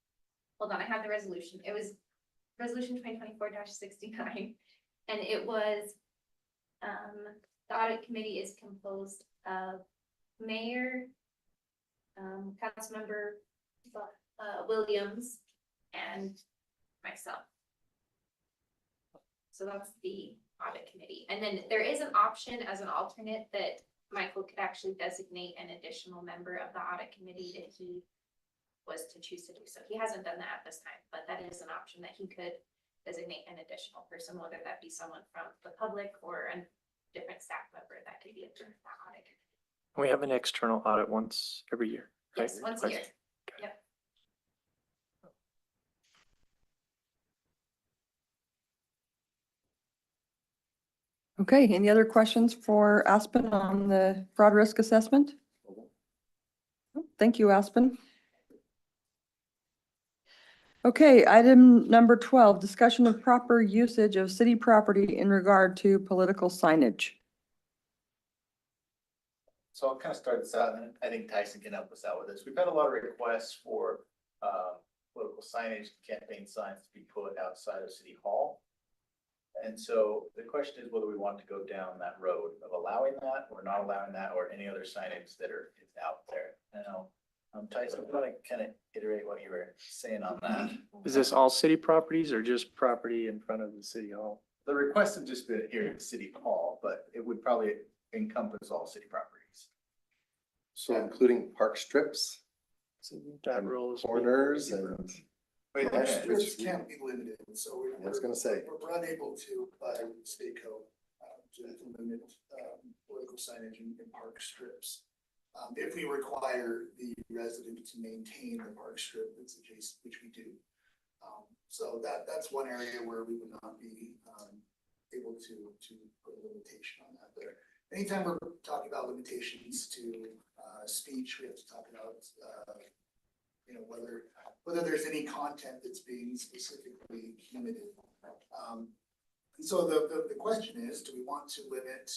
Hold on, I have the resolution. It was resolution 2024-69, and it was, the audit committee is composed of mayor, councilmember Williams, and myself. So that's the audit committee. And then there is an option as an alternate that Michael could actually designate an additional member of the audit committee if he was to choose to do so. He hasn't done that at this time, but that is an option that he could designate an additional person, whether that be someone from the public or a different staff member that could be a part of that audit. We have an external audit once every year. Right? Yes, once a year. Yep. Okay, any other questions for Aspen on the fraud risk assessment? Thank you, Aspen. Okay, item number 12, discussion of proper usage of city property in regard to political signage. So I'll kind of start this out, and I think Tyson can help us out with this. We've had a lot of requests for political signage, campaign signs to be put outside of City Hall. And so the question is whether we want to go down that road of allowing that or not allowing that, or any other signage that is out there. Now, Tyson, I want to kind of iterate what you were saying on that. Is this all city properties or just property in front of the city hall? The request would just be here at City Hall, but it would probably encompass all city properties. So including park strips, So that rule is. corners and. Wait, Yeah, Strips can't be limited, so I was gonna say. we're unable to, by state code, to limit, political signage in park strips. If we require the resident to maintain the park strip that's adjacent, which we do. So that's one area where we would not be, able to put a limitation on that. But anytime we're talking about limitations to, speech, we have to talk about, whether there's any content that's being specifically limited. And so the question is, do we want to limit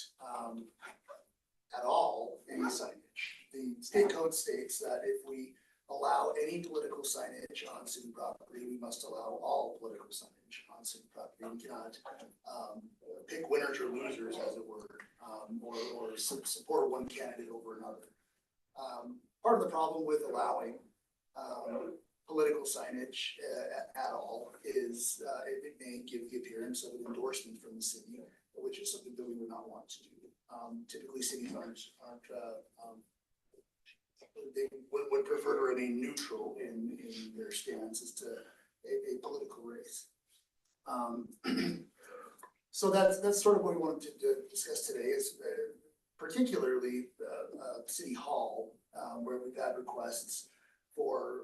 at all any signage? The state code states that if we allow any political signage on city property, we must allow all political signage on city property. We cannot pick winners or losers, as it were, or support one candidate over another. Part of the problem with allowing political signage at all is it may give the appearance of an endorsement from the city, which is something that we would not want to do. Typically, cities aren't they would prefer to remain neutral in their stance as to a political race. So that's sort of what we wanted to discuss today is particularly City Hall, where we've had requests for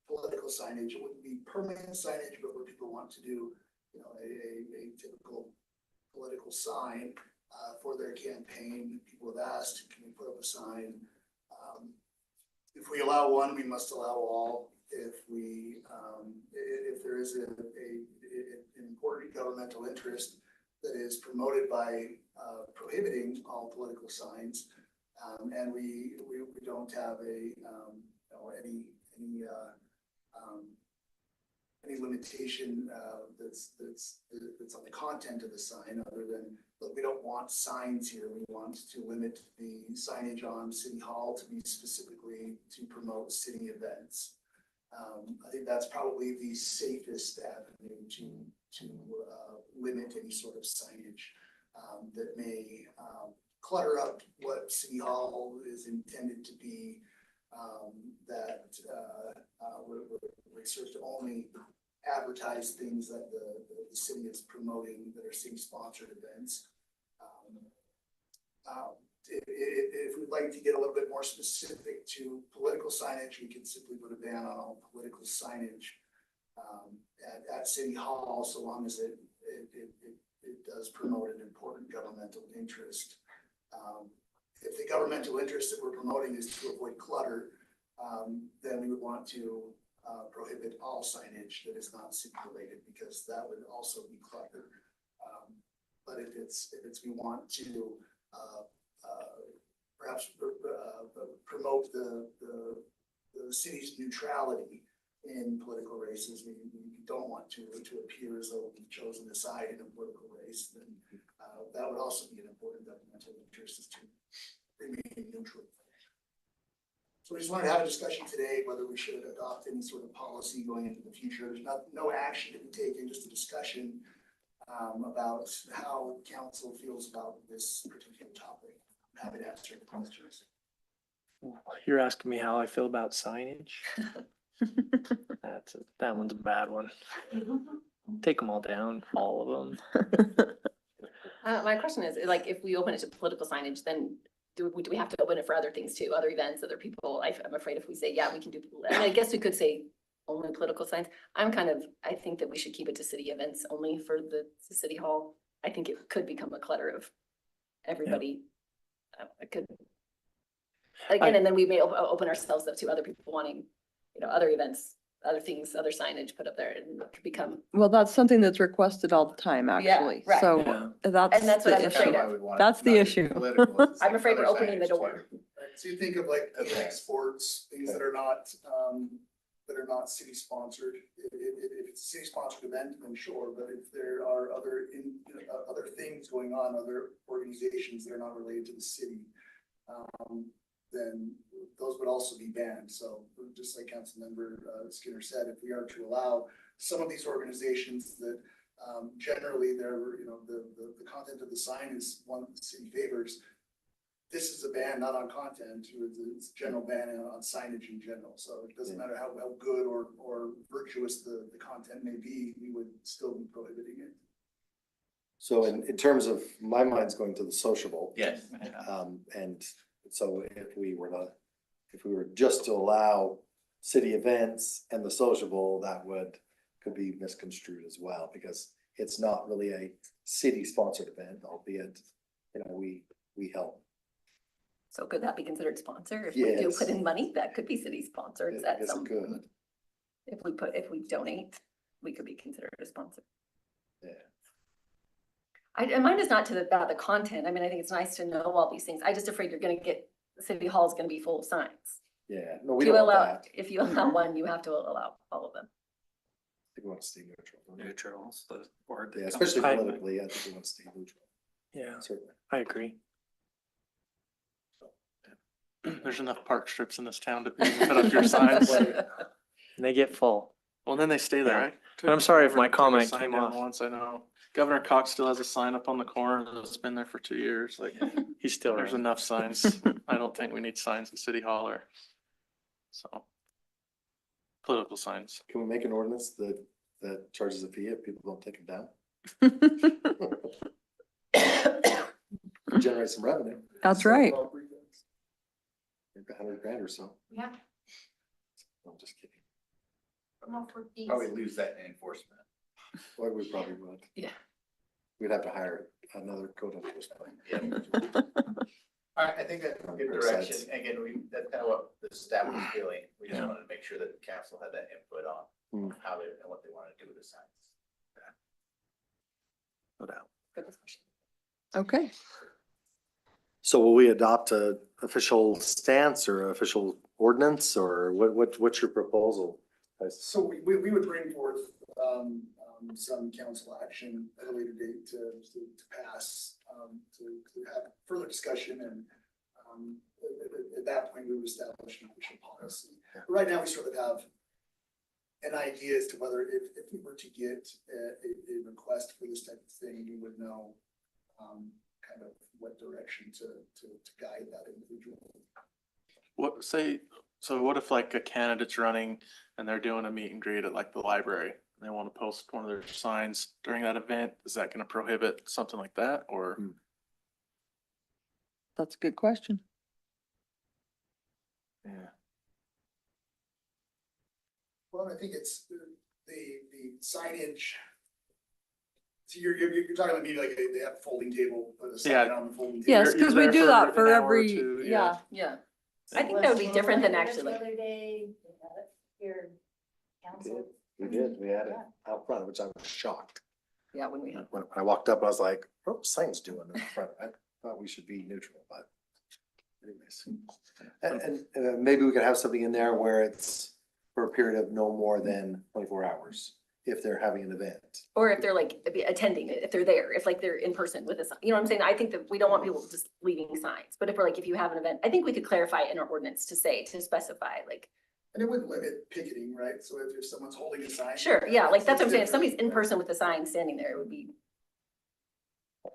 political signage. It wouldn't be permanent signage, but where people want to do, a typical political sign for their campaign. People have asked, can we put up a sign? If we allow one, we must allow all. If there is an important governmental interest that is promoted by prohibiting all political signs, and we don't have any limitation that's on the content of the sign, other than, look, we don't want signs here. We want to limit the signage on City Hall to be specifically to promote city events. I think that's probably the safest avenue to limit any sort of signage that may clutter up what City Hall is intended to be. Where it serves to only advertise things that the the city is promoting that are city-sponsored events. If we'd like to get a little bit more specific to political signage, we can simply put a ban on all political signage at City Hall, so long as it does promote an important governmental interest. If the governmental interest that we're promoting is to avoid clutter, then we would want to prohibit all signage that is not city related, because that would also be clutter. But if it's we want to perhaps promote the city's neutrality in political races, we don't want to appear as though we've chosen a side in a political race, then that would also be an important governmental interest, is to remain neutral. So we just wanted to have a discussion today whether we should adopt any sort of policy going into the future. There's no action to be taken, just a discussion about how council feels about this particular topic. I'm happy to answer the questions. You're asking me how I feel about signage? That one's a bad one. Take them all down, all of them. My question is, like, if we open it to political signage, then do we have to open it for other things too, other events, other people? I'm afraid if we say, yeah, we can do, I mean, I guess we could say only political signs. I think that we should keep it to city events only for the city hall. I think it could become a clutter of everybody. It could. Again, and then we may open ourselves up to other people wanting, other events, other things, other signage put up there, and it could become. Well, that's something that's requested all the time, actually. right. So Yeah. And that's what the I'm issue. afraid of. That's the issue. I'm afraid we're opening the door. So you think of like sports, things that are not city sponsored. If it's a city sponsored event, then sure, but if there are other things going on, other organizations that are not related to the city, then those would also be banned. So just like Councilmember Skinner said, if we are to allow some of these organizations that generally they're, the content of the sign is one that the city favors, this is a ban not on content, it's a general ban on signage in general. So it doesn't matter how good or virtuous the content may be, we would still be prohibiting it. So in terms of, my mind's going to the sociable. Yes. And so if we were just to allow city events and the sociable, that could be misconstrued as well, because it's not really a city sponsored event, albeit, we help. So could that be considered sponsor? If we do Yes. put in money, that could be city sponsored at Yes, some. it could. If we donate, we could be considered a sponsor. Yeah. And mine is not about the content. I mean, I think it's nice to know all these things. I just afraid City Hall is gonna be full of signs. Yeah, no, we don't want that. If you allow one, you have to allow all of them. I think we want to stay neutral. Neutrals, the word. Yeah, especially politically, I think we want to stay neutral. Yeah, Certainly. I agree. There's enough park strips in this town to put up your signs. And they get full. Well, then they stay there, right? But I'm sorry if my Took a comment sign came down off. Once, I know. Governor Cox still has a sign up on the corner that's been there for 2 years. Like, He's still there's right. enough signs. I don't think we need signs at City Hall or so. Political signs. Can we make an ordinance that charges a fee if people don't take them down? Generate some revenue. That's right. Maybe $100,000 or so. Yeah. I'm just kidding. I'm all for fees. Probably lose that in enforcement. Well, we probably would. Yeah. We'd have to hire another code enforcement. All right, I think that's a good direction. Again, that's kind of what the staff was feeling. We just wanted to make sure that the council had that input on how they, and what they want to do with the signs. No doubt. Good discussion. Okay. So will we adopt a official stance or official ordinance, or what's your proposal? So we would bring forth some council action at a later date to pass, to have further discussion, and at that point we would establish an official policy. Right now we sort of have an idea as to whether if we were to get a request for this type of thing, we would know kind of what direction to guide that individual. So what if like a candidate's running and they're doing a meet and greet at like the library? they want to post one of their signs during that event, is that gonna prohibit something like that, or? That's a good question. Yeah. Well, I think it's the signage. So you're talking about maybe like they have a folding table, put a sign Yeah. on the folding table. Yes, You're because we there do for that for an hour or every, two, yeah. Yeah. I think that would be different than actually like, Other day, your council. We did, we had it out front, which I was shocked. yeah, when we had. When I walked up, I was like, oh, signs doing in front. I thought we should be neutral, but anyways. And maybe we could have something in there where it's for a period of no more than 24 hours if they're having an event. Or if they're like attending it, if they're there, if like they're in person with a sign, you know what I'm saying? I think that we don't want people just leaving signs, but if we're like, if you have an event, I think we could clarify in our ordinance to say, to specify, like, And it would limit picketing, right? So if someone's holding a sign. sure, yeah, like that's what I'm saying. If it's somebody's in different, person with a sign standing there, it would be.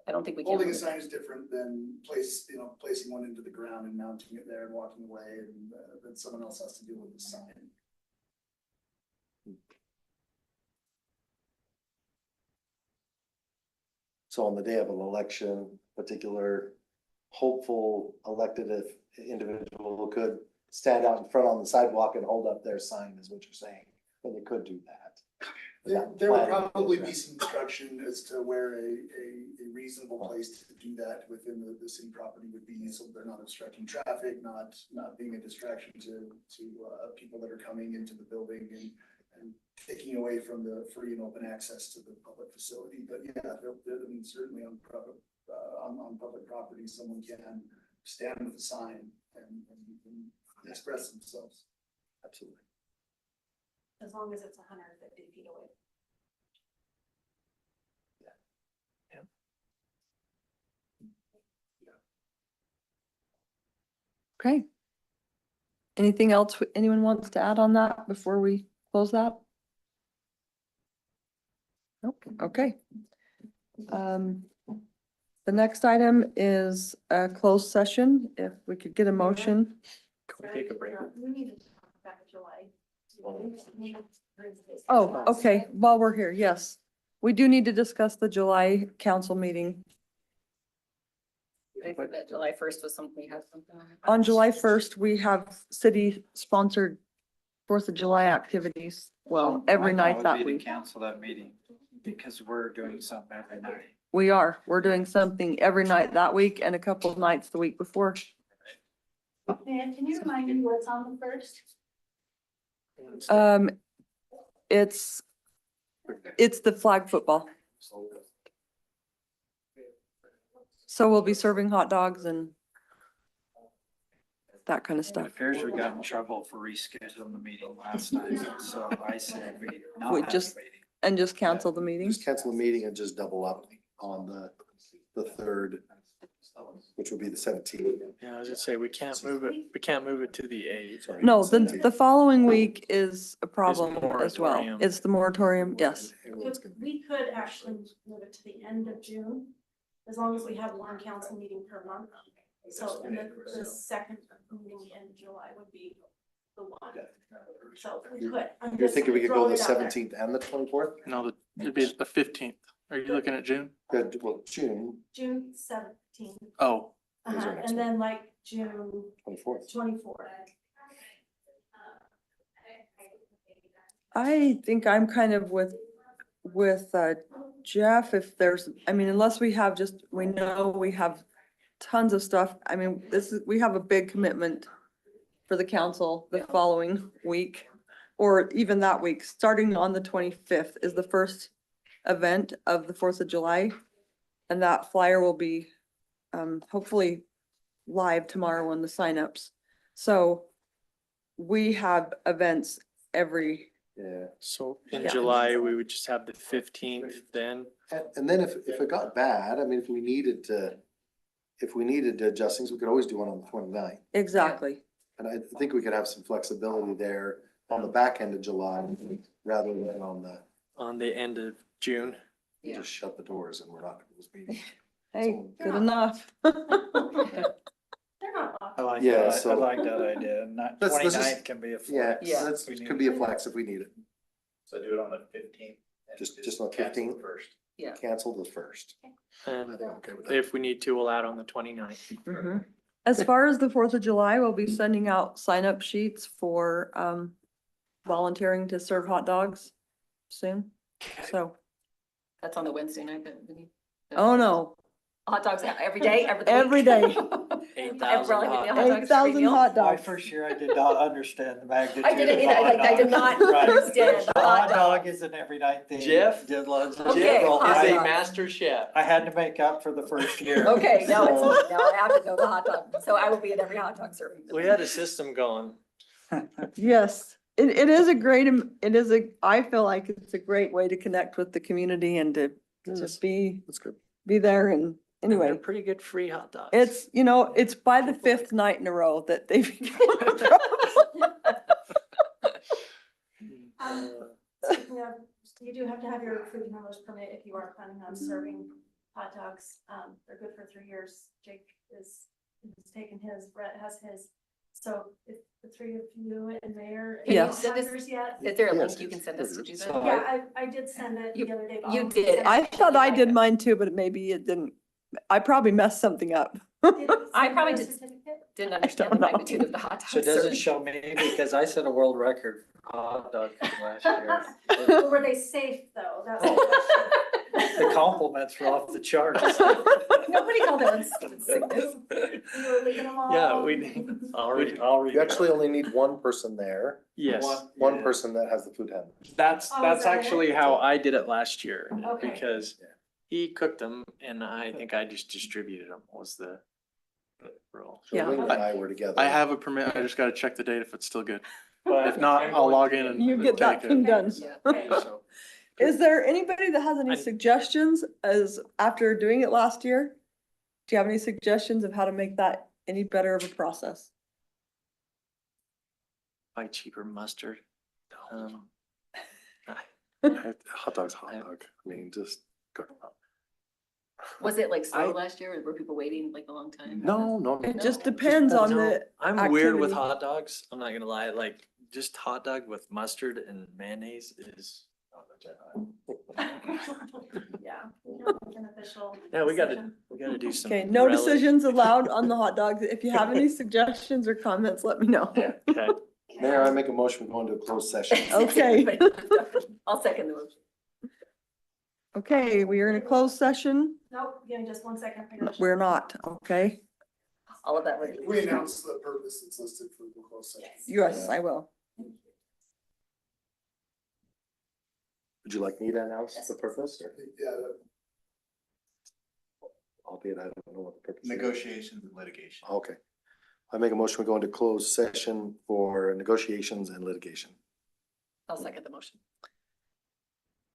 I don't think we can. Holding a sign is different than placing one into the ground and mounting it there and walking away, and then someone else has to deal with the sign. So on the day of an election, particular hopeful elected individual could stand out in front on the sidewalk and hold up their sign, is what you're saying, then they could do that. There would probably be some instruction as to where a reasonable place to do that within the city property would be, so they're not obstructing traffic, not being a distraction to people that are coming into the building and taking away from the free and open access to the public facility. But yeah, I mean, certainly on public property, someone can stand with a sign and express themselves. Absolutely. As long as it's 150 feet away. Okay. Anything else anyone wants to add on that before we close that? Nope, okay. The next item is a closed session. If we could get a motion. Can we take a break? We need to talk about July. Oh, okay, while we're here, yes. We do need to discuss the July council meeting. I think that July 1st was something, we had something. On July 1st, we have city-sponsored 4th of July activities. Well, every My thought night would that be to week. Cancel that meeting because we're doing something every night. We're doing something every night that week and a couple of nights the week before. Man, can you remind me what's on the first? It's the flag football. So we'll be serving hot dogs and that kind of It stuff. appears we got in trouble for rescheduling the meeting last night, so I said we not We have just- a meeting. And just cancel the meeting. Just cancel the meeting and just double up on the third, which would be the 17th. Yeah, I was gonna say, we can't move it to the 8th. No, the following week is a problem as well. moratorium. It's the moratorium, yes. We could actually move it to the end of June, as long as we have one council meeting per month. So the second meeting in July would be the one. So we could. I'm You're just thinking we could go throwing the it out there. 17th and the 24th? No, it'd be the 15th. Are you looking at June? Good, well, June June 17th. Oh, Those are next And then like June 24th. 24th. I think I'm kind of with Jeff, if there's, I mean, unless we have we know we have tons of stuff. I mean, we have a big commitment for the council the following week, or even that week, starting on the 25th is the first event of the 4th of July. And that flyer will be hopefully live tomorrow on the signups. So we have events every. Yeah. So in Yeah. July, we would just have the 15th then. And then if it got bad, I mean, if we needed to adjust things, we could always do one on the 29th. Exactly. And I think we could have some flexibility there on the back end of July rather than On the end of June. just shut the doors and we're not gonna lose meetings. Hey, good enough. They're not off. I like Yeah, that, I so- like that idea. Let's just- 29th can be a Yeah, flex. Yeah. that's, We need could be a it. flex if we need it. So do it on the 15th. Just on the 15th? First. Yeah. Cancel the first. And I think I'm okay with that. if we need to, we'll add on the 29th. Mhm. As far as the 4th of July, we'll be sending out sign-up sheets for volunteering to serve hot dogs soon. So, That's on the Wednesday night, but. oh no, Hot dogs every day, every day. 8,000 We're hot getting dogs. 8,000 hot My dogs. first year, I did not understand the magnitude. I didn't of either, hot like, I did dogs. not Right. understand the The hot hot dog. dog is an every night thing. Jeff? Did loads of. Okay, Well, hot I- dog. master chef. I had to make up for the first year. Okay, now So, it's, now I have to go to hot dog, so I will be at every hot dog serving. We had a system going. Yes, it is a great, I feel like it's a great way to connect with the community and to just That's good. be there and And they're anyway. pretty good free hot dogs. It's, it's by the 5th night in a row that they've become. Speaking of, you do have to have your food handler's permit if you are planning on serving hot dogs. They're good for 3 years. Jake is taking his, Brett has his. So if the three of you and Mayor. Can you Yes. send us- Yours yet? Is there a Yes, link you can send us to do So that? Yeah, I did send it You- the other day. but you I'll did. send it I to thought you. I did mine too, but maybe it didn't. I probably messed something up. Did it I send probably you a did. certificate? Didn't understand the don't know. magnitude of the hot dog So it doesn't serving. show me because I set a world record for hot dog last year. But were they safe though? That's the question. The compliments were off the charts. Nobody called it sickness. You were leaving them all. Yeah, I'll read. You actually only need one person there. Yes. One person that has the food handler. That's Oh, is that it? actually how I did it last year, Okay. because he cooked them and I think I just distributed them was the rule. So Yeah. Lee and I were together. I have a permit. I just gotta check the date if it's still good. But If not, I'm I'll going log to in get- and You get that take thing it. done. Okay. So, Is there anybody that has any I- suggestions as after doing it last year? Do you have any suggestions of how to make that any better of a process? buy cheaper mustard. Hot dog's hot dog. I mean, just cook them up. Was it like slow last year? Or were people waiting like a long time? No. It just depends on the I'm weird with activity. hot dogs. I'm not gonna lie, like just hot dog with mustard and mayonnaise is. Yeah. An official. Yeah, we decision. gotta do some. Okay, no relish. decisions allowed on the hot dogs. If you have any suggestions or comments, let me know. Okay. Mayor, I make a motion to go into a closed session. Okay. I'll second the motion. Okay, we are in a closed session. Nope, give me just 1 second. I gotta We're not, okay? All of that was. We announced the purpose that's listed for the closed session. Yes, I will. Would you like me to announce the purpose or? Yeah, Albeit I don't know what the purpose is. Negotiations and litigation. Okay. I make a motion, we go into closed session for negotiations and litigation. I'll second the motion.